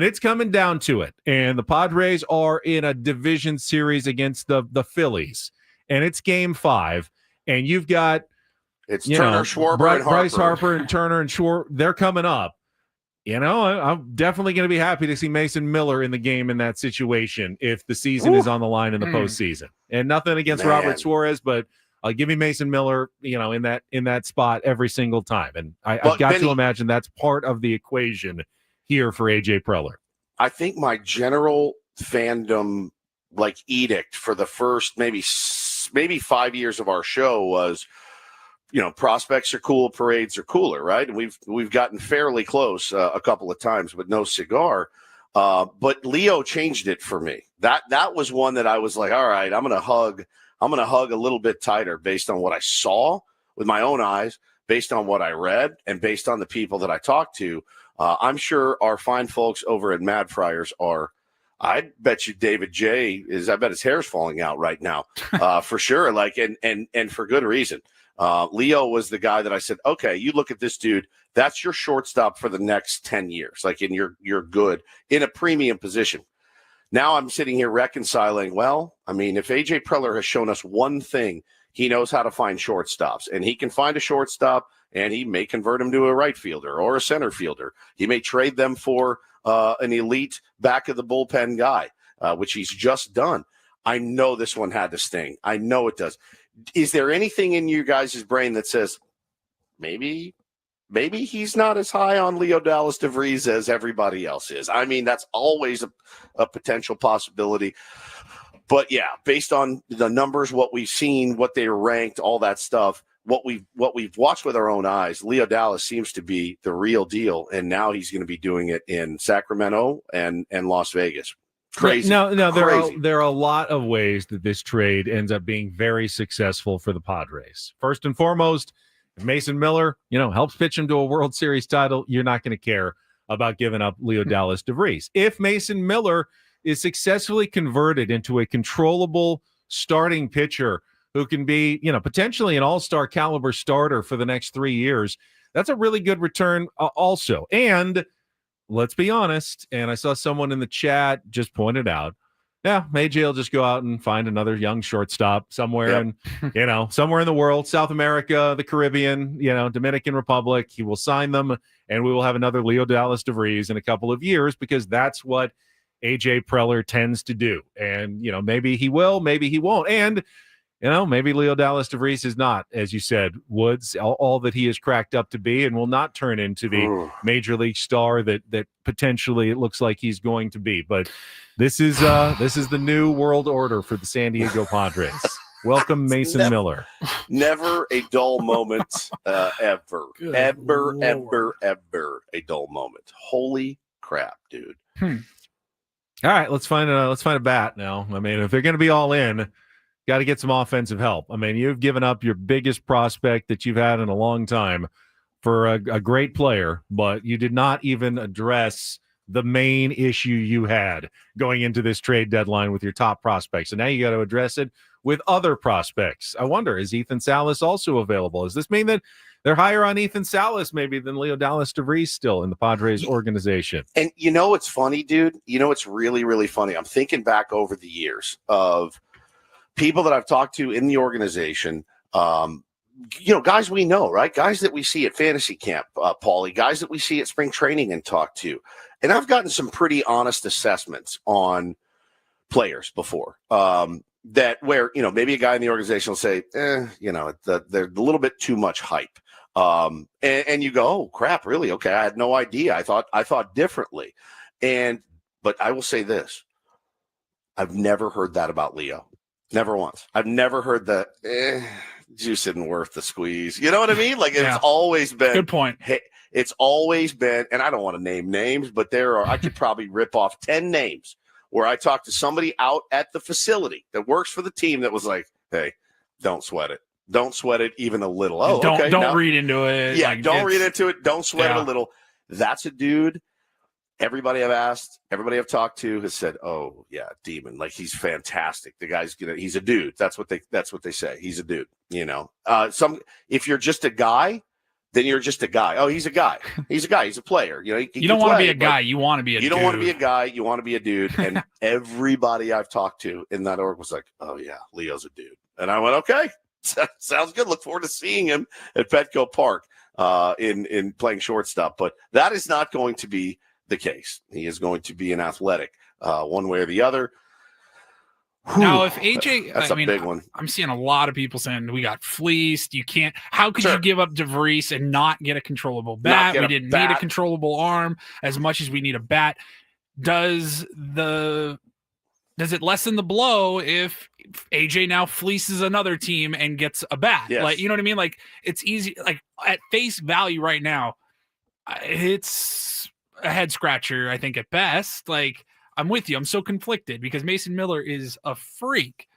it's coming down to it and the Padres are in a division series against the Phillies and it's game 5 and you've got Turner, Schwarber, and Harper. Bryce Harper and Turner and Schwarber, they're coming up. You know, I'm definitely going to be happy to see Mason Miller in the game in that situation if the season is on the line in the postseason. And nothing against Robert Suarez, but give me Mason Miller, you know, in that spot every single time. And I've got to imagine that's part of the equation here for AJ Preller. I think my general fandom edict for the first maybe 5 years of our show was, you know, prospects are cool, parades are cooler, right? And we've gotten fairly close a couple of times, but no cigar. But Leo changed it for me. That was one that I was like, all right, I'm gonna hug a little bit tighter based on what I saw with my own eyes, based on what I read, and based on the people that I talked to. I'm sure our fine folks over at Mad Friars are. I bet you David J I bet his hair's falling out right now, for sure. And for good reason. Leo was the guy that I said, okay, you look at this dude, that's your shortstop for the next 10 years. And you're good in a premium position. Now I'm sitting here reconciling, well, I mean, if AJ Preller has shown us one thing, he knows how to find shortstops, and he can find a shortstop and he may convert him to a right fielder or a center fielder. He may trade them for an elite back of the bullpen guy, which he's just done. I know this one had to sting. I know it does. Is there anything in you guys' brain that says maybe he's not as high on Leodalis Vries as everybody else is? I mean, that's always a potential possibility. But yeah, based on the numbers, what we've seen, what they ranked, all that stuff, what we've watched with our own eyes, Leodalis seems to be the real deal, and now he's going to be doing it in Sacramento and Las Vegas. Crazy. No, there are a lot of ways that this trade ends up being very successful for the Padres. First and foremost, if Mason Miller, helps pitch him to a World Series title, you're not going to care about giving up Leodalis Vries. If Mason Miller is successfully converted into a controllable starting pitcher who can be, potentially an all-star caliber starter for the next 3 years, that's a really good return also. And let's be honest, and I saw someone in the chat just pointed out, AJ will just go out and find another young shortstop somewhere in, somewhere in the world, South America, the Caribbean, Dominican Republic. He will sign them, and we will have another Leodalis Vries in a couple of years, because that's what AJ Preller tends to do. And, maybe he will, maybe he won't. And, maybe Leodalis Vries is not, as you said, Woods, all that he is cracked up to be, and will not turn into the major league star that potentially it looks like he's going to be. But this is the new world order for the San Diego Padres. Welcome, Mason Miller. Never a dull moment, ever a dull moment. Holy crap, dude. All right, let's find a bat now. I mean, if they're going to be all in, got to get some offensive help. I mean, you've given up your biggest prospect that you've had in a long time for a great player, but you did not even address the main issue you had going into this trade deadline with your top prospects. And now you got to address it with other prospects. I wonder, is Ethan Salas also available? Does this mean that they're higher on Ethan Salas maybe than Leodalis Vries still in the Padres organization? And it's funny, dude. It's really, really funny. I'm thinking back over the years of people that I've talked to in the organization, guys we know, right? Guys that we see at fantasy camp, Paulie, guys that we see at spring training and talk to. And I've gotten some pretty honest assessments on players before, that where, maybe a guy in the organization will say, they're a little bit too much hype. And you go, oh crap, really? Okay. I had no idea. I thought differently. But I will say this, I've never heard that about Leo. Never once. I've never heard that juice isn't worth the squeeze. You know what I mean? It's always been. Good point. Hey, it's always been, and I don't want to name names, but I could probably rip off 10 names where I talked to somebody out at the facility that works for the team that was like, hey, don't sweat it. Don't sweat it even a little. Don't read into it. Yeah, don't read into it. Don't sweat it a little. That's a dude. Everybody I've asked, everybody I've talked to has said, "Oh yeah, Demon. Like he's fantastic. The guy's he's a dude." That's what they say. He's a dude. If you're just a guy, then you're just a guy. Oh, he's a guy. He's a guy. He's a player. You don't want to be a guy. You want to be a dude. You don't want to be a guy. You want to be a dude. And everybody I've talked to in that org was like, "Oh yeah, Leo's a dude." And I went, "Okay, sounds good. Look forward to seeing him at Petco Park in playing shortstop." But that is not going to be the case. He is going to be an athletic one way or the other. Now, if AJ, that's a big one. I'm seeing a lot of people saying we got fleeced. You can't. How could you give up Vries and not get a controllable bat? We didn't need a controllable arm as much as we need a bat. Does it lessen the blow if AJ now fleeces another team and gets a bat? Yes. Like, you know what I mean? Like, it's easy. Like, at face value right now, it's a head scratcher, I think, at best. Like, I'm with you. I'm so conflicted because Mason Miller is a freak.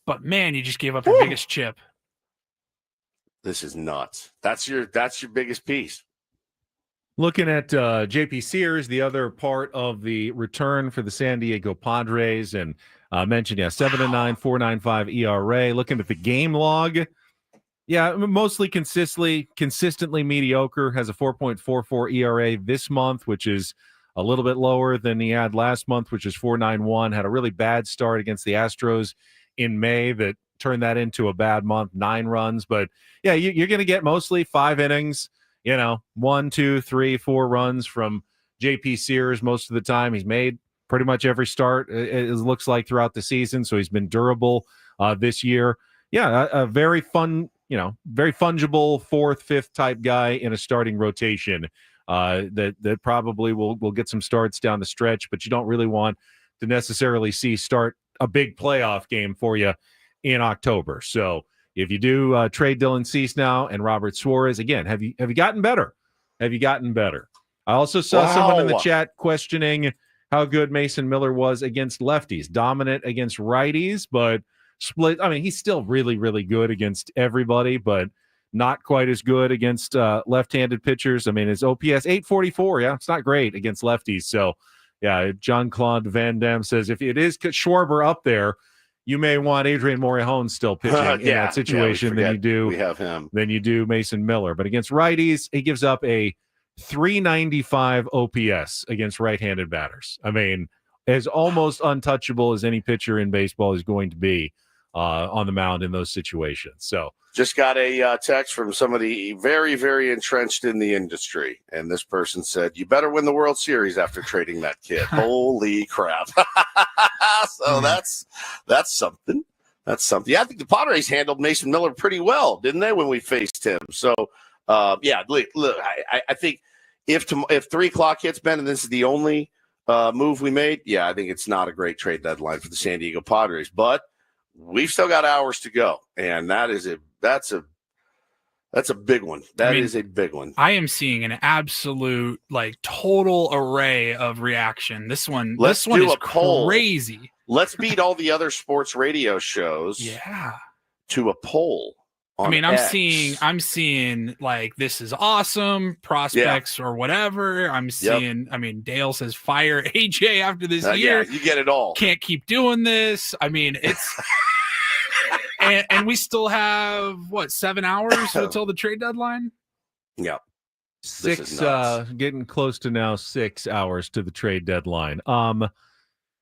But, man, you just gave up your biggest chip. This is nuts. That's your biggest piece. Looking at JP Sears, the other part of the return for the San Diego Padres, and mentioned, 7-9, 4.95 ERA. Looking at the game log, mostly consistently mediocre. Has a 4.44 ERA this month, which is a little bit lower than he had last month, which is 4.91. Had a really bad start against the Astros in May that turned that into a bad month, 9 runs. But, you're going to get mostly 5 innings. 1, 2, 3, 4 runs from JP Sears most of the time. He's made pretty much every start, it looks like, throughout the season. So he's been durable this year. A very fun, very fungible 4th, 5th type guy in a starting rotation that probably will get some starts down the stretch, but you don't really want to necessarily see start a big playoff game for you in October. So if you do trade Dylan Cease now and Robert Suarez, again, have you gotten better? Have you gotten better? I also saw someone in the chat questioning how good Mason Miller was against lefties. Dominant against righties, but split. I mean, he's still really, really good against everybody, but not quite as good against left-handed pitchers. I mean, his OPS 844. Yeah, it's not great against lefties. So, John Claude Van Dam says if it is Schwarber up there, you may want Adrian Morejon still pitching in that situation than you do Mason Miller. But against righties, he gives up a 395 OPS against right-handed batters. I mean, as almost untouchable as any pitcher in baseball is going to be on the mound in those situations. So just got a text from somebody very, very entrenched in the industry. And this person said, "You better win the World Series after trading that kid." Holy crap. So that's something. That's something. I think the Padres handled Mason Miller pretty well, didn't they, when we faced him? So, look, I think if 3 o'clock hits, Ben, and this is the only move we made, I think it's not a great trade deadline for the San Diego Padres. But we've still got hours to go, and that's a big one. That is a big one. I am seeing an absolute total array of reaction. This one is crazy. Let's beat all the other sports radio shows. To a poll. I'm seeing this is awesome prospects or whatever. I'm seeing. Dale says fire AJ after this year. You get it all. Can't keep doing this. It's. And we still have 7 hours until the trade deadline. Yeah, 6 getting close to now 6 hours to the trade deadline.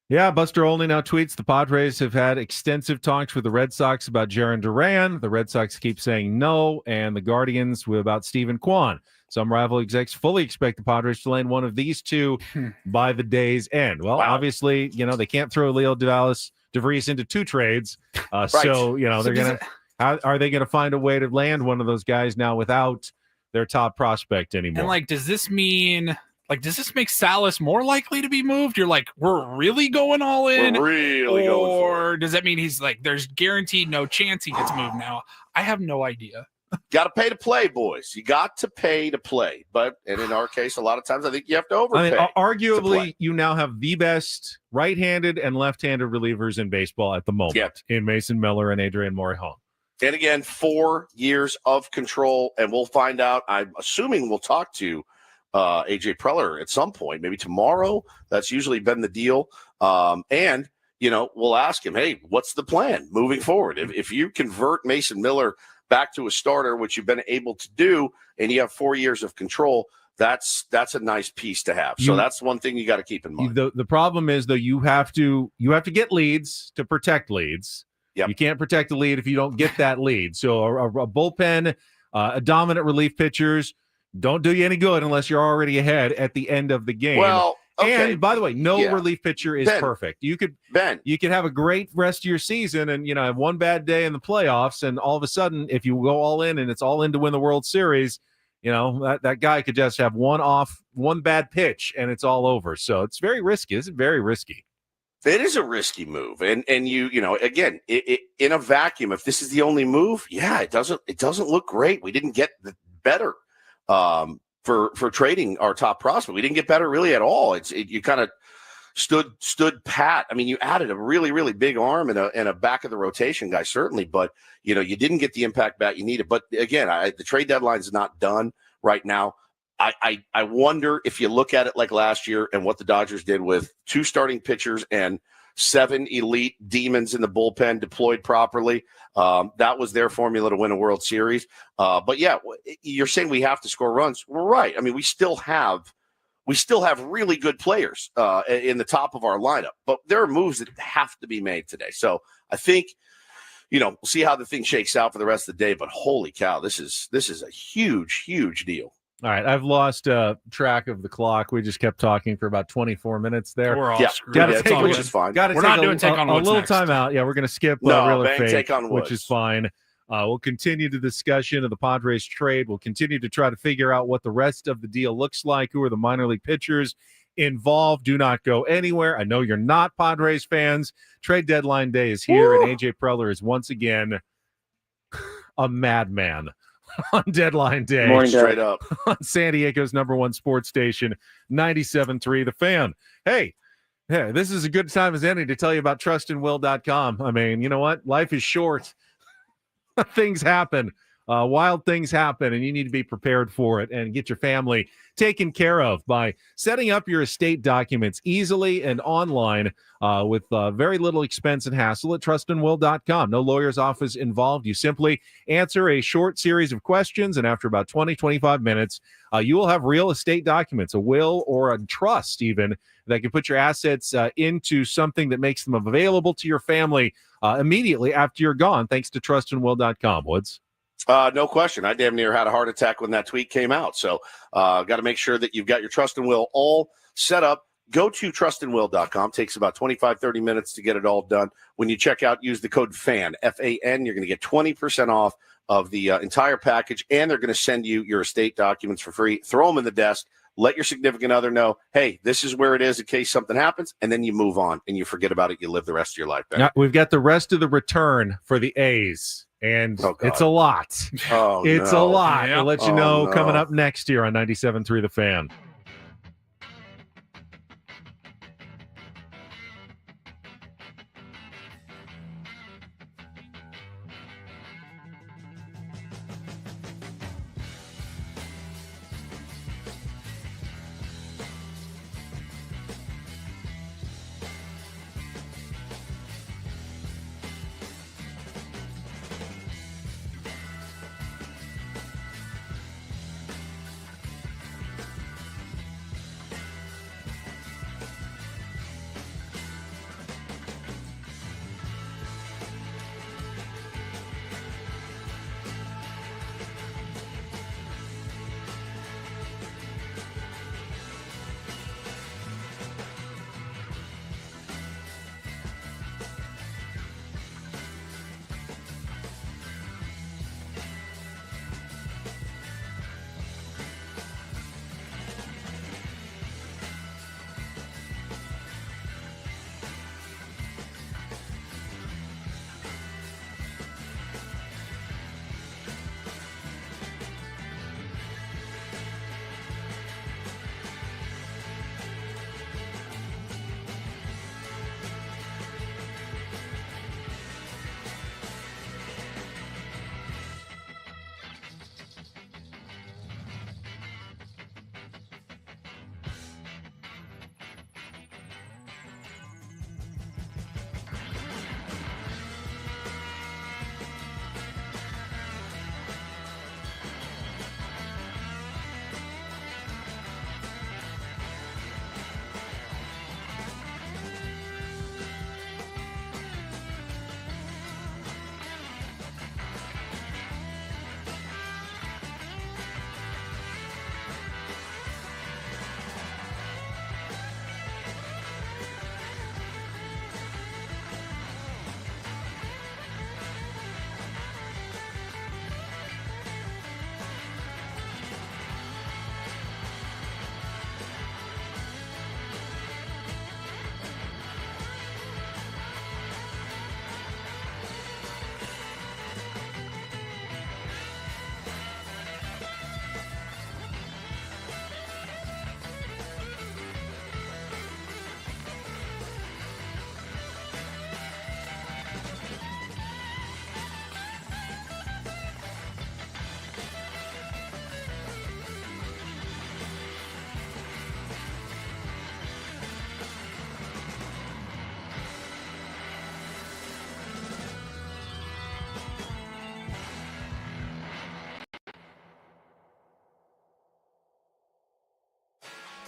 Buster Olney now tweets the Padres have had extensive talks with the Red Sox about Jarren Duran. The Red Sox keep saying no, and the Guardians about Stephen Kwan. Some rival execs fully expect the Padres to land one of these two by the day's end. Well, obviously, they can't throw Leodalis DeVries into 2 trades. So, they're going to – are they going to find a way to land one of those guys now without their top prospect anymore? And, does this mean – does this make Salas more likely to be moved? You're we're really going all in? Or does that mean he's there's guaranteed no chance he gets moved now? I have no idea. Got to pay to play, boys. You got to pay to play. And in our case, a lot of times I think you have to overpay. Arguably, you now have the best right-handed and left-handed relievers in baseball at the moment in Mason Miller and Adrian Morejon. And again, 4 years of control, and we'll find out. I'm assuming we'll talk to AJ Preller at some point, maybe tomorrow. That's usually been the deal. And, we'll ask him, hey, what's the plan moving forward? If you convert Mason Miller back to a starter, which you've been able to do, and you have 4 years of control, that's a nice piece to have. So that's one thing you got to keep in mind. The problem is, though, you have to get leads to protect leads. Yep. You can't protect a lead if you don't get that lead. So a bullpen, a dominant relief pitchers don't do you any good unless you're already ahead at the end of the game. Well, okay. And by the way, no relief pitcher is perfect. You could have a great rest of your season and have one bad day in the playoffs, and all of a sudden, if you go all in and it's all in to win the World Series, that guy could just have one bad pitch and it's all over. So it's very risky. It's very risky. It is a risky move, and again, in a vacuum, if this is the only move, it doesn't look great. We didn't get better for trading our top prospect. We didn't get better really at all. You kind of stood pat. I mean, you added a really, really big arm and a back of the rotation guy, certainly, but you didn't get the impact bat you needed. But again, the trade deadline is not done right now. I wonder if you look at it like last year and what the Dodgers did with 2 starting pitchers and 7 elite demons in the bullpen deployed properly. That was their formula to win a World Series. But yeah, you're saying we have to score runs. We're right. I mean, we still have really good players in the top of our lineup, but there are moves that have to be made today. So I think, we'll see how the thing shakes out for the rest of the day, but holy cow, this is a huge, huge deal. All right, I've lost track of the clock. We just kept talking for about 24 minutes there. We're all screwed. We're not doing take on Woods a little next. time out. Yeah, we're going to skip Real or Fake, take on Woods, which is fine. We'll continue the discussion of the Padres trade. We'll continue to try to figure out what the rest of the deal looks like. Who are the minor league pitchers involved? Do not go anywhere. I know you're not Padres fans. Trade deadline day is here, and AJ Preller is once again a madman on deadline day. Morning, straight up on San Diego's #1 sports station, 97.3 The Fan. Hey, this is a good time as any to tell you about trustandwill.com. I mean, you know what? Life is short. Things happen. Wild things happen, and you need to be prepared for it and get your family taken care of by setting up your estate documents easily and online with very little expense and hassle at trustandwill.com. No lawyer's office involved. You simply answer a short series of questions, and after about 20-25 minutes, you will have real estate documents, a will or a trust even, that can put your assets into something that makes them available to your family immediately after you're gone, thanks to trustandwill.com. Woods? No question. I damn near had a heart attack when that tweet came out. So got to make sure that you've got your Trust and Will all set up. Go to trustandwill.com. Takes about 25-30 minutes to get it all done. When you check out, use the code FAN, F-A-N. You're going to get 20% off of the entire package, and they're going to send you your estate documents for free. Throw them in the desk. Let your significant other know, hey, this is where it is in case something happens, and then you move on and you forget about it. You live the rest of your life. Now, we've got the rest of the return for the A's. And it's a lot. It's a lot. Yeah. We'll let you know coming up next year on 97.3 The Fan.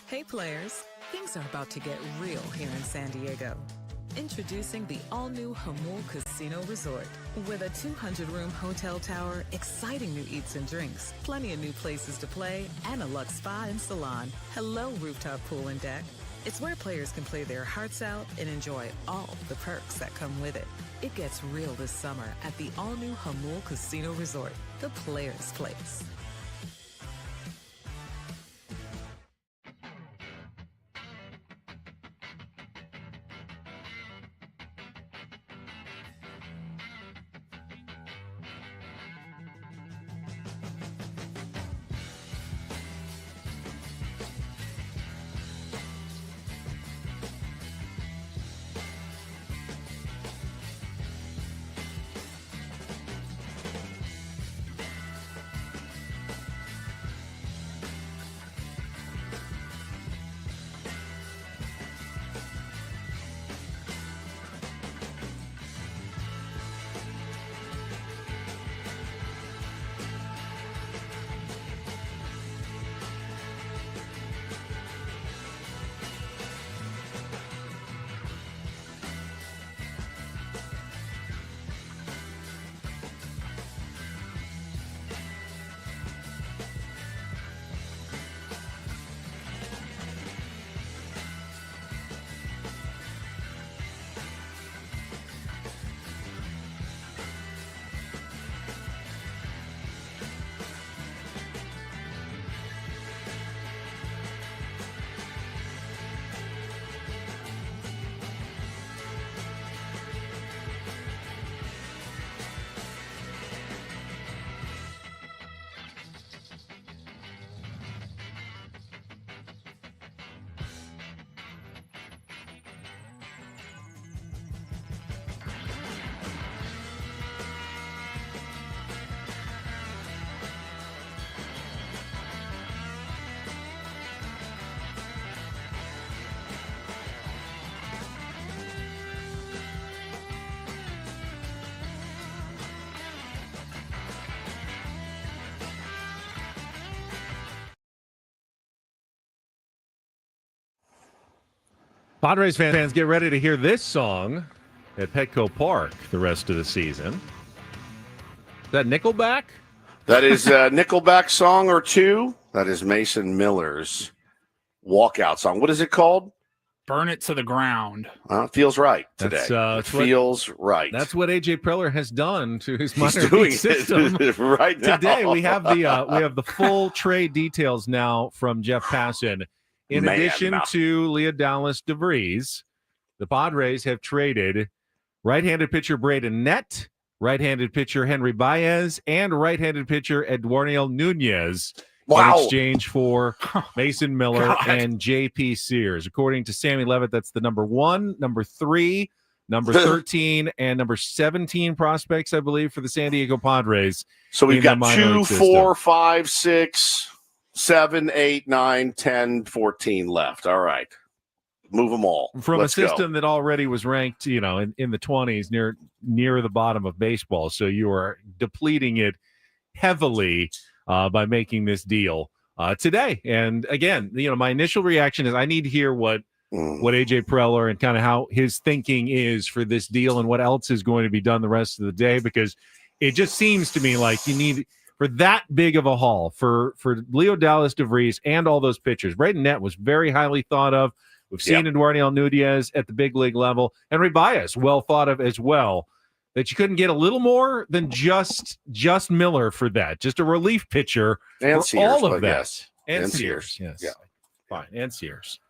Hey players, things are about to get real here in San Diego. Introducing the all-new Jamul Casino Resort. With a 200-room hotel tower, exciting new eats and drinks, plenty of new places to play, and a luxe spa and salon. Hello, rooftop pool and deck. It's where players can play their hearts out and enjoy all the perks that come with it. It gets real this summer at the all-new Jamul Casino Resort, the players' place. Padres fans, get ready to hear this song at Petco Park the rest of the season. Is that Nickelback? That is a Nickelback song or two. That is Mason Miller's walkout song. What is it called? Burn It to the Ground. It feels right today. It feels right. That's what AJ Preller has done to his minor league system right now. Today. We have the full trade details now from Jeff Passan. In addition to Leodalis Vries, the Padres have traded right-handed pitcher Braden Nett, right-handed pitcher Henry Baez, and right-handed pitcher Eduardo Nunez in exchange for Mason Miller and J.P. Sears. According to Sammy Levitt, that's the number 1, number 3, number 13, and number 17 prospects, I believe, for the San Diego Padres. So we've got 2, 4, 5, 6... 7, 8, 9, 10, 14 left. All right. Move them all. From a system that already was ranked, in the 20s near the bottom of baseball. So you are depleting it heavily by making this deal today. And again, my initial reaction is I need to hear what AJ Preller and kind of how his thinking is for this deal and what else is going to be done the rest of the day, because it just seems to me like you need – for that big of a haul, for Leodalis Vries and all those pitchers. Braden Nett was very highly thought of. We've seen Eduardo Nunez at the big league level. Henry Baez, well thought of as well. That you couldn't get a little more than just Miller for that. Just a relief pitcher and for Sears, all of that. Yes. And Sears. Yes. Yeah. Fine. And Sears.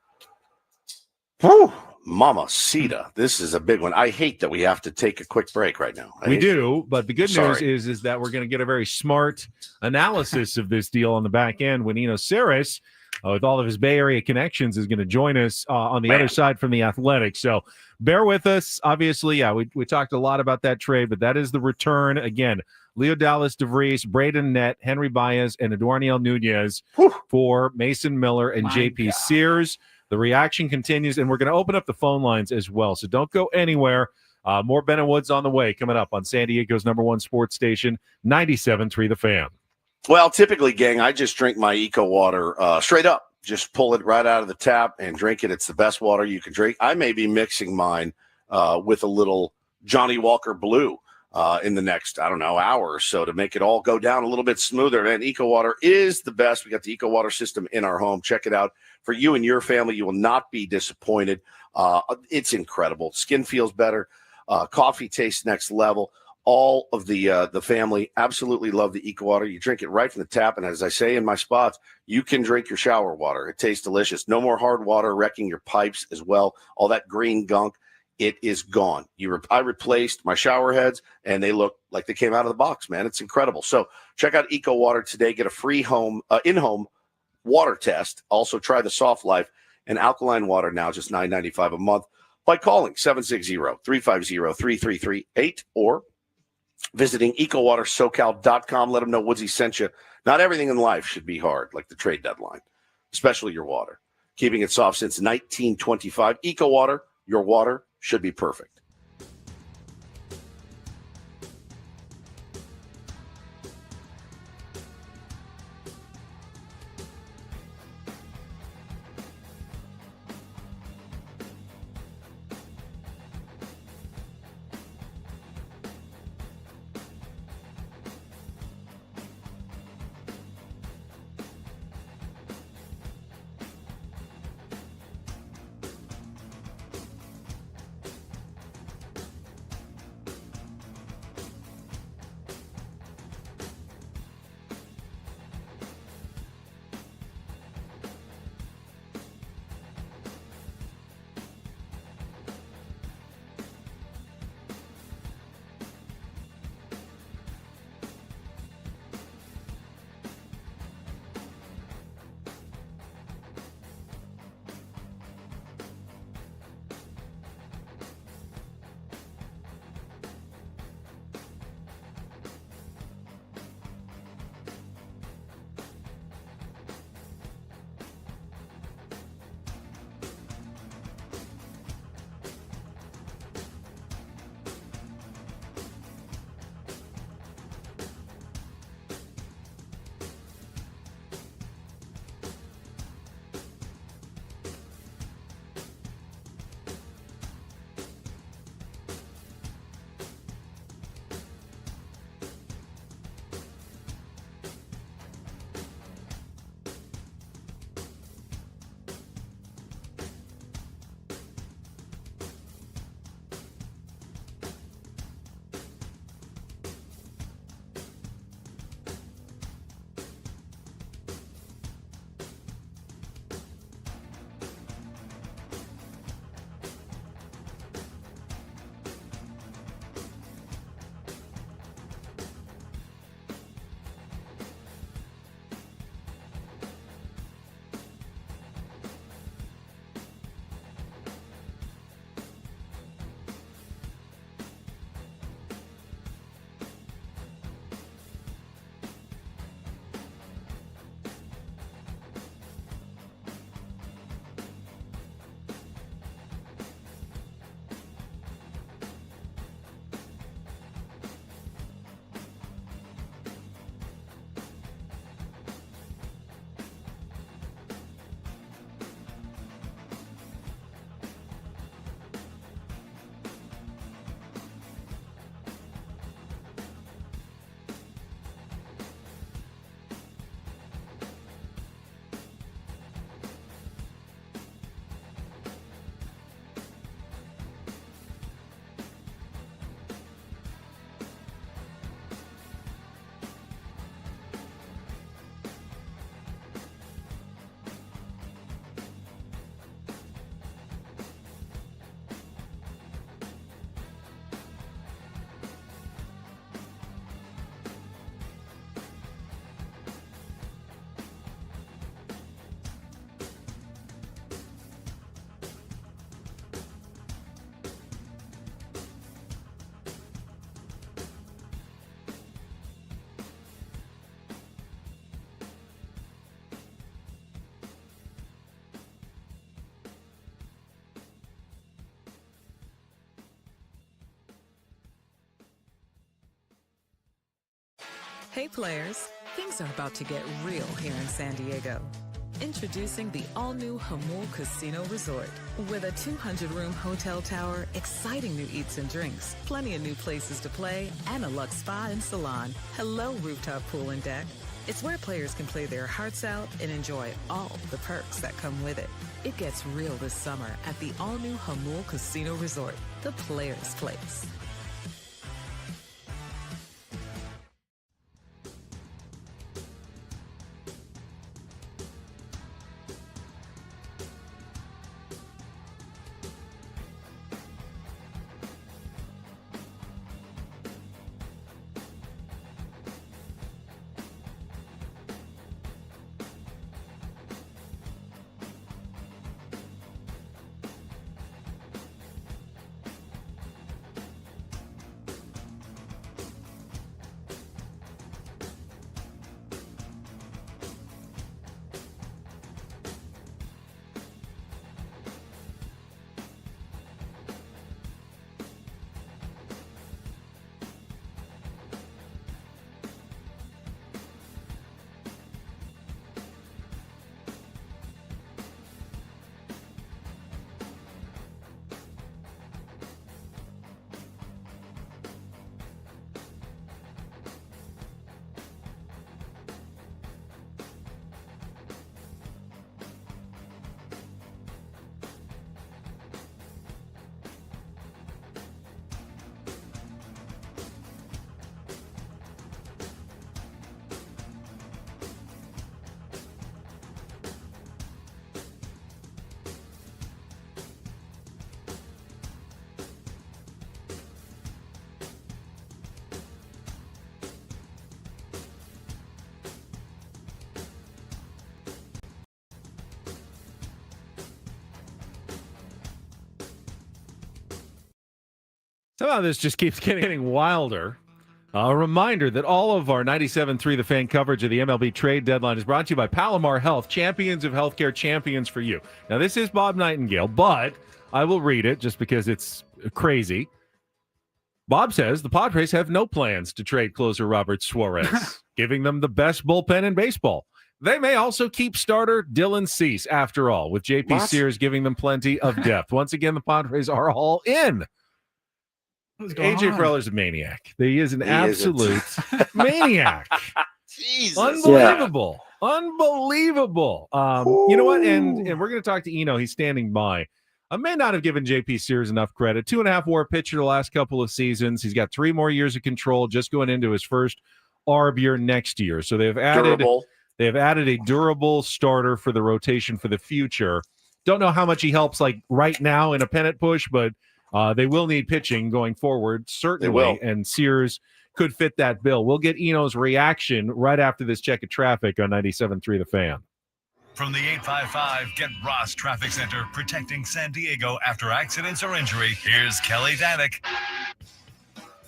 Whew. Mama Cita. This is a big one. I hate that we have to take a quick break right now. We do, but the good news is that we're going to get a very smart analysis of this deal on the back end when Eno Sarris, with all of his Bay Area connections, is going to join us on the other side from the Athletics. So bear with us. Obviously, we talked a lot about that trade, but that is the return. Again, Leodalis Vries, Braden Nett, Henry Baez, and Eduardo Nunez for Mason Miller and J.P. Sears. The reaction continues, and we're going to open up the phone lines as well. So don't go anywhere. More Ben and Woods on the way coming up on San Diego's #1 sports station, 97.3 The Fan. Well, typically, gang, I just drink my Eco water straight up just pull it right out of the tap and drink it. It's the best water you can drink. I may be mixing mine with a little Johnny Walker Blue in the next, hour or so to make it all go down a little bit smoother. And EcoWater is the best. We got the EcoWater system in our home. Check it out. For you and your family, you will not be disappointed. It's incredible. Skin feels better. Coffee tastes next level. All of the family absolutely love the EcoWater. You drink it right from the tap, and as I say in my spots, you can drink your shower water. It tastes delicious. No more hard water wrecking your pipes as well. All that green gunk, it is gone. I replaced my shower heads, and they look like they came out of the box, man. It's incredible. So check out EcoWater today. Get a free in-home water test. Also try the Soft Life and alkaline water now, just $9.95 a month by calling 760-350-3338 or visiting ecowatersocal.com. Let them know Woodsy sent you. Not everything in life should be hard, like the trade deadline, especially your water. Keeping it soft since 1925. EcoWater, your water should be perfect. Hey players, things are about to get real here in San Diego. Introducing the all-new Hamul Casino Resort. With a 200-room hotel tower, exciting new eats and drinks, plenty of new places to play, and a luxe spa and salon. Hello, rooftop pool and deck. It's where players can play their hearts out and enjoy all the perks that come with it. It gets real this summer at the all-new Hamul Casino Resort, the Players' Place. Somehow this just keeps getting wilder. A reminder that all of our 97.3 The Fan coverage of the MLB trade deadline is brought to you by Palomar Health, champions of healthcare, champions for you. Now, this is Bob Nightingale, but I will read it just because it's crazy. Bob says the Padres have no plans to trade closer Robert Suarez, giving them the best bullpen in baseball. They may also keep starter Dylan Cease, after all, with J.P. Sears giving them plenty of depth. Once again, the Padres are all in. AJ Preller's a maniac. He is an absolute maniac. Jesus. Unbelievable. Yeah. Unbelievable. You know what? And we're going to talk to Eno. He's standing by. I may not have given JP Sears enough credit. 2.5 WAR pitcher the last couple of seasons. He's got 3 more years of control, just going into his first ARB year next year. So they've added a durable starter for the rotation for the future. Don't know how much he helps like right now in a pennant push, but they will need pitching going forward, certainly, and Sears could fit that bill. We'll get Eno's reaction right after this check of traffic on 97.3 The Fan. From the 855 Get Ross Traffic Center, protecting San Diego after accidents or injury, here's Kelly Danick.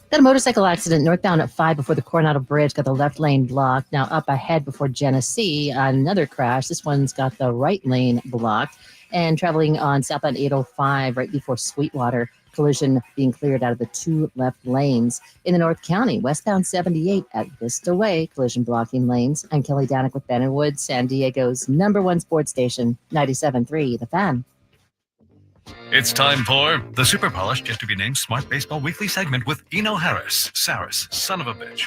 Got a motorcycle accident northbound at 5 before the Coronado Bridge. Got the left lane blocked. Now up ahead before Genesee, another crash. This one's got the right lane blocked. And traveling on southbound 805 right before Sweetwater. Collision being cleared out of the 2 left lanes. In the North County, westbound 78 at Vista Way, collision blocking lanes. I'm Kelly Danick with Ben and Wood, San Diego's #1 sports station, 97.3 The Fan. It's time for the super polished, yet to be named Smart Baseball Weekly segment with Eno Sarris, son of a bitch.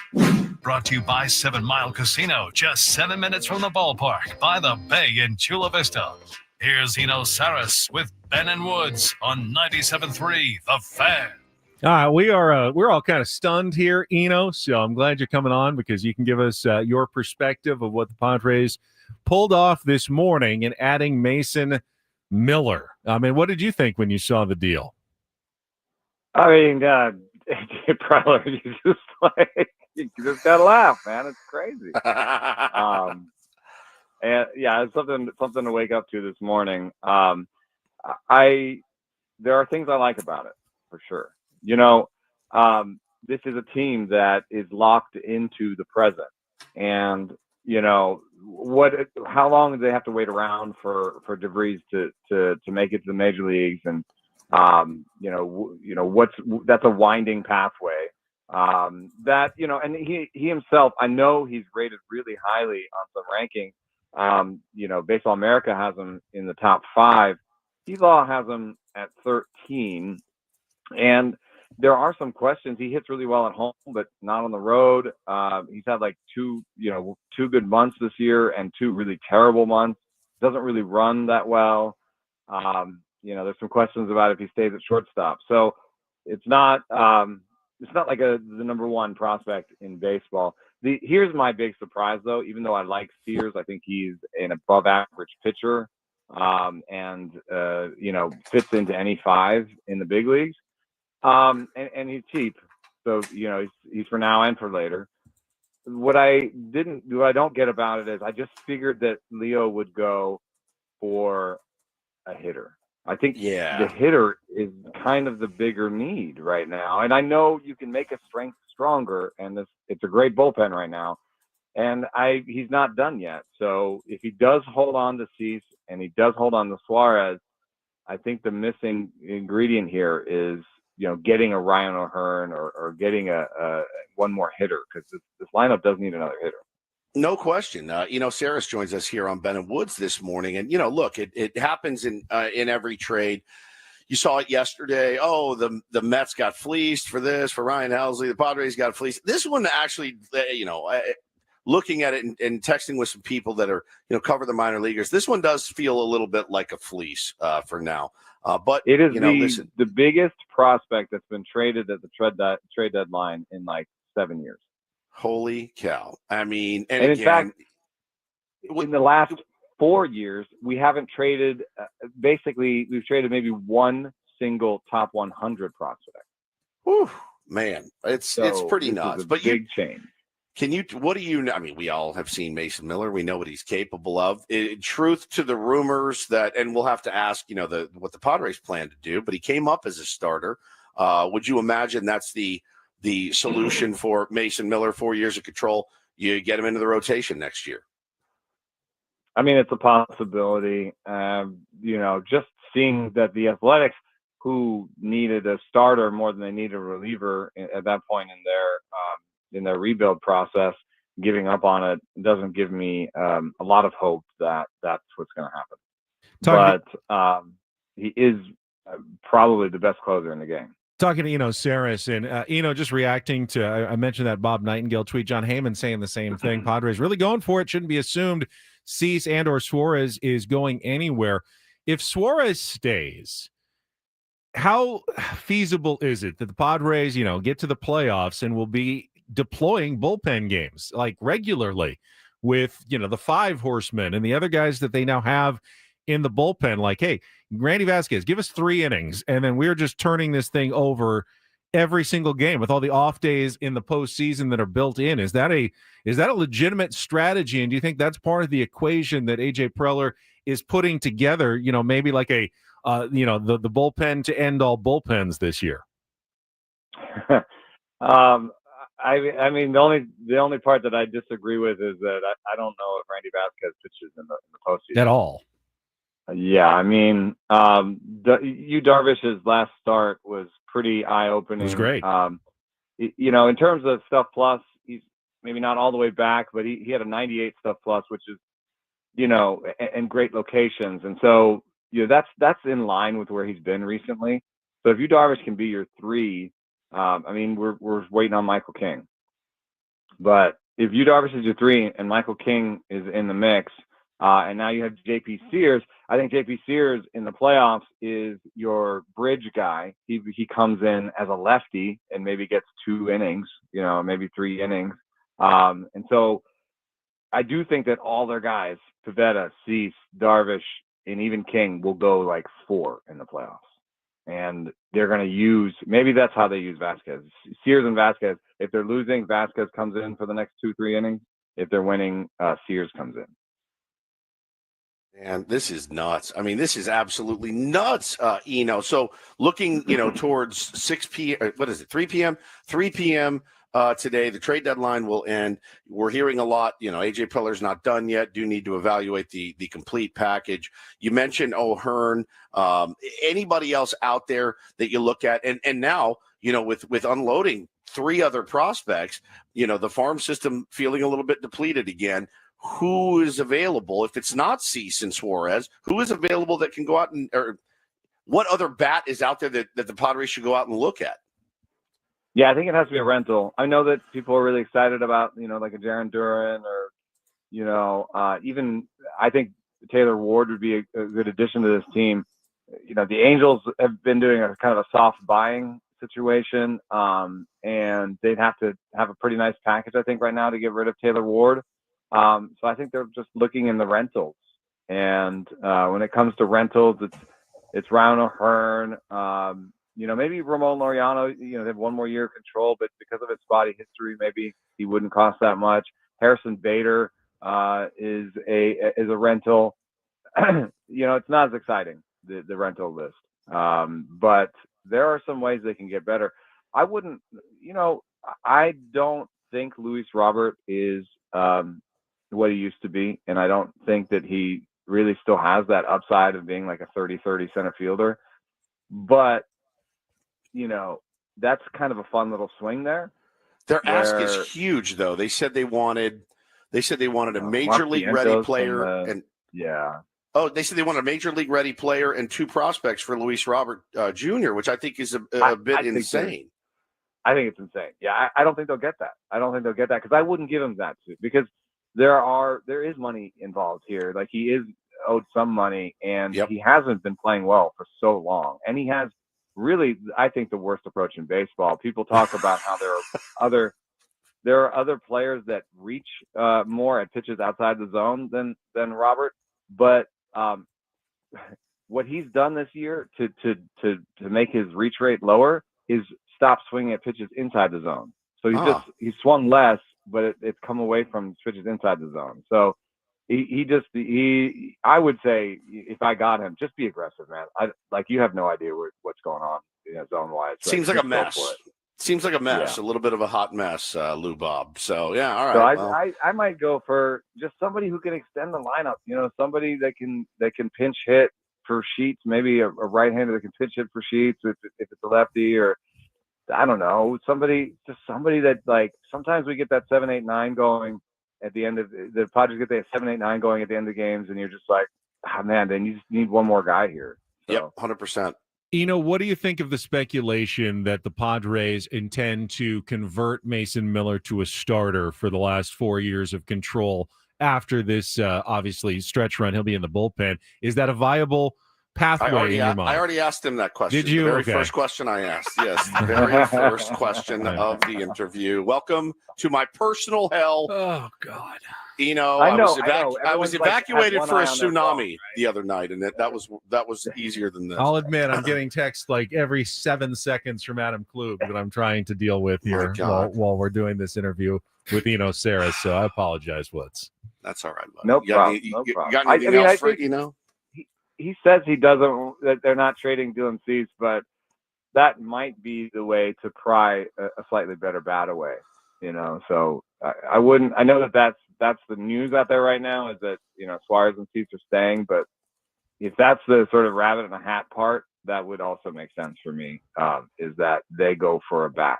Brought to you by 7 Mile Casino, just 7 minutes from the ballpark, by the bay in Chula Vista. Here's Eno Sarris with Ben and Woods on 97.3 The Fan. All right, we're all kind of stunned here, Eno. So I'm glad you're coming on because you can give us your perspective of what the Padres pulled off this morning in adding Mason Miller. I mean, what did you think when you saw the deal? I mean, AJ Preller, you just gotta laugh, man. It's crazy. And yeah, it's something to wake up to this morning. There are things I like about it for sure. You know, this is a team that is locked into the present, and you know how long do they have to wait around for Vries to make it to the major leagues? And that's a winding pathway. And he himself, I know he's rated really highly on some rankings. Baseball America has him in the top 5. T-Law has him at 13. And there are some questions. He hits really well at home, but not on the road. He's had like 2 good months this year and 2 really terrible months. Doesn't really run that well. There's some questions about if he stays at shortstop. So it's not like the number 1 prospect in baseball. Here's my big surprise, though. Even though I like Sears, I think he's an above-average pitcher, and fits into any 5 in the big leagues. And he's cheap, so he's for now and for later. What I don't get about it is I just figured that Leo would go for a hitter. I think the hitter is kind of the bigger need right now. And I know you can make a strength stronger, and it's a great bullpen right now. And he's not done yet. So if he does hold on to Cease and he does hold on to Suarez, I think the missing ingredient here is, getting a Ryan O'Hearn or getting a one more hitter, because this lineup does need another hitter. No question. Eno Sarris joins us here on Ben and Woods this morning. And, look, it happens in every trade. You saw it yesterday. Oh, the Mets got fleeced for this, for Ryan Helsley. The Padres got fleeced. This one actually, looking at it and texting with some people that are, cover the minor leaguers, this one does feel a little bit like a fleece for now. But it is the biggest prospect that's been traded at the trade deadline in like 7 years. Holy cow. I mean, and in again, fact, in the last 4 years, we haven't traded, we've traded maybe one single top 100 prospect. Whew, man, it's pretty nuts. But big change. We all have seen Mason Miller. We know what he's capable of. Truth to the rumors and we'll have to ask, what the Padres plan to do, but he came up as a starter. Would you imagine that's the solution for Mason Miller, 4 years of control? You get him into the rotation next year. I mean, it's a possibility. Just seeing that the Athletics, who needed a starter more than they needed a reliever at that point in their rebuild process, giving up on it doesn't give me a lot of hope that that's what's going to happen. But he is probably the best closer in the game. Talking to Eno Sarris, and Eno just reacting to, I mentioned that Bob Nightingale tweet, John Heyman saying the same thing. Padres really going for it. Shouldn't be assumed Cease and or Suarez is going anywhere. If Suarez stays, how feasible is it that the Padres, get to the playoffs and will be deploying bullpen games like regularly with, the 5 horsemen and the other guys that they now have in the bullpen? Like, hey, Randy Vasquez, give us 3 innings, and then we're just turning this thing over every single game with all the off days in the postseason that are built in. Is that a legitimate strategy? And do you think that's part of the equation that AJ Preller is putting together? Maybe like the bullpen to end all bullpens this year. I mean, the only part that I disagree with is that I don't know if Randy Vasquez pitches in the postseason at all. Yeah, I mean, Darvish's last start was pretty eye-opening. It was great. In terms of Stuff Plus, he's maybe not all the way back, but he had a 98 Stuff Plus, which is, and great locations. And so, that's in line with where he's been recently. So if Darvish can be your 3, we're waiting on Michael King. But if Darvish is your 3 and Michael King is in the mix, and now you have J.P. Sears, I think J.P. Sears in the playoffs is your bridge guy. He comes in as a lefty and maybe gets 2 innings, maybe 3 innings. And so I do think that all their guys, Pivetta, Cease, Darvish, and even King, will go like 4 in the playoffs. And they're going to use, maybe that's how they use Vasquez. Sears and Vasquez, if they're losing, Vasquez comes in for the next 2-3 innings. If they're winning, Sears comes in. And this is nuts. I mean, this is absolutely nuts, Eno. So looking, towards 6 p.m., what is it, 3 p.m.? 3 p.m. Today, the trade deadline will end. We're hearing a lot, AJ Preller's not done yet. Do need to evaluate the complete package. You mentioned O'Hearn. Anybody else out there that you look at? And now, with unloading 3 other prospects, the farm system feeling a little bit depleted again. who is available. If it's not Cease and Suarez, who is available that can go out or what other bat is out there that the Padres should go out and look at? Yeah, I think it has to be a rental. I know that people are really excited about, like a Jaron Duran or, even I think Taylor Ward would be a good addition to this team. The Angels have been doing a kind of a soft buying situation, and they'd have to have a pretty nice package, I think, right now to get rid of Taylor Ward. So I think they're just looking in the rentals. And when it comes to rentals, it's Ryan O'Hearn, maybe Ramon Laureano, they have one more year of control, but because of his spotty history, maybe he wouldn't cost that much. Harrison Bader is a rental. It's not as exciting, the rental list. But there are some ways they can get better. I don't think Luis Robert is what he used to be, and I don't think that he really still has that upside of being like a 30-30 center fielder. But that's kind of a fun little swing there. Their ask is huge, though. They said they wanted a major league ready player, they said they wanted a major league ready player and 2 prospects for Luis Robert Jr., which I think is a bit insane. I think it's insane. Yeah, I don't think they'll get that. I don't think they'll get that because I wouldn't give him that too, because there is money involved here. Like, he is owed some money, and he hasn't been playing well for so long, and he has really, I think, the worst approach in baseball. People talk about how there are other players that reach more at pitches outside the zone than Robert, but what he's done this year to make his reach rate lower is stop swinging at pitches inside the zone. So he's swung less, but it's come away from pitches inside the zone. So I would say, if I got him, just be aggressive, man. You have no idea what's going on zone wise. Seems like a mess. Seems like a mess, a little bit of a hot mess, Lou Bob. So yeah, all right. So I might go for just somebody who can extend the lineup. Somebody that can pinch hit for Sheets, maybe a right-hander that can pinch hit for Sheets if it's a lefty, or I don't know, somebody that, like, sometimes we get that 7-8-9 going at the end of the Padres get that 7-8-9 going at the end of the games, and you're just like, man, then you just need one more guy here. So. Yep, 100%. What do you think of the speculation that the Padres intend to convert Mason Miller to a starter for the last 4 years of control after this, obviously, stretch run? He'll be in the bullpen. Is that a viable pathway in your mind? I already asked him that question. Did you? The very first question I asked. Yes, the very first question of the interview. Welcome to my personal hell. Oh, God. I was evacuated for a tsunami the other night, and that was easier than this. I'll admit, I'm getting texts like every 7 seconds from Adam Klug that I'm trying to deal with here while we're doing this intervio with Eno Sarris. So I apologize, Woods. That's all right, buddy. No problem. You got anything else for Eno? He says that they're not trading Dylan Cease, but that might be the way to pry a slightly better bat away. So I wouldn't. I know that's the news out there right now, is that Suarez and Cease are staying, but if that's the sort of rabbit in a hat part, that would also make sense for me. Is that they go for a bat.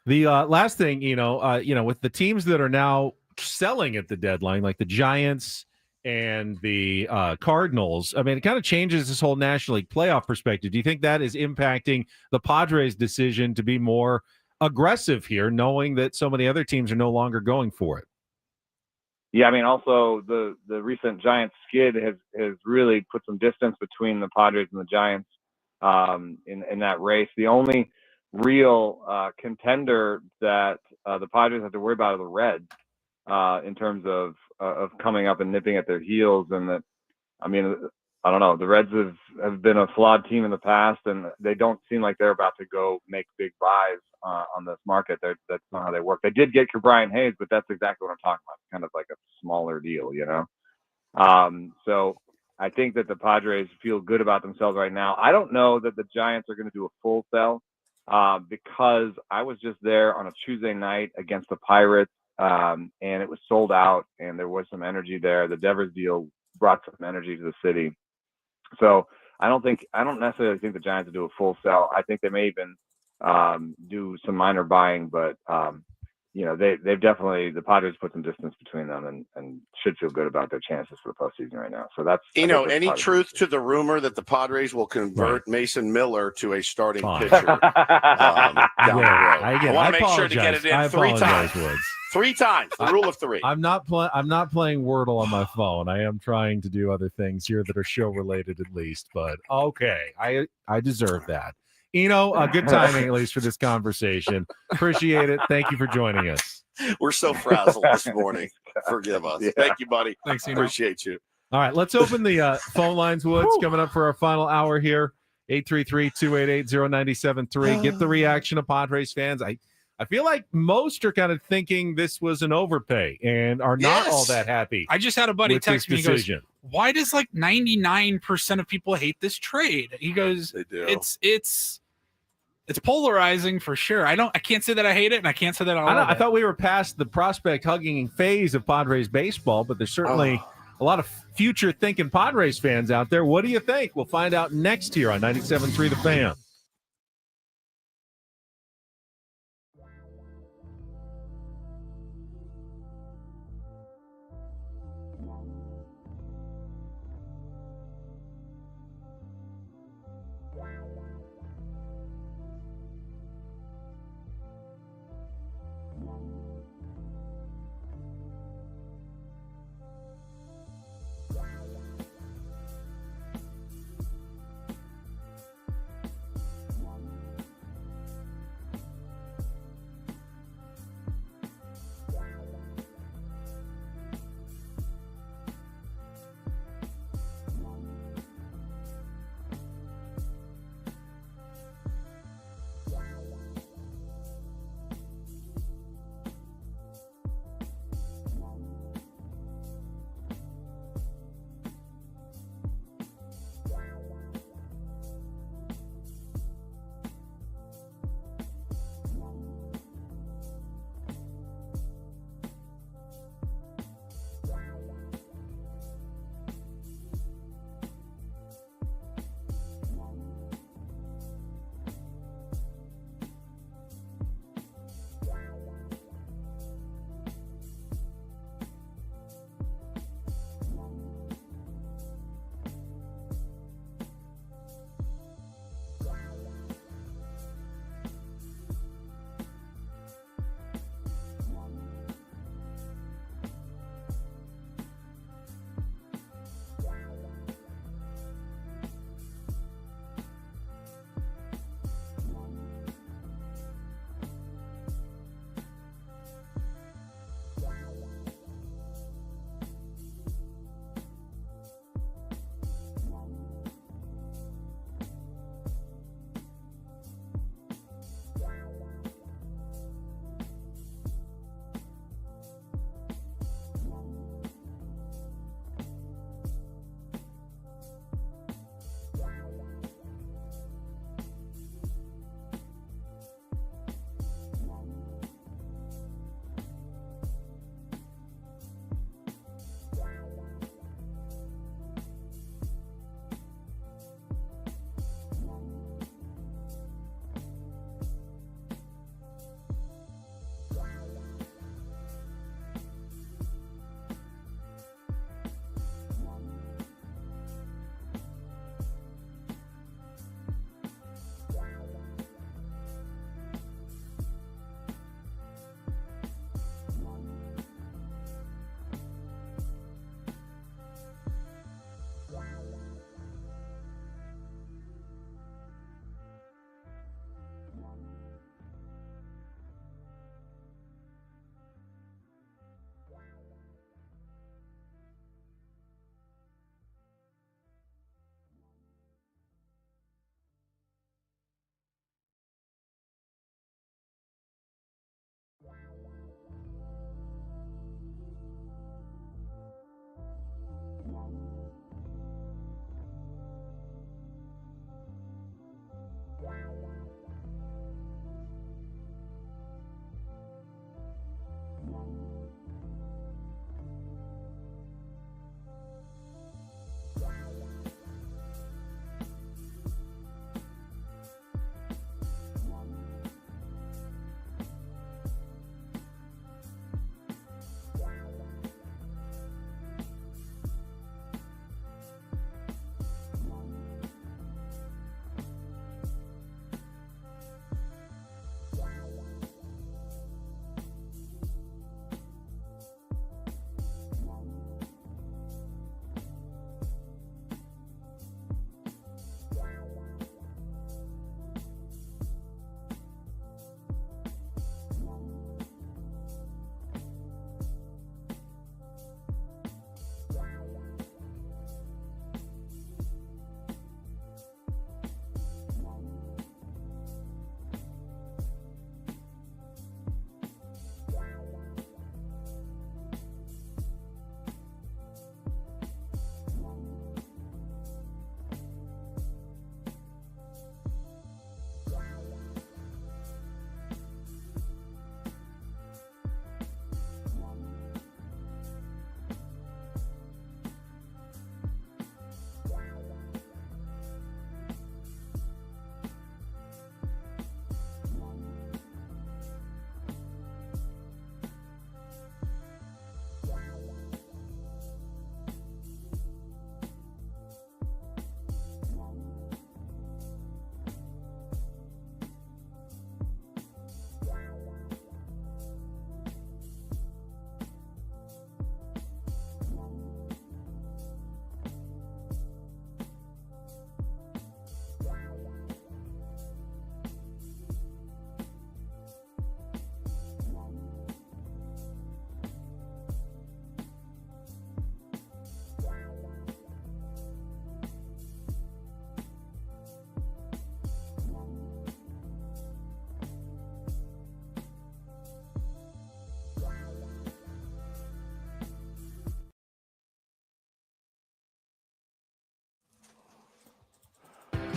The last thing, with the teams that are now selling at the deadline, like the Giants and the Cardinals, I mean, it kind of changes this whole National League playoff perspective. Do you think that is impacting the Padres' decision to be more aggressive here, knowing that so many other teams are no longer going for it? Yeah, I mean, also the recent Giants skid has really put some distance between the Padres and the Giants in that race. The only real contender that the Padres have to worry about are the Reds in terms of coming up and nipping at their heels. And that, I mean, I don't know. The Reds have been a flawed team in the past, and they don't seem like they're about to go make big buys on this market. That's not how they work. They did get Brian Hayes, but that's exactly what I'm talking about. Kind of like a smaller deal, So I think that the Padres feel good about themselves right now. I don't know that the Giants are going to do a full sell because I was just there on a Tuesday night against the Pirates, and it was sold out, and there was some energy there. The Devers deal brought some energy to the city. So I don't necessarily think the Giants will do a full sell. I think they may even do some minor buying, but they've definitely, the Padres put some distance between them and should feel good about their chances for the postseason right now. So that's any truth to the rumor that the Padres will convert Mason Miller to a starting pitcher down the road? I want to make sure to get it in 3 times. Woods. 3 times, the rule of 3. I'm not playing Wordle on my phone. I am trying to do other things here that are show related at least. But okay, I deserve that. Eno, good timing at least for this conversation. Appreciate it. Thank you for joining us. We're so frazzled this morning. Forgive us. Yeah. Thank you, buddy. Thanks, Eno. Appreciate you. All right, let's open the phone lines, Woods, coming up for our final hour here. 833-288-0973. Get the reaction of Padres fans. I feel like most are kind of thinking this was an overpay and are not all that happy. I just had a buddy text me. He goes, why does 99% of people hate this trade? He goes, they do. It's polarizing for sure. I can't say that I hate it, and I can't say that I love it. I thought we were past the prospect hugging phase of Padres baseball, but there's certainly a lot of future thinking Padres fans out there. What do you think? We'll find out next here on 97.3 The Fan.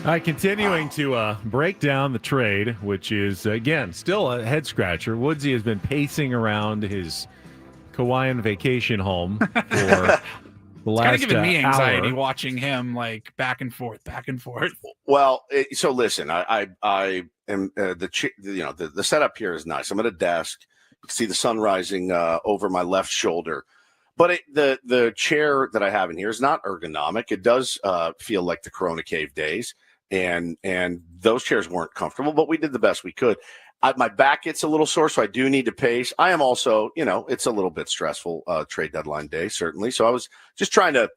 All right, continuing to break down the trade, which is, again, still a head-scratcher. Woodsy has been pacing around his Kauaian vacation home for the last kind of giving me anxiety hour. watching him, like, back and forth. Well, so listen, I am the setup here is nice. I'm at a desk. You can see the sun rising over my left shoulder. But the chair that I have in here is not ergonomic. It does feel like the Corona Cave days. And those chairs weren't comfortable, but we did the best we could. My back gets a little sore, so I do need to pace. I am also, it's a little bit stressful trade deadline day, certainly. So I was just trying to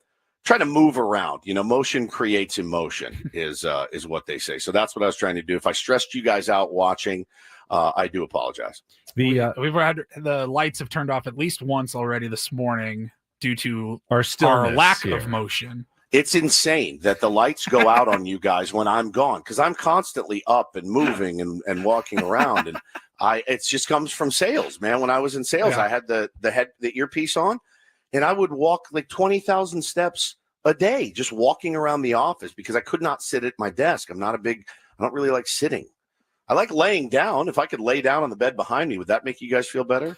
move around. Motion creates emotion is what they say. So that's what I was trying to do. If I stressed you guys out watching, I do apologize. We've had the lights have turned off at least once already this morning due to our lack of motion. It's insane that the lights go out on you guys when I'm gone, because I'm constantly up and moving and walking around, and it just comes from sales, man. When I was in sales, I had the earpiece on, and I would walk like 20,000 steps a day just walking around the office because I could not sit at my desk. I don't really like sitting. I like laying down. If I could lay down on the bed behind me, would that make you guys feel better?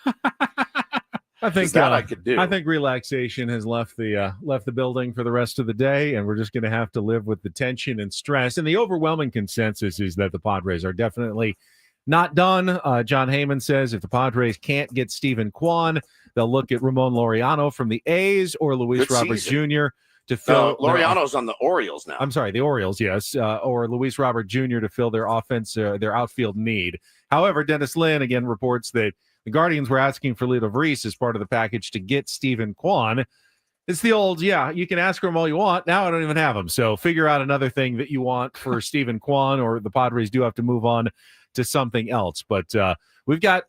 I think that I could do. I think relaxation has left the building for the rest of the day, and we're just going to have to live with the tension and stress. And the overwhelming consensus is that the Padres are definitely not done. John Heyman says if the Padres can't get Stephen Kwan, they'll look at Ramon Laureano from the A's or Luis Robert Jr. to fill. Laureano's on the Orioles now. I'm sorry, the Orioles, yes, or Luis Robert Jr. to fill their their outfield need. However, Dennis Lin again reports that the Guardians were asking for Leo Vries as part of the package to get Stephen Kwan. It's the old, you can ask for him all you want. Now I don't even have him. So figure out another thing that you want for Stephen Kwan, or the Padres do have to move on to something else. But we've got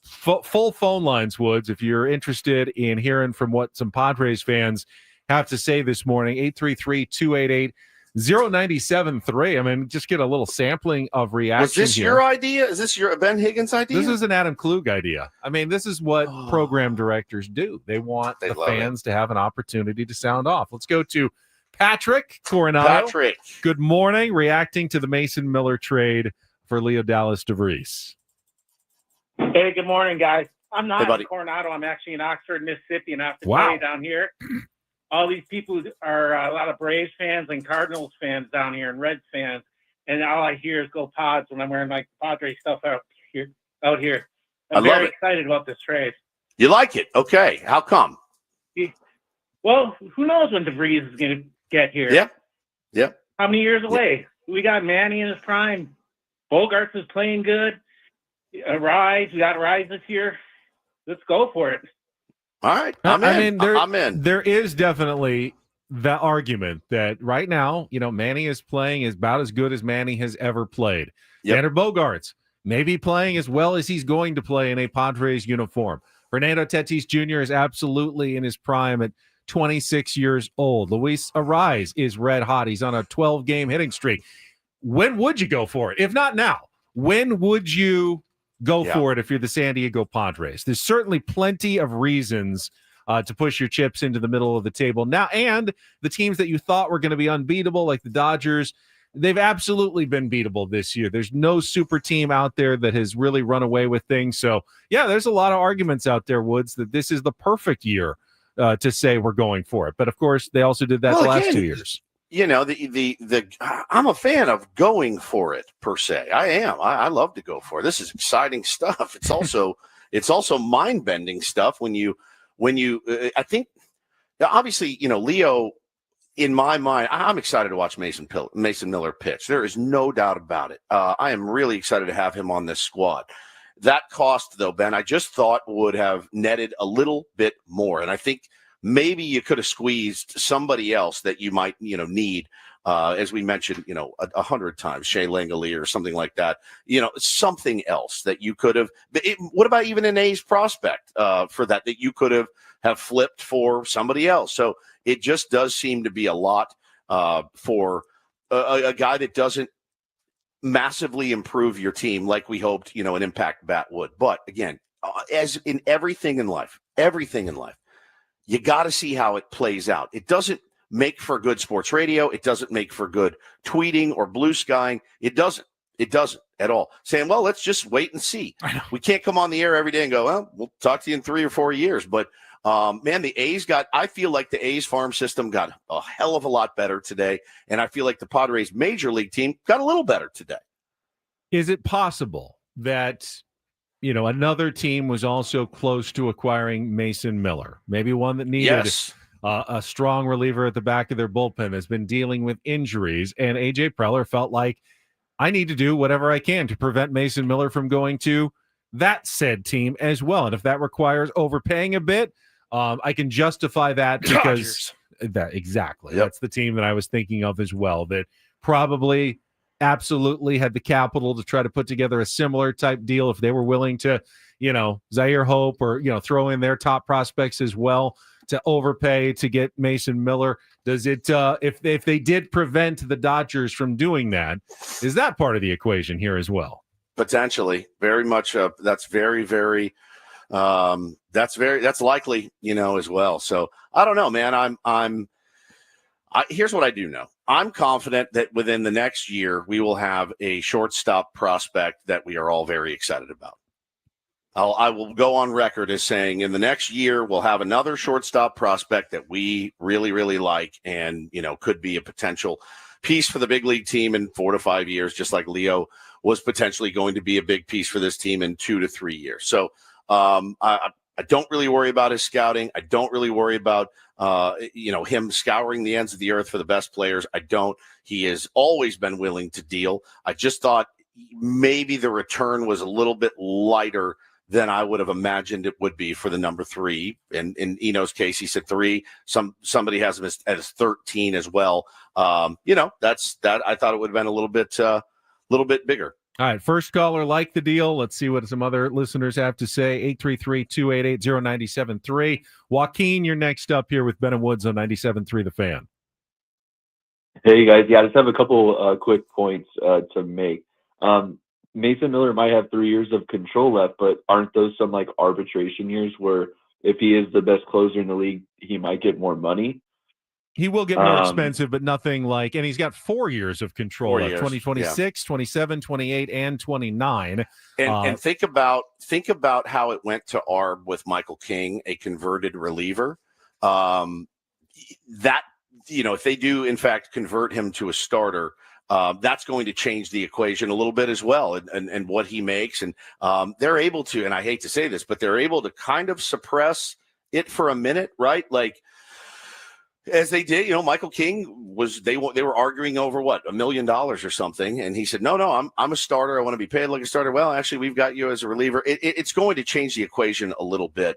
full phone lines, Woods, if you're interested in hearing from what some Padres fans have to say this morning. 833-288-0973. I mean, just get a little sampling of reaction. Was this your idea? Is this your Ben Higgins idea? This is an Adam Klug idea. I mean, this is what program directors do. They want the fans to have an opportunity to sound off. Let's go to Patrick Coronado. Patrick, good morning. Reacting to the Mason Miller trade for Leodalis to Vries. Hey, good morning, guys. I'm not in Coronado. I'm actually in Oxford, Mississippi, and I have to say down here, all these people are a lot of Braves fans and Cardinals fans down here and Reds fans, and all I hear is "Go Pods" when I'm wearing like Padres stuff out here. I'm very excited about this trade. You like it? Okay. How come? Well, who knows when DeVries is going to get here? Yeah. How many years away? We got Manny in his prime. Bogarts is playing good. Vries, we got Vries this year. Let's go for it. All right. I'm in. There is definitely the argument that right now, Manny is playing about as good as Manny has ever played. Xander Bogaerts may be playing as well as he's going to play in a Padres uniform. Fernando Tatis Jr. is absolutely in his prime at 26 years old. Luis Arraez is red hot. He's on a 12-game hitting streak. When would you go for it? If not now, when would you go for it if you're the San Diego Padres? There's certainly plenty of reasons to push your chips into the middle of the table now. And the teams that you thought were going to be unbeatable, like the Dodgers, they've absolutely been beatable this year. There's no super team out there that has really run away with things. So, there's a lot of arguments out there, Woods, that this is the perfect year to say we're going for it. But, of course, they also did that the last 2 years. I'm a fan of going for it per se. I am. I love to go for it. This is exciting stuff. It's also mind bending stuff when you I think obviously Leo, in my mind, I'm excited to watch Mason Miller pitch. There is no doubt about it. I am really excited to have him on this squad. That cost, though, Ben, I just thought would have netted a little bit more, and I think maybe you could have squeezed somebody else that you might, need, as we mentioned, 100 times, Shea Langelier or something like that, something else that you could have. What about even an A's prospect for that you could have flipped for somebody else? So it just does seem to be a lot for a guy that doesn't massively improve your team like we hoped, an impact bat would. But again, as in everything in life, you got to see how it plays out. It doesn't make for good sports radio. It doesn't make for good tweeting or blue skying. It doesn't at all. Saying, well, let's just wait and see. We can't come on the air every day and go, well, we'll talk to you in 3 or 4 years. But man, I feel like the A's farm system got a hell of a lot better today. And I feel like the Padres major league team got a little better today. Is it possible that, another team was also close to acquiring Mason Miller? Maybe one that needed a strong reliever at the back of their bullpen, has been dealing with injuries. And A.J. Preller felt like, I need to do whatever I can to prevent Mason Miller from going to that said team as well. And if that requires overpaying a bit, I can justify that because that's the team that I was thinking of as well, that probably absolutely had the capital to try to put together a similar type deal if they were willing to, Zaire Hope or, throw in their top prospects as well to overpay to get Mason Miller. Does it, if they did prevent the Dodgers from doing that, is that part of the equation here as well? Potentially, very much. That's very, very. That's likely, as well. So I don't know, man. Here's what I do know. I'm confident that within the next year we will have a shortstop prospect that we are all very excited about. I will go on record as saying in the next year we'll have another shortstop prospect that we really, really like and, could be a potential piece for the big league team in 4 to 5 years, just like Leo was potentially going to be a big piece for this team in 2 to 3 years. So I don't really worry about his scouting. I don't really worry about, him scouring the ends of the earth for the best players. I don't. He has always been willing to deal. I just thought maybe the return was a little bit lighter than I would have imagined it would be for the number 3. And in Eno's case, he said 3. Somebody has him as 13 as well. That's that. I thought it would have been a little bit bigger. All right, first caller liked the deal. Let's see what some other listeners have to say. 833-288-0973. Joaquin, you're next up here with Ben and Woods on 97.3 The Fan. Hey, guys. Yeah, I just have a couple quick points to make. Mason Miller might have 3 years of control left, but aren't those some like arbitration years where if he is the best closer in the league, he might get more money? He will get more expensive, but nothing like, and he's got 4 years of control, 2026, 27, 28, and 29. And think about how it went to ARB with Michael King, a converted reliever. If they do in fact convert him to a starter, that's going to change the equation a little bit as well, and what he makes. And they're able to, and I hate to say this, but they're able to kind of suppress it for a minute, right? Like, as they did, Michael King they were arguing over what, $1 million or something. And he said, no, I'm a starter. I want to be paid like a starter. Well, actually, we've got you as a reliever. It's going to change the equation a little bit,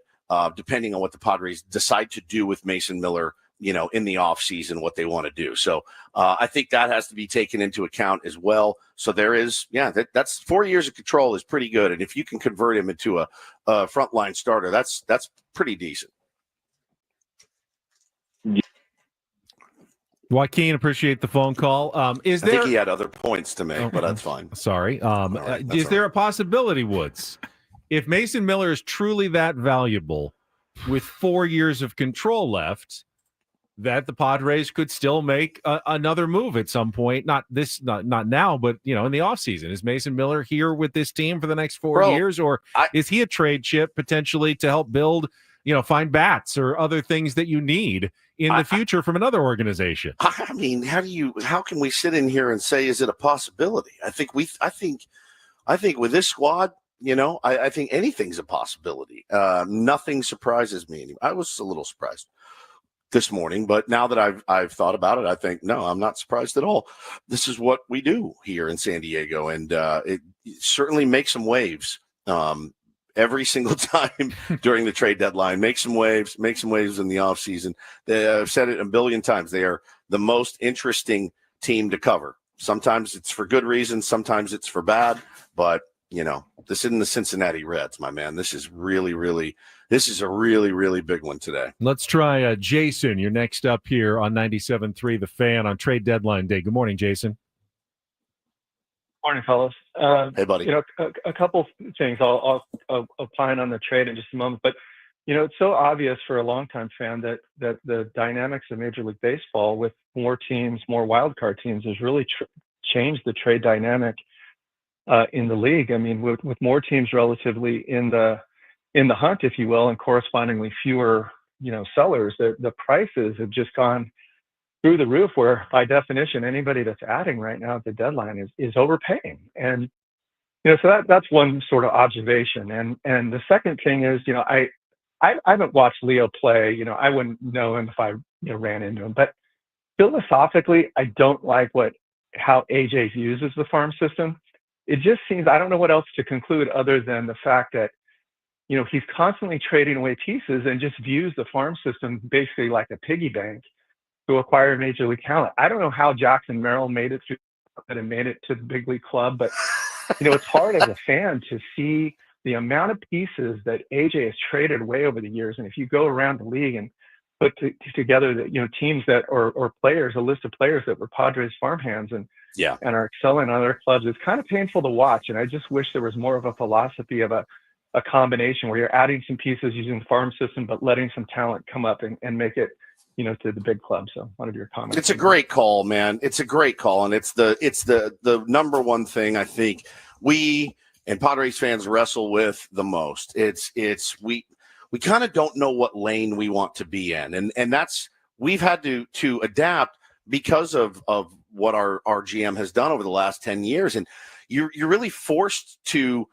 depending on what the Padres decide to do with Mason Miller, in the offseason, what they want to do. So I think that has to be taken into account as well. So there is, that's 4 years of control is pretty good. And if you can convert him into a frontline starter, that's pretty decent. Joaquin, appreciate the phone call. I think he had other points to make, but that's fine. Sorry. Is there a possibility, Woods, if Mason Miller is truly that valuable with 4 years of control left, that the Padres could still make another move at some point? Not now, but in the offseason. Is Mason Miller here with this team for the next 4 years, or is he a trade chip potentially to help build, find bats or other things that you need in the future from another organization? I mean, how can we sit in here and say, is it a possibility? I think with this squad, I think anything's a possibility. Nothing surprises me anymore. I was a little surprised this morning, but now that I've thought about it, I think, no, I'm not surprised at all. This is what we do here in San Diego, and it certainly makes some waves. Every single time during the trade deadline, make some waves in the offseason. I've said it a billion times. They are the most interesting team to cover. Sometimes it's for good reasons. Sometimes it's for bad. But, this isn't the Cincinnati Reds, my man. This is a really, really big one today. Let's try Jason. You're next up here on 97.3 The Fan on trade deadline day. Good morning, Jason. Morning, fellas. Hey, buddy. A couple things. I'll opine on the trade in just a moment. But, it's so obvious for a longtime fan that the dynamics of Major League Baseball with more teams, more wild card teams, has really changed the trade dynamic in the league. I mean, with more teams relatively in the hunt, if you will, and correspondingly fewer, sellers, the prices have just gone through the roof, where by definition, anybody that's adding right now at the deadline is overpaying. And, so that's one sort of observation. And the second thing is, I haven't watched Leo play. I wouldn't know him if I ran into him. But philosophically, I don't like how AJ uses the farm system. It just seems, I don't know what else to conclude other than the fact that, he's constantly trading away pieces and just views the farm system basically like a piggy bank to acquire major league talent. I don't know how Jackson Merrill made it through and made it to the big league club, but it's hard as a fan to see the amount of pieces that AJ has traded away over the years. And if you go around the league and put together the teams that or players, a list of players that were Padres farmhands and are excelling on other clubs, it's kind of painful to watch. And I just wish there was more of a philosophy of a combination where you're adding some pieces using the farm system, but letting some talent come up and make it to the big club. So one of your comments. It's a great call, man. It's a great call. And it's the number one thing I think we and Padres fans wrestle with the most. We kind of don't know what lane we want to be in. And that's, we've had to adapt because of what our GM has done over the last 10 years. And you're really forced to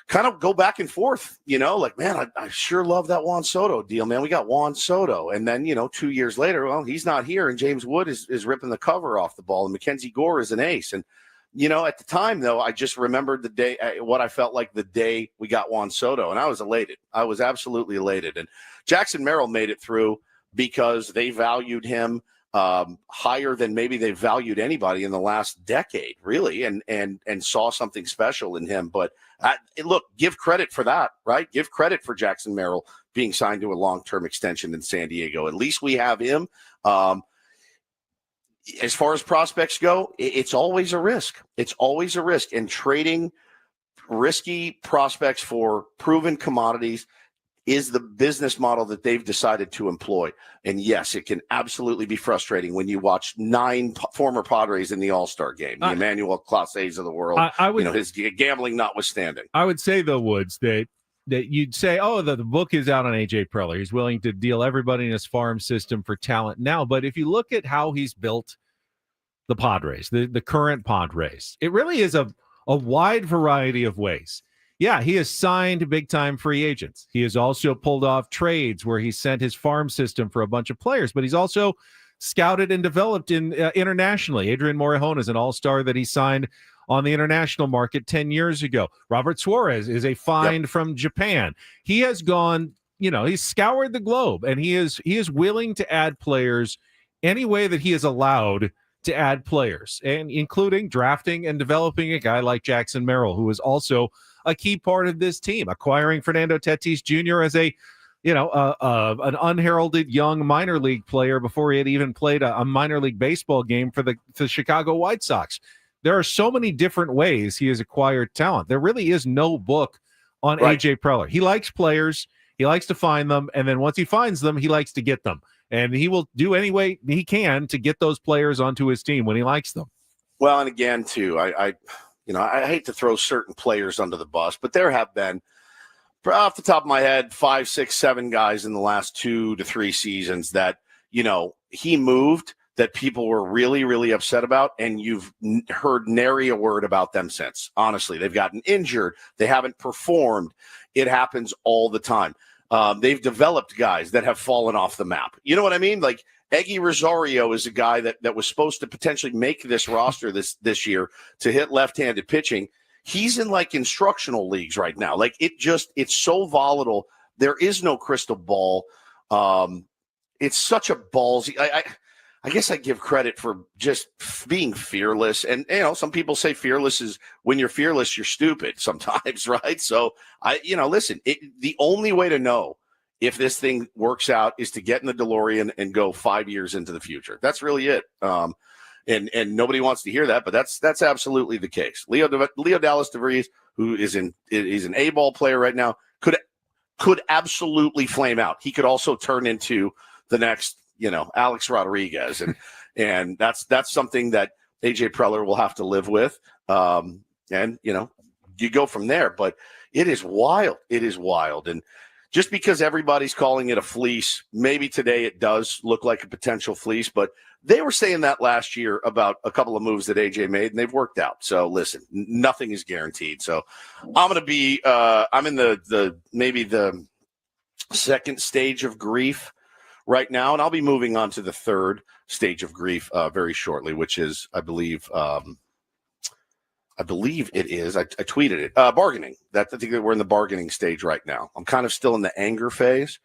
kind of go back and forth, like, man, I sure love that Juan Soto deal, man. We got Juan Soto. And then, 2 years later, well, he's not here. And James Wood is ripping the cover off the ball. And Mackenzie Gore is an ace. And, at the time, though, I just remembered the day, what I felt like the day we got Juan Soto. And I was elated. I was absolutely elated. And Jackson Merrill made it through because they valued him higher than maybe they valued anybody in the last decade, really, and saw something special in him. But look, give credit for that, right? Give credit for Jackson Merrill being signed to a long-term extension in San Diego. At least we have him. As far as prospects go, it's always a risk. It's always a risk. And trading risky prospects for proven commodities is the business model that they've decided to employ. And yes, it can absolutely be frustrating when you watch 9 former Padres in the All-Star game, the Emmanuel Clases of the world, his gambling notwithstanding. I would say, though, Woods, that you'd say, the book is out on A.J. Preller. He's willing to deal everybody in his farm system for talent now. But if you look at how he's built the Padres, the current Padres, it really is a wide variety of ways. Yeah, he has signed big-time free agents. He has also pulled off trades where he sent his farm system for a bunch of players, but he's also scouted and developed internationally. Adrian Morejon is an all-star that he signed on the international market 10 years ago. Robert Suarez is a find from Japan. He has gone, he's scoured the globe, and he is willing to add players any way that he is allowed to add players, and including drafting and developing a guy like Jackson Merrill, who is also a key part of this team, acquiring Fernando Tatis Jr. as an unheralded young minor league player before he had even played a minor league baseball game for the Chicago White Sox. There are so many different ways he has acquired talent. There really is no book on A.J. Preller. He likes players. He likes to find them. And then once he finds them, he likes to get them. And he will do any way he can to get those players onto his team when he likes them. Well, and again, too, I hate to throw certain players under the bus, but there have been, off the top of my head, 5, 6, 7 guys in the last 2 to 3 seasons that, he moved that people were really, really upset about, and you've heard nary a word about them since. Honestly, they've gotten injured. They haven't performed. It happens all the time. They've developed guys that have fallen off the map. You know what I mean? Like Eggy Rosario is a guy that was supposed to potentially make this roster this year to hit left-handed pitching. He's in like instructional leagues right now. Like it's so volatile. There is no crystal ball. It's such a ballsy. I guess I give credit for just being fearless. And, some people say fearless is when you're fearless, you're stupid sometimes, right? So listen, the only way to know if this thing works out is to get in the DeLorean and go 5 years into the future. That's really it. And nobody wants to hear that, but that's absolutely the case. Leodalis Vries, who is an A-ball player right now, could absolutely flame out. He could also turn into the next, Alex Rodriguez. And that's something that AJ Preller will have to live with. And you go from there, but it is wild. It is wild. And just because everybody's calling it a fleece, maybe today it does look like a potential fleece, but they were saying that last year about a couple of moves that AJ made, and they've worked out. So listen, nothing is guaranteed. So I'm going to be, I'm in maybe the second stage of grief right now, and I'll be moving on to the third stage of grief very shortly, which is, I believe it is. I tweeted it. Bargaining. I think that we're in the bargaining stage right now. I'm kind of still in the anger phase.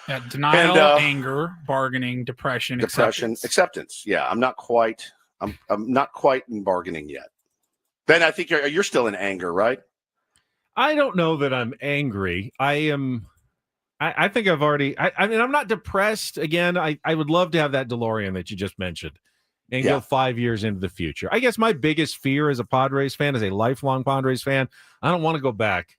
Yeah, denial, anger, bargaining, depression, acceptance. Yeah, I'm not quite in bargaining yet. Ben, I think you're still in anger, right? I don't know that I'm angry. I am. I think I've already. I mean, I'm not depressed. Again, I would love to have that DeLorean that you just mentioned and go 5 years into the future. I guess my biggest fear as a Padres fan, as a lifelong Padres fan, I don't want to go back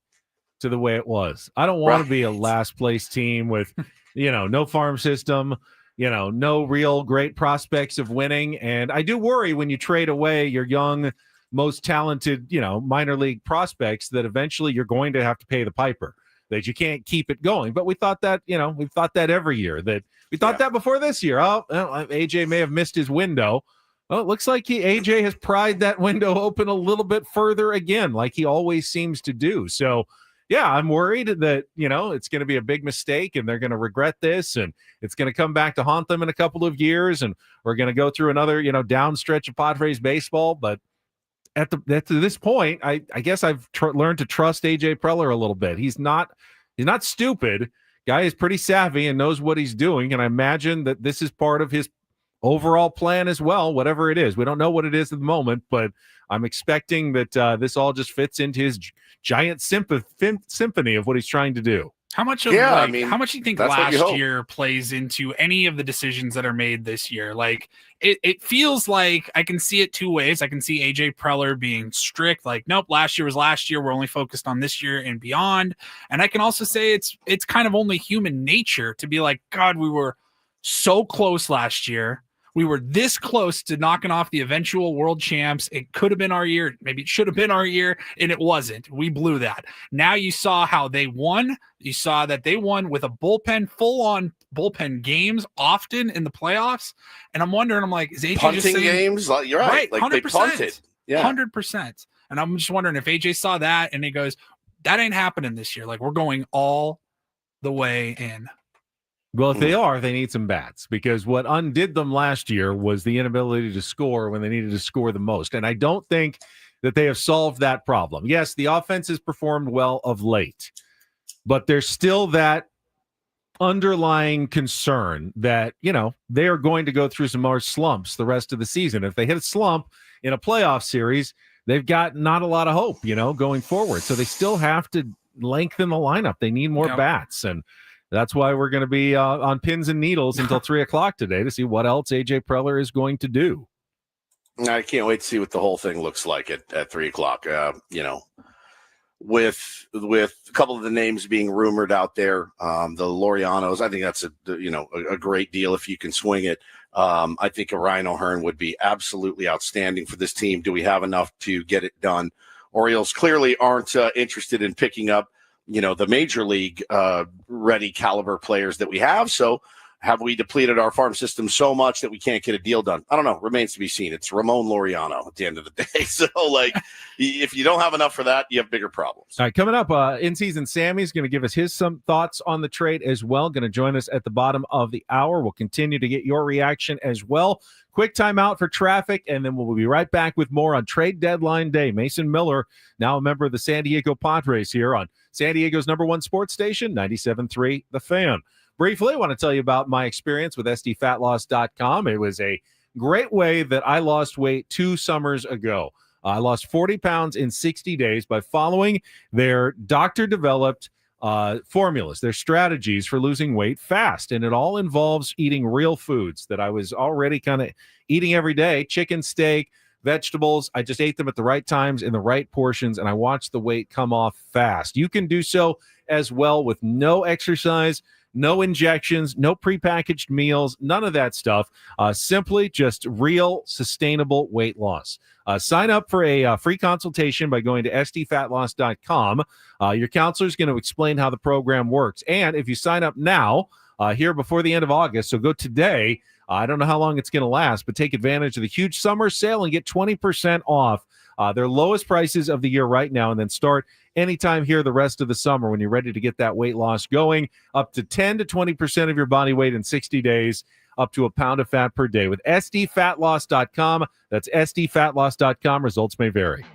to the way it was. I don't want to be a last place team with, no farm system, no real great prospects of winning. And I do worry when you trade away your young, most talented, minor league prospects that eventually you're going to have to pay the piper, that you can't keep it going. But we thought that, we've thought that every year, that we thought that before this year. Oh, well, AJ may have missed his window. Well, it looks like AJ has pried that window open a little bit further again, like he always seems to do. So, yeah, I'm worried that, it's going to be a big mistake and they're going to regret this and it's going to come back to haunt them in a couple of years and we're going to go through another, down stretch of Padres baseball. But at this point, I guess I've learned to trust AJ Preller a little bit. He's not stupid. Guy is pretty savvy and knows what he's doing. And I imagine that this is part of his overall plan as well, whatever it is. We don't know what it is at the moment, but I'm expecting that this all just fits into his giant symphony of what he's trying to do. How much do you think last year plays into any of the decisions that are made this year? Like it feels like I can see it two ways. I can see AJ Preller being strict, like, nope, last year was last year. We're only focused on this year and beyond. And I can also say it's kind of only human nature to be like, God, we were so close last year. We were this close to knocking off the eventual world champs. It could have been our year. Maybe it should have been our year, and it wasn't. We blew that. Now you saw how they won. You saw that they won with a bullpen, full-on bullpen games often in the playoffs. And I'm wondering, I'm like, is AJ punting just saying, games? You're right. Like 100%, they punted. Yeah. 100%. And I'm just wondering if AJ saw that and he goes, that ain't happening this year. Like, we're going all the way in. Well, if they are, they need some bats, because what undid them last year was the inability to score when they needed to score the most. And I don't think that they have solved that problem. Yes, the offense has performed well of late, but there's still that underlying concern that, they are going to go through some more slumps the rest of the season. If they hit a slump in a playoff series, they've got not a lot of hope, going forward. So they still have to lengthen the lineup. They need more bats. And that's why we're going to be on pins and needles until 3:00 today to see what else AJ Preller is going to do. I can't wait to see what the whole thing looks like at 3:00. With a couple of the names being rumored out there, the Laureanos, I think that's a great deal if you can swing it. I think a Rhino Hearn would be absolutely outstanding for this team. Do we have enough to get it done? Orioles clearly aren't interested in picking up the major league ready caliber players that we have. So have we depleted our farm system so much that we can't get a deal done? I don't know. Remains to be seen. It's Ramon Laureano at the end of the day. So if you don't have enough for that, you have bigger problems. All right, coming up, in-season Sammy's going to give us some thoughts on the trade as well. Going to join us at the bottom of the hour. We'll continue to get your reaction as well. Quick timeout for traffic, and then we'll be right back with more on trade deadline day. Mason Miller, now a member of the San Diego Padres, here on San Diego's #1 sports station, 97.3 The Fan. Briefly, I want to tell you about my experience with SDFatLoss.com. It was a great way that I lost weight 2 summers ago. I lost 40 pounds in 60 days by following their doctor-developed formulas, their strategies for losing weight fast. And it all involves eating real foods that I was already kind of eating every day: chicken, steak, vegetables. I just ate them at the right times in the right portions, and I watched the weight come off fast. You can do so as well with no exercise, no injections, no prepackaged meals, none of that stuff. Simply just real, sustainable weight loss. Sign up for a free consultation by going to sdfatloss.com. Your counselor is going to explain how the program works. And if you sign up now, here before the end of August, so go today. I don't know how long it's going to last, but take advantage of the huge summer sale and get 20% off their lowest prices of the year right now, and then start anytime here the rest of the summer when you're ready to get that weight loss going, up to 10 to 20% of your body weight in 60 days, up to a pound of fat per day with sdfatloss.com. That's sdfatloss.com. Results may vary.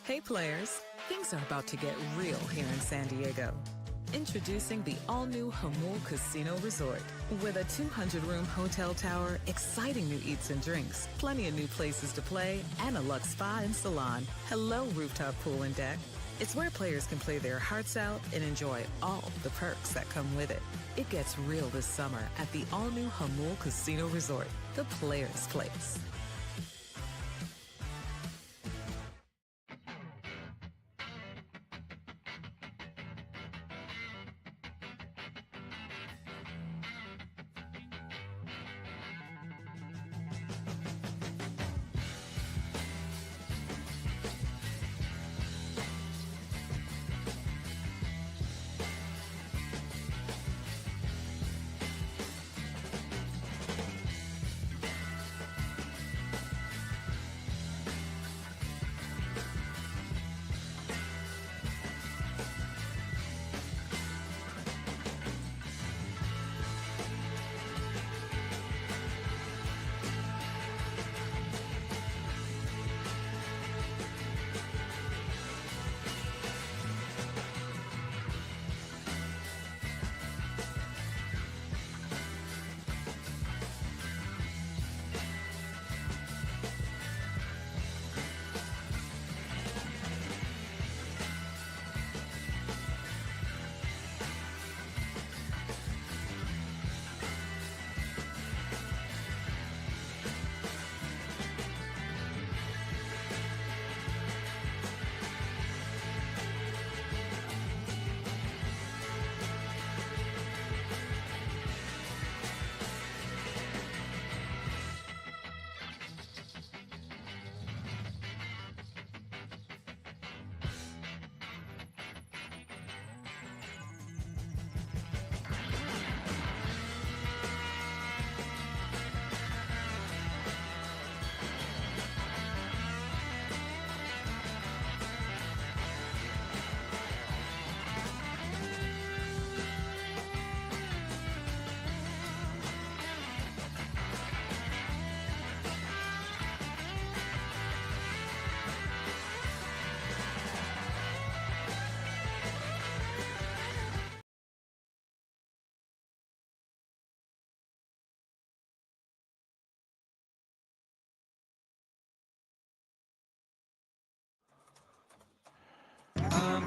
Hey players, things are about to get real here in San Diego. Introducing the all-new Jamul Casino Resort. With a 200-room hotel tower, exciting new eats and drinks, plenty of new places to play, and a luxe spa and salon. Hello, rooftop pool and deck. It's where players can play their hearts out and enjoy all the perks that come with it. It gets real this summer at the all-new Jamul Casino Resort, the players' place.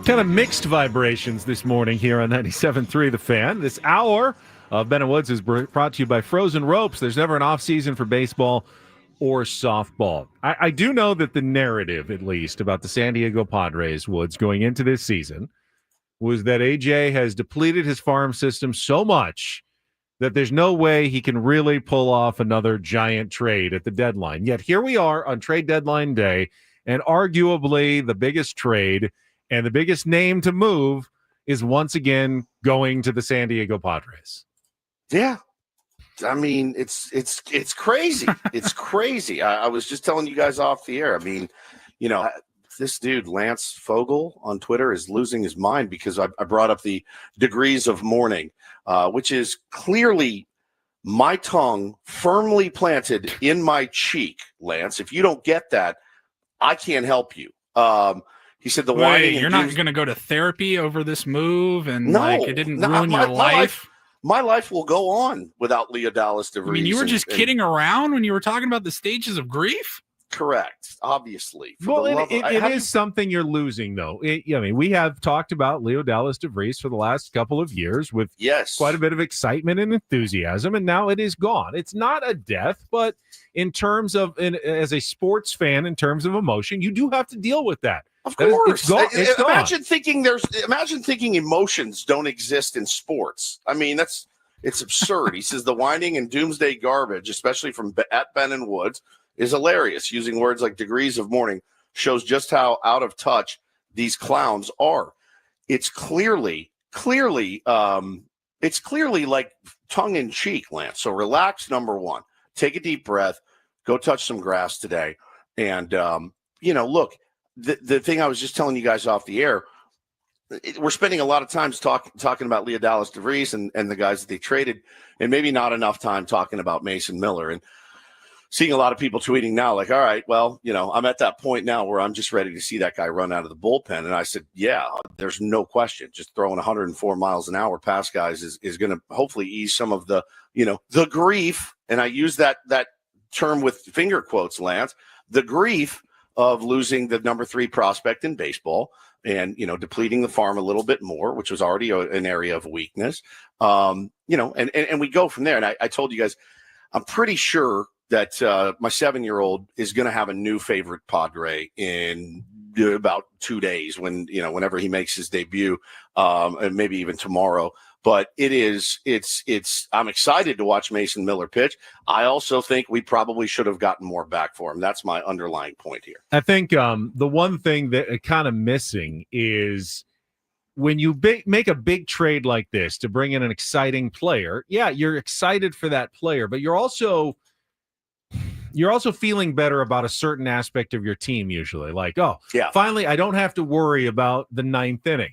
Kind of mixed vibrations this morning here on 97.3 The Fan. This hour of Ben and Woods is brought to you by Frozen Ropes. There's never an off season for baseball or softball. I do know that the narrative, at least, about the San Diego Padres, Woods, going into this season was that AJ has depleted his farm system so much that there's no way he can really pull off another giant trade at the deadline. Yet here we are on trade deadline day, and arguably the biggest trade and the biggest name to move is once again going to the San Diego Padres. Yeah. I mean, it's crazy. It's crazy. I was just telling you guys off the air. I mean, this dude, Lance Fogel on Twitter, is losing his mind because I brought up the degrees of mourning, which is clearly my tongue firmly planted in my cheek, Lance. If you don't get that, I can't help you. He said the whining. You're not going to go to therapy over this move, and it didn't ruin your life. My life will go on without Leodalis DeVries. I mean, you were just kidding around when you were talking about the stages of grief? Correct, obviously. Well, it is something you're losing, though. We have talked about Leodalis DeVries for the last couple of years with quite a bit of excitement and enthusiasm, and now it is gone. It's not a death, but in terms of, as a sports fan, in terms of emotion, you do have to deal with that. Of course. It's gone. Imagine thinking emotions don't exist in sports. I mean, it's absurd. He says the whining and doomsday garbage, especially from at Ben and Woods, is hilarious. Using words like degrees of mourning shows just how out of touch these clowns are. It's clearly like tongue in cheek, Lance. So relax. Number one, take a deep breath, go touch some grass today. And, look, the thing I was just telling you guys off the air, we're spending a lot of time talking about Leodalis DeVries and the guys that they traded, and maybe not enough time talking about Mason Miller. And seeing a lot of people tweeting now like, all right, well, I'm at that point now where I'm just ready to see that guy run out of the bullpen. And I said, yeah, there's no question. Just throwing 104 miles an hour past guys is going to hopefully ease some of the, the grief. And I use that term with finger quotes, Lance, the grief of losing the number 3 prospect in baseball and, depleting the farm a little bit more, which was already an area of weakness. And we go from there. And I told you guys, I'm pretty sure that my 7-year-old is going to have a new favorite Padre in about 2 days whenever he makes his debut, and maybe even tomorrow. But I'm excited to watch Mason Miller pitch. I also think we probably should have gotten more back for him. That's my underlying point here. I think the one thing that kind of missing is when you make a big trade like this to bring in an exciting player, yeah, you're excited for that player, but you're also feeling better about a certain aspect of your team usually. Like, finally, I don't have to worry about the 9th inning.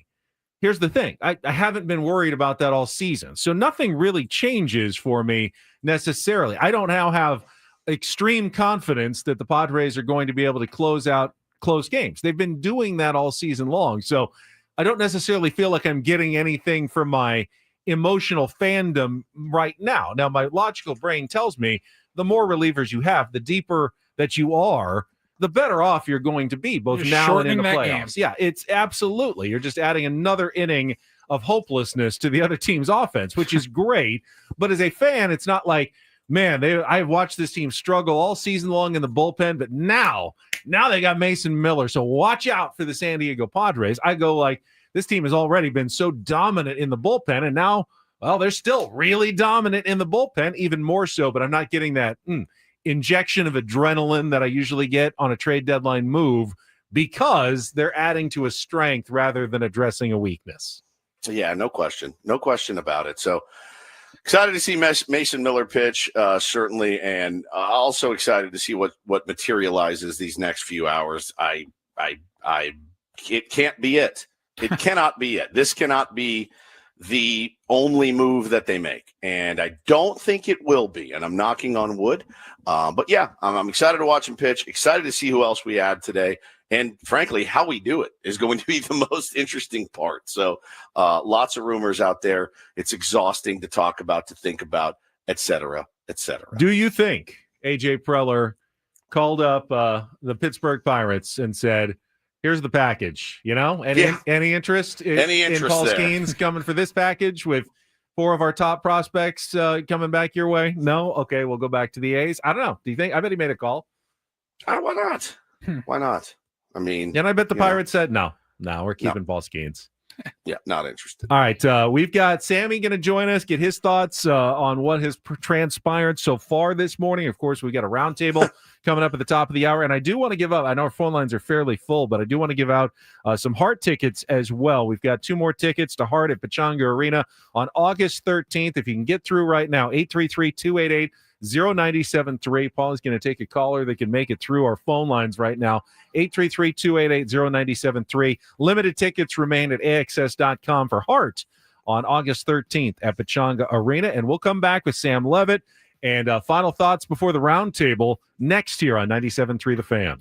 Here's the thing. I haven't been worried about that all season. So nothing really changes for me necessarily. I don't now have extreme confidence that the Padres are going to be able to close out close games. They've been doing that all season long. So I don't necessarily feel like I'm getting anything from my emotional fandom right now. Now, my logical brain tells me the more relievers you have, the deeper that you are, the better off you're going to be, both now and in the playoffs. Yeah, it's absolutely. You're just adding another inning of hopelessness to the other team's offense, which is great. But as a fan, it's not like, man, I've watched this team struggle all season long in the bullpen, but now they got Mason Miller. So watch out for the San Diego Padres. I go like, this team has already been so dominant in the bullpen, and now, well, they're still really dominant in the bullpen, even more so, but I'm not getting that injection of adrenaline that I usually get on a trade deadline move because they're adding to a strength rather than addressing a weakness. So, yeah, no question about it. So excited to see Mason Miller pitch, certainly, and also excited to see what materializes these next few hours. It can't be it. It cannot be it. This cannot be the only move that they make. And I don't think it will be. And I'm knocking on wood. But yeah, I'm excited to watch him pitch, excited to see who else we add today. And frankly, how we do it is going to be the most interesting part. So lots of rumors out there. It's exhausting to talk about, to think about, et cetera, et cetera. Do you think AJ Preller called up the Pittsburgh Pirates and said, here's the package. Any interest in Paul Skeens coming for this package with 4 of our top prospects coming back your way? No? Okay, we'll go back to the A's. I don't know. Do you think? I bet he made a call. Why not? Why not? I mean, and I bet the Pirates said no, we're keeping Paul Skeens. Yeah, not interested. All right, we've got Sammy going to join us, get his thoughts on what has transpired so far this morning. Of course, we got a roundtable coming up at the top of the hour, and I do want to give up. I know our phone lines are fairly full, but I do want to give out some Heart tickets as well. We've got 2 more tickets to Heart at Pechanga Arena on August 13th. If you can get through right now, 833-288-0973. Paul is going to take a caller that can make it through our phone lines right now. 833-288-0973. Limited tickets remain at AXS.com for Heart on August 13th at Pechanga Arena. And we'll come back with Sam Levitt and final thoughts before the roundtable next here on 97.3 The Fan.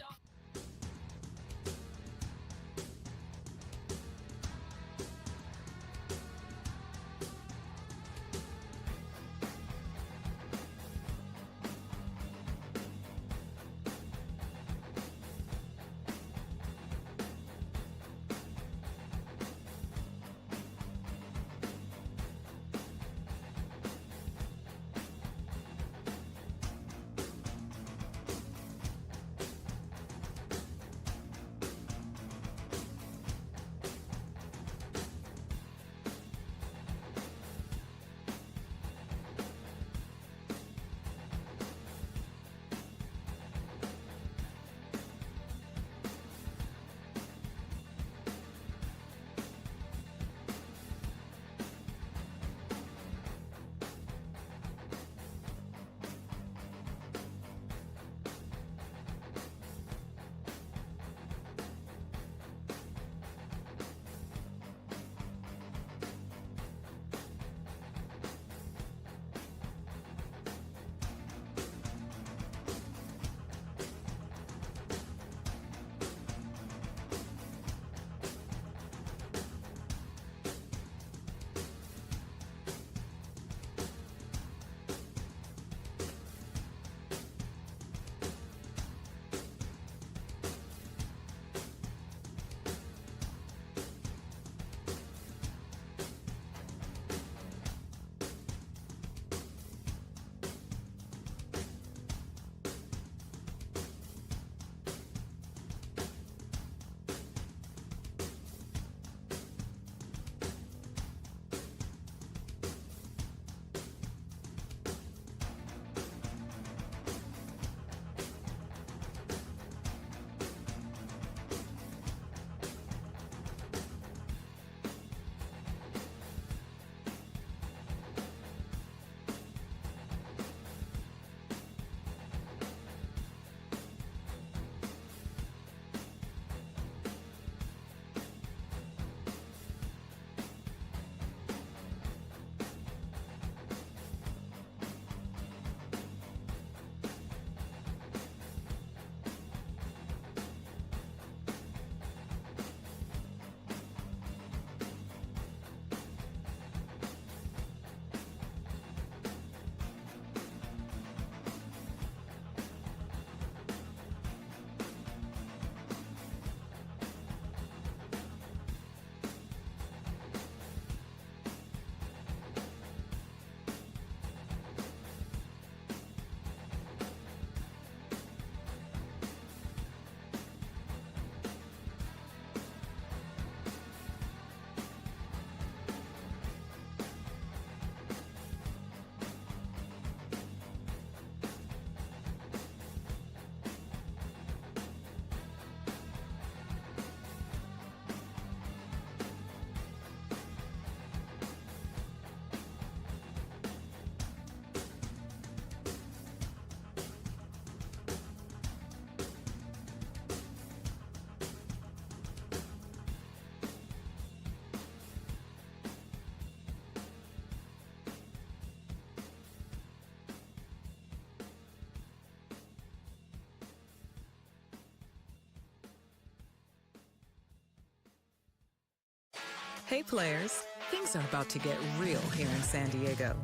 Hey players, things are about to get real here in San Diego.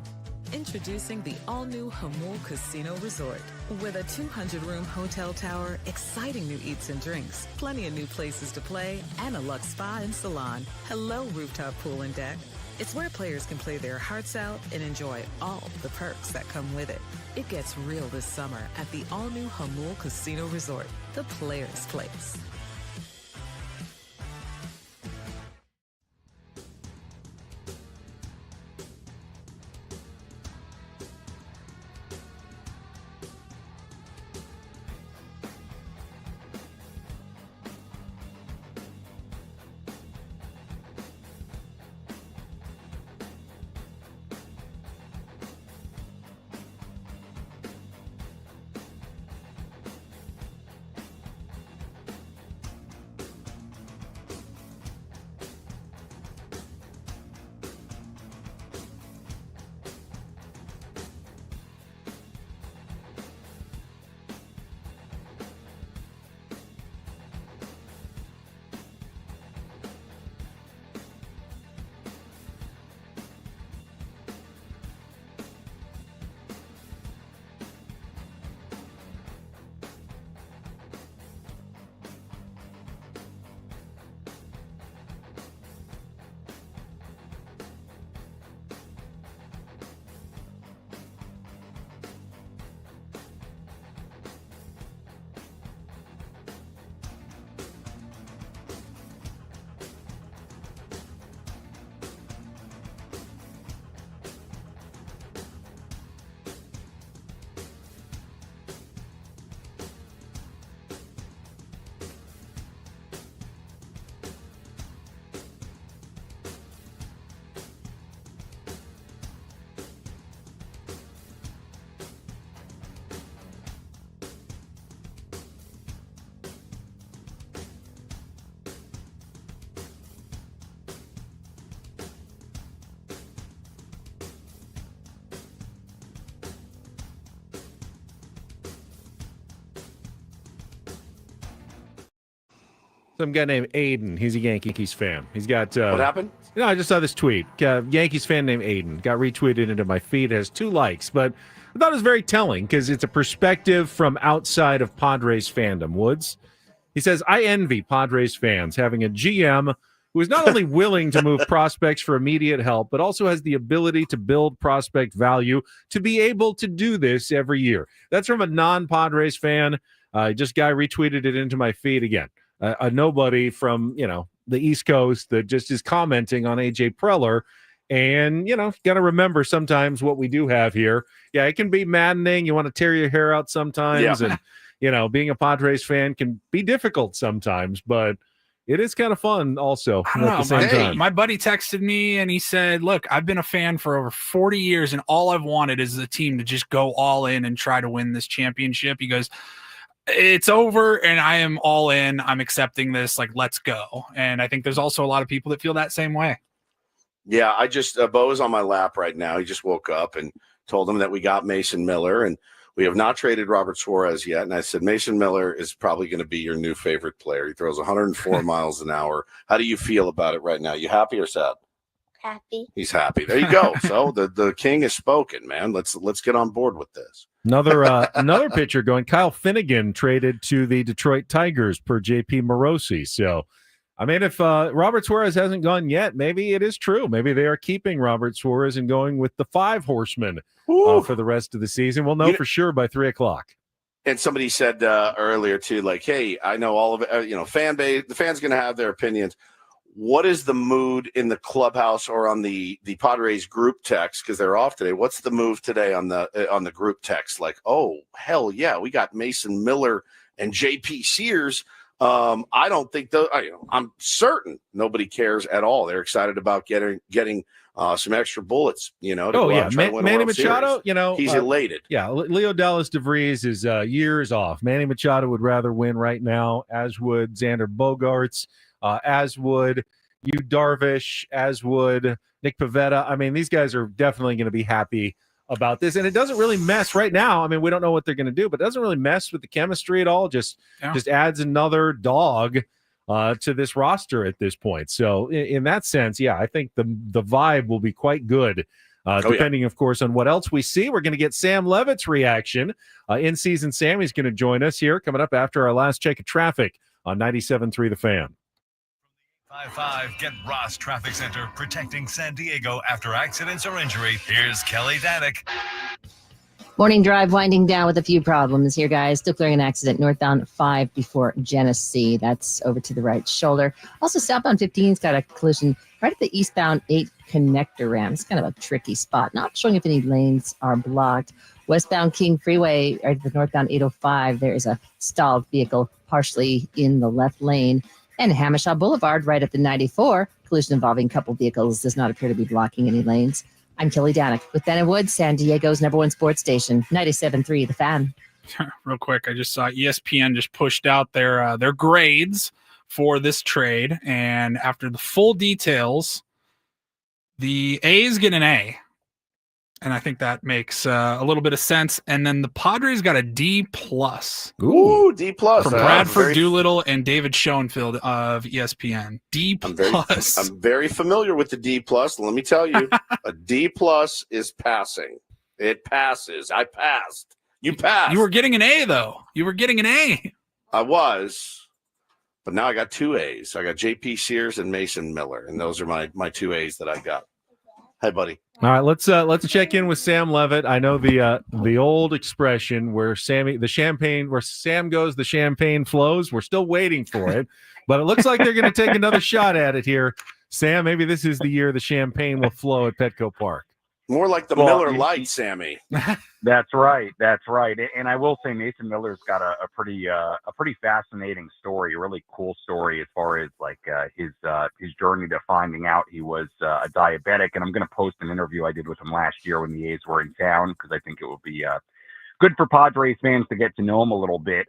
Introducing the all-new Hamul Casino Resort. With a 200-room hotel tower, exciting new eats and drinks, plenty of new places to play, and a luxe spa and salon. Hello, rooftop pool and deck. It's where players can play their hearts out and enjoy all the perks that come with it. It gets real this summer at the all-new Hamul Casino Resort, the Players' Place. Some guy named Aiden. He's a Yankees fan. He's got... what happened? No, I just saw this tweet. Yankees fan named Aiden. Got retweeted into my feed. It has 2 likes, but I thought it was very telling because it's a perspective from outside of Padres fandom. Woods, he says, I envy Padres fans having a GM who is not only willing to move prospects for immediate help, but also has the ability to build prospect value to be able to do this every year. That's from a non-Padres fan. Just guy retweeted it into my feed again. A nobody from, the East Coast that just is commenting on AJ Preller. And, got to remember sometimes what we do have here. Yeah, it can be maddening. You want to tear your hair out sometimes. Yeah. And, being a Padres fan can be difficult sometimes, but it is kind of fun also at the same time. My buddy texted me and he said, look, I've been a fan for over 40 years and all I've wanted is the team to just go all in and try to win this championship. He goes, it's over and I am all in. I'm accepting this. Like, let's go. And I think there's also a lot of people that feel that same way. Yeah, I just Bo's on my lap right now. He just woke up and told him that we got Mason Miller and we have not traded Robert Suarez yet. And I said, Mason Miller is probably going to be your new favorite player. He throws 104 miles an hour. How do you feel about it right now? You happy or sad? Happy. He's happy. There you go. So the king has spoken, man. Let's get on board with this. Another pitcher going. Kyle Finnegan traded to the Detroit Tigers per JP Morosi. So, I mean, if Robert Suarez hasn't gone yet, maybe it is true. Maybe they are keeping Robert Suarez and going with the 5 horsemen for the rest of the season. We'll know for sure by 3:00. And somebody said earlier too, like, hey, I know all of it. Fan base, the fans going to have their opinions. What is the mood in the clubhouse or on the Padres group text? Because they're off today. What's the move today on the group text? Like, oh, hell yeah, we got Mason Miller and JP Sears. I don't think I'm certain nobody cares at all. They're excited about getting some extra bullets, to go out and try to win Manny a World Machado, Series. He's elated. Yeah, Leodalis Vries is years off. Manny Machado would rather win right now, as would Xander Bogaerts. As would Yu Darvish, as would Nick Pivetta. I mean, these guys are definitely going to be happy about this. And it doesn't really mess right now. I mean, we don't know what they're going to do, but it doesn't really mess with the chemistry at all. Just adds another dog to this roster at this point. So in that sense, yeah, I think the vibe will be quite good Depending, of course, on what else we see, we're going to get Sam Levitt's reaction. In-season Sammy's going to join us here coming up after our last check of traffic on 97.3 The Fan. 5-5, get Ross Traffic Center, protecting San Diego after accidents or injury. Here's Kelly Danick. Morning drive winding down with a few problems here, guys. Still clearing an accident northbound 5 before Genesee. That's over to the right shoulder. Also, southbound 15's got a collision right at the eastbound 8 connector ramp. It's kind of a tricky spot. Not showing if any lanes are blocked. Westbound King Freeway, right at the northbound 805, there is a stalled vehicle partially in the left lane. And Hamishaw Boulevard, right at the 94, collision involving a couple vehicles does not appear to be blocking any lanes. I'm Kelly Danick with Ben and Wood, San Diego's #1 sports station, 97.3 The Fan. Real quick, I just saw ESPN just pushed out their grades for this trade, and after the full details, the A's get an A, and I think that makes a little bit of sense. And then the Padres got a D+. Ooh, D+ from Bradford Doolittle and David Schoenfield of ESPN. D+. I'm very familiar with the D+. Let me tell you, a D+ is passing. It passes. I passed. You passed. You were getting an A, though. You were getting an A. I was, but now I got 2 A's. I got J.P. Sears and Mason Miller, and those are my 2 A's that I got. Hi, buddy. All right, let's check in with Sam Levitt. I know the old expression where Sam goes, the champagne flows. We're still waiting for it, but it looks like they're going to take another shot at it here. Sam, maybe this is the year the champagne will flow at Petco Park. More like the Miller Lite, Sammy. That's right. And I will say Mason Miller's got a pretty fascinating story, a really cool story as far as like his journey to finding out he was a diabetic. And I'm going to post an interview I did with him last year when the A's were in town, because I think it would be good for Padres fans to get to know him a little bit.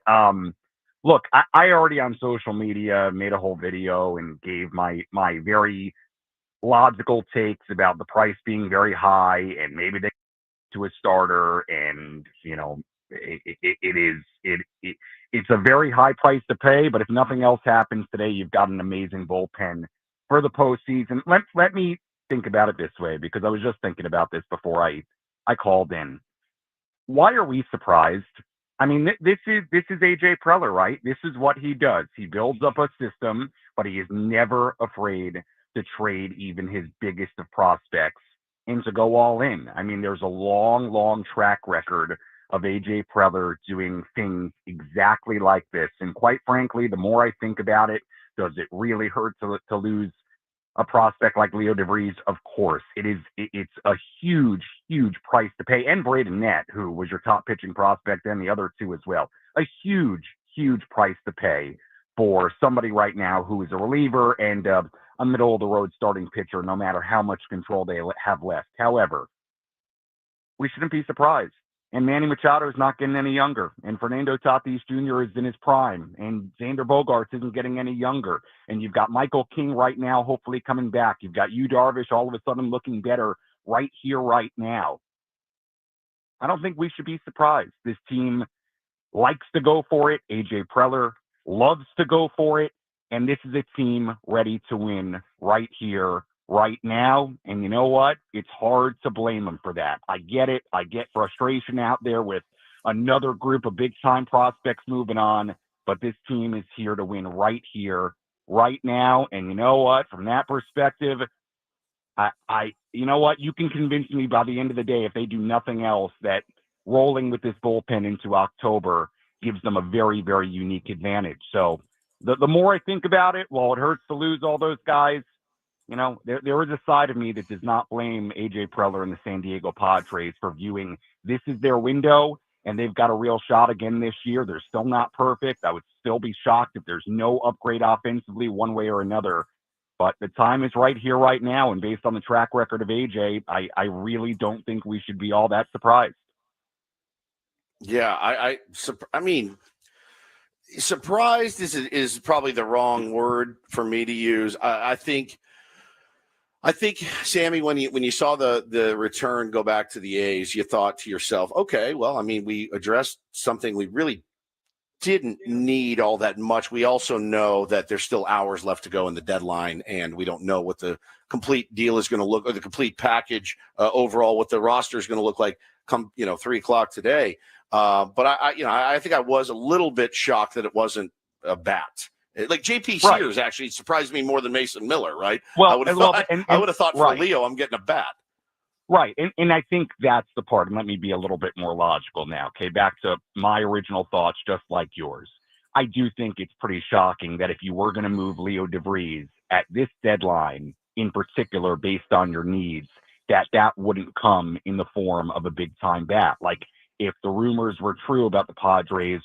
Look, I already on social media made a whole video and gave my very logical takes about the price being very high and maybe they to a starter, and it's a very high price to pay, but if nothing else happens today, you've got an amazing bullpen for the postseason. Let me think about it this way, because I was just thinking about this before I called in. Why are we surprised? I mean, this is AJ Preller, right? This is what he does. He builds up a system, but he is never afraid to trade even his biggest of prospects and to go all in. I mean, there's a long, long track record of AJ Preller doing things exactly like this. And quite frankly, the more I think about it, does it really hurt to lose a prospect like Leo Vries? Of course. It's a huge, huge price to pay. And Braden Nett, who was your top pitching prospect, and the other two as well. A huge, huge price to pay for somebody right now who is a reliever and a middle-of-the-road starting pitcher, no matter how much control they have left. However, we shouldn't be surprised. And Manny Machado is not getting any younger. And Fernando Tatis Jr. is in his prime. And Xander Bogaerts isn't getting any younger. And you've got Michael King right now, hopefully coming back. You've got Yu Darvish all of a sudden looking better right here, right now. I don't think we should be surprised. This team likes to go for it. AJ Preller loves to go for it. And this is a team ready to win right here, right now. And you know what? It's hard to blame them for that. I get it. I get frustration out there with another group of big-time prospects moving on. But this team is here to win right here, right now. And you know what? From that perspective, you know what? You can convince me by the end of the day, if they do nothing else, that rolling with this bullpen into October gives them a very, very unique advantage. So the more I think about it, while it hurts to lose all those guys, you know, there is a side of me that does not blame AJ Preller and the San Diego Padres for viewing this is their window, and they've got a real shot again this year. They're still not perfect. I would still be shocked if there's no upgrade offensively one way or another. But the time is right here, right now, and based on the track record of AJ, I really don't think we should be all that surprised. Yeah, I mean, surprised is probably the wrong word for me to use. I think, Sammy, when you saw the return go back to the A's, you thought to yourself, okay, well, I mean, we addressed something we really didn't need all that much. We also know that there's still hours left to go in the deadline, and we don't know what the complete deal is going to look, or the complete package overall, what the roster is going to look like come 3:00 today. But I think I was a little bit shocked that it wasn't a bat. Like JP Sears actually surprised me more than Mason Miller, right? Well, I would have thought for Leo, I'm getting a bat. Right. And I think that's the part. And let me be a little bit more logical now. Okay. Back to my original thoughts, just like yours. I do think it's pretty shocking that if you were going to move Leo Vries at this deadline in particular, based on your needs, that wouldn't come in the form of a big time bat. Like if the rumors were true about the Padres,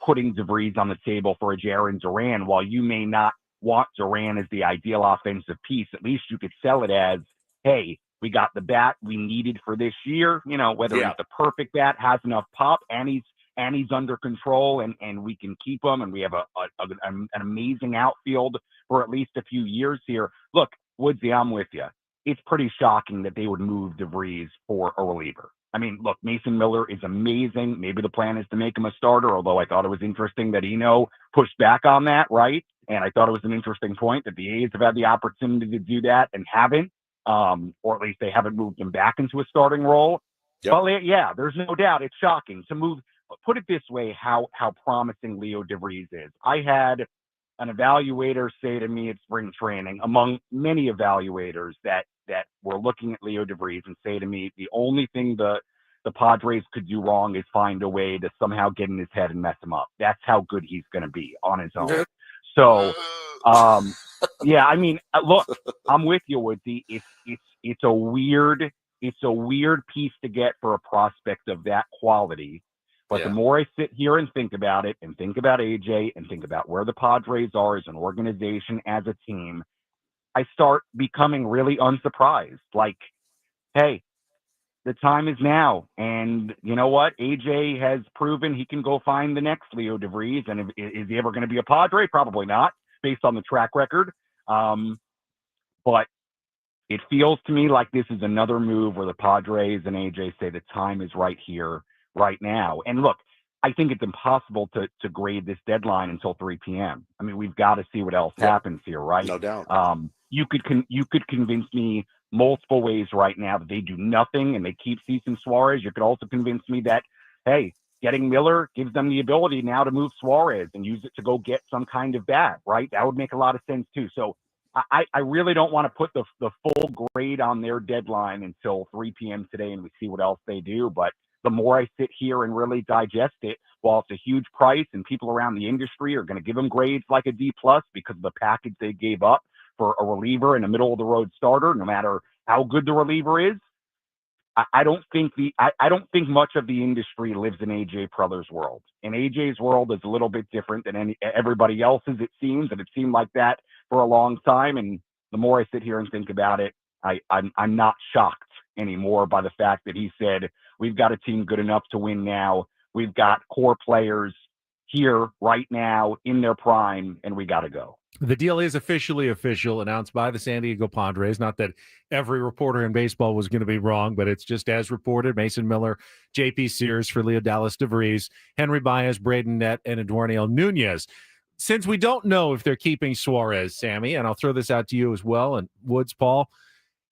putting Vries on the table for a Jarren Duran, while you may not want Duran as the ideal offensive piece, at least you could sell it as, hey, we got the bat we needed for this year, whether he's the perfect bat, has enough pop, and he's under control, and we can keep him, and we have an amazing outfield for at least a few years here. Look, Woodsy, I'm with you. It's pretty shocking that they would move Vries for a reliever. I mean, look, Mason Miller is amazing. Maybe the plan is to make him a starter, although I thought it was interesting that Eno pushed back on that, right? And I thought it was an interesting point that the A's have had the opportunity to do that and haven't. Or at least they haven't moved him back into a starting role. Yep. But yeah, there's no doubt it's shocking to move. Put it this way, how promising Leo Vries is. I had an evaluator say to me at spring training, among many evaluators that were looking at Leo Vries, and say to me, the only thing the Padres could do wrong is find a way to somehow get in his head and mess him up. That's how good he's going to be on his own. So, yeah, I mean, look, I'm with you, Woodsy. It's a weird piece to get for a prospect of that quality. But the more I sit here and think about it, and think about AJ, and think about where the Padres are as an organization, as a team, I start becoming really unsurprised. Like, hey, the time is now. And you know what? AJ has proven he can go find the next Leo Vries. And is he ever going to be a Padre? Probably not, based on the track record. But it feels to me like this is another move where the Padres and AJ say the time is right here, right now. And look, I think it's impossible to grade this deadline until 3 p.m. I mean, we've got to see what else happens here, right? No doubt. You could convince me multiple ways right now that they do nothing and they keep Cecil Suarez. You could also convince me that, hey, getting Miller gives them the ability now to move Suarez and use it to go get some kind of bat, right? That would make a lot of sense too. So I really don't want to put the full grade on their deadline until 3 p.m. today, and we see what else they do. But the more I sit here and really digest it, while it's a huge price and people around the industry are going to give them grades like a D+ because of the package they gave up for a reliever and a middle of the road starter, no matter how good the reliever is, I don't think much of the industry lives in AJ Preller's world. And AJ's world is a little bit different than everybody else's, it seems, and it seemed like that for a long time. And the more I sit here and think about it, I'm not shocked anymore by the fact that he said, we've got a team good enough to win now. We've got core players here right now in their prime, and we got to go. The deal is officially official, announced by the San Diego Padres. Not that every reporter in baseball was going to be wrong, but it's just as reported. Mason Miller, JP Sears for Leodalis, Vries, Henry Baez, Braden Nett, and Eduardo Nunez. Since we don't know if they're keeping Suarez, Sammy, and I'll throw this out to you as well, and Woods, Paul,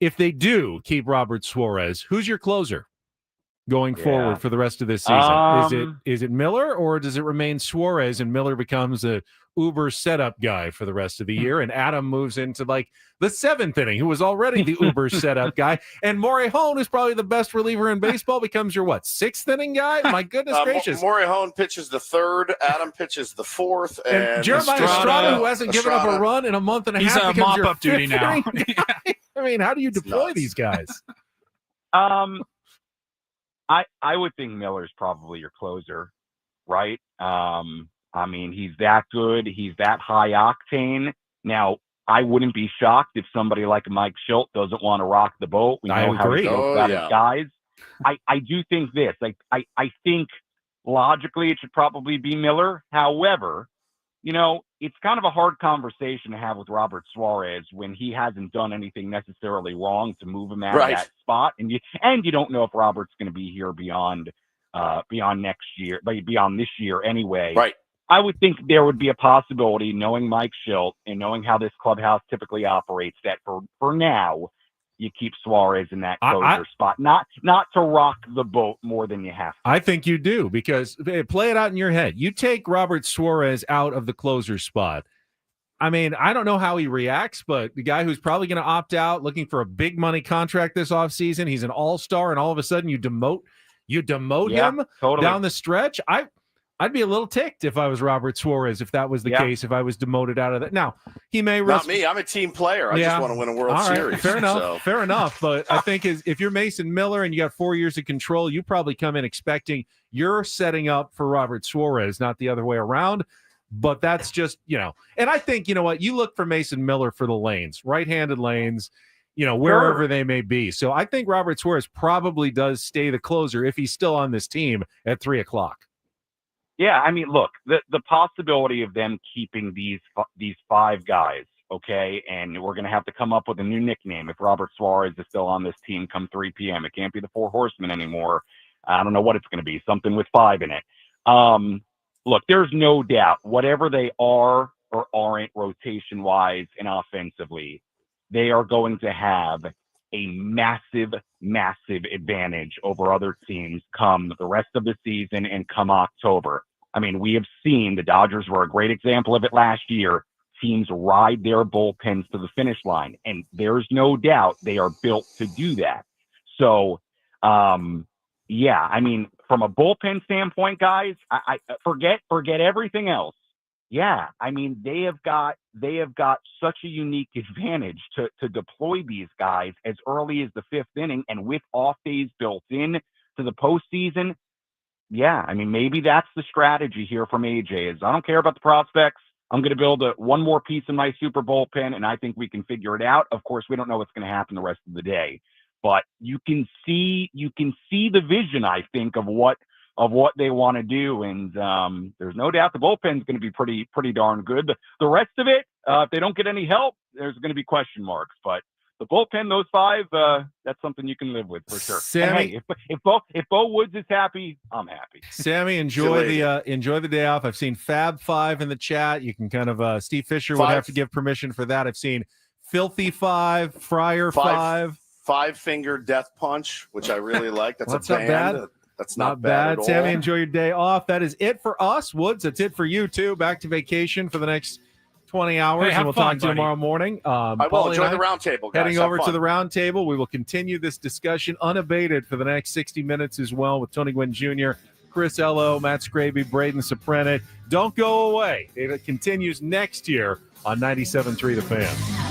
if they do keep Robert Suarez, who's your closer going forward for the rest of this season? Is it Miller, or does it remain Suarez and Miller becomes a Uber setup guy for the rest of the year, and Adam moves into like the 7th inning, who was already the Uber setup guy, and Morejon, who's probably the best reliever in baseball, becomes your 6th inning guy? My goodness gracious. Morejon pitches the 3rd, Adam pitches the 4th, and Jeremiah Estrada, who hasn't given up a run in a month and a half, he's a mop-up duty now. I mean, how do you deploy these guys? I would think Miller's probably your closer, right? I mean, he's that good. He's that high octane. Now, I wouldn't be shocked if somebody like Mike Schilt doesn't want to rock the boat. We know how he feels about his guys. I do think this. I think logically it should probably be Miller. However, it's kind of a hard conversation to have with Robert Suarez when he hasn't done anything necessarily wrong to move him out of that spot. And you don't know if Robert's going to be here beyond next year, beyond this year anyway. Right. I would think there would be a possibility, knowing Mike Schilt and knowing how this clubhouse typically operates, that for now you keep Suarez in that closer spot, not to rock the boat more than you have to. I think you do, because play it out in your head. You take Robert Suarez out of the closer spot. I mean, I don't know how he reacts, but the guy who's probably going to opt out, looking for a big money contract this offseason, he's an all-star, and all of a sudden you demote him down the stretch. I'd be a little ticked if I was Robert Suarez, if that was the case, if I was demoted out of that. Now, he may not me. I'm a team player. I just want to win a World Series. Fair enough. Fair enough. But I think if you're Mason Miller and you got 4 years of control, you probably come in expecting you're setting up for Robert Suarez, not the other way around. But that's just, and I think, you know what, you look for Mason Miller for the lanes, right-handed lanes, wherever they may be. So I think Robert Suarez probably does stay the closer if he's still on this team at 3:00. Yeah, I mean, look, the possibility of them keeping these 5 guys, okay, and we're going to have to come up with a new nickname if Robert Suarez is still on this team come 3 p.m. It can't be the 4 Horsemen anymore. I don't know what it's going to be, something with 5 in it. Look, there's no doubt, whatever they are or aren't rotation-wise and offensively, they are going to have a massive, massive advantage over other teams come the rest of the season and come October. I mean, we have seen, the Dodgers were a great example of it last year. Teams ride their bullpens to the finish line, and there's no doubt they are built to do that. So, yeah, I mean, from a bullpen standpoint, guys, I forget everything else. Yeah, I mean, they have got such a unique advantage to deploy these guys as early as the 5th inning, and with off days built in to the postseason. Yeah, I mean, maybe that's the strategy here from AJ is I don't care about the prospects. I'm going to build one more piece in my super bullpen, and I think we can figure it out. Of course, we don't know what's going to happen the rest of the day, but you can see the vision, I think, of what they want to do. And there's no doubt the bullpen's going to be pretty darn good. The rest of it, if they don't get any help, there's going to be question marks. But the bullpen, those 5, that's something you can live with for sure. Sammy, and hey, if Bo Woods is happy, I'm happy. Sammy, enjoy the day off. I've seen Fab 5 in the chat. You can kind of Steve Fisher would have to give permission for that. I've seen Filthy 5, Fryer 5. 5-finger death punch, which I really like. That's a band. That's not bad at all. Sammy, enjoy your day off. That is it for us. Woods, that's it for you, too. Back to vacation for the next 20 hours, and we'll talk to you tomorrow morning. I will. Enjoy the roundtable, guys. Heading over to the roundtable. We will continue this discussion unabated for the next 60 minutes as well with Tony Gwynn Jr., Chris Ello, Matt Scraby, Braden Soprenet. Don't go away. It continues next year on 97.3 The Fan.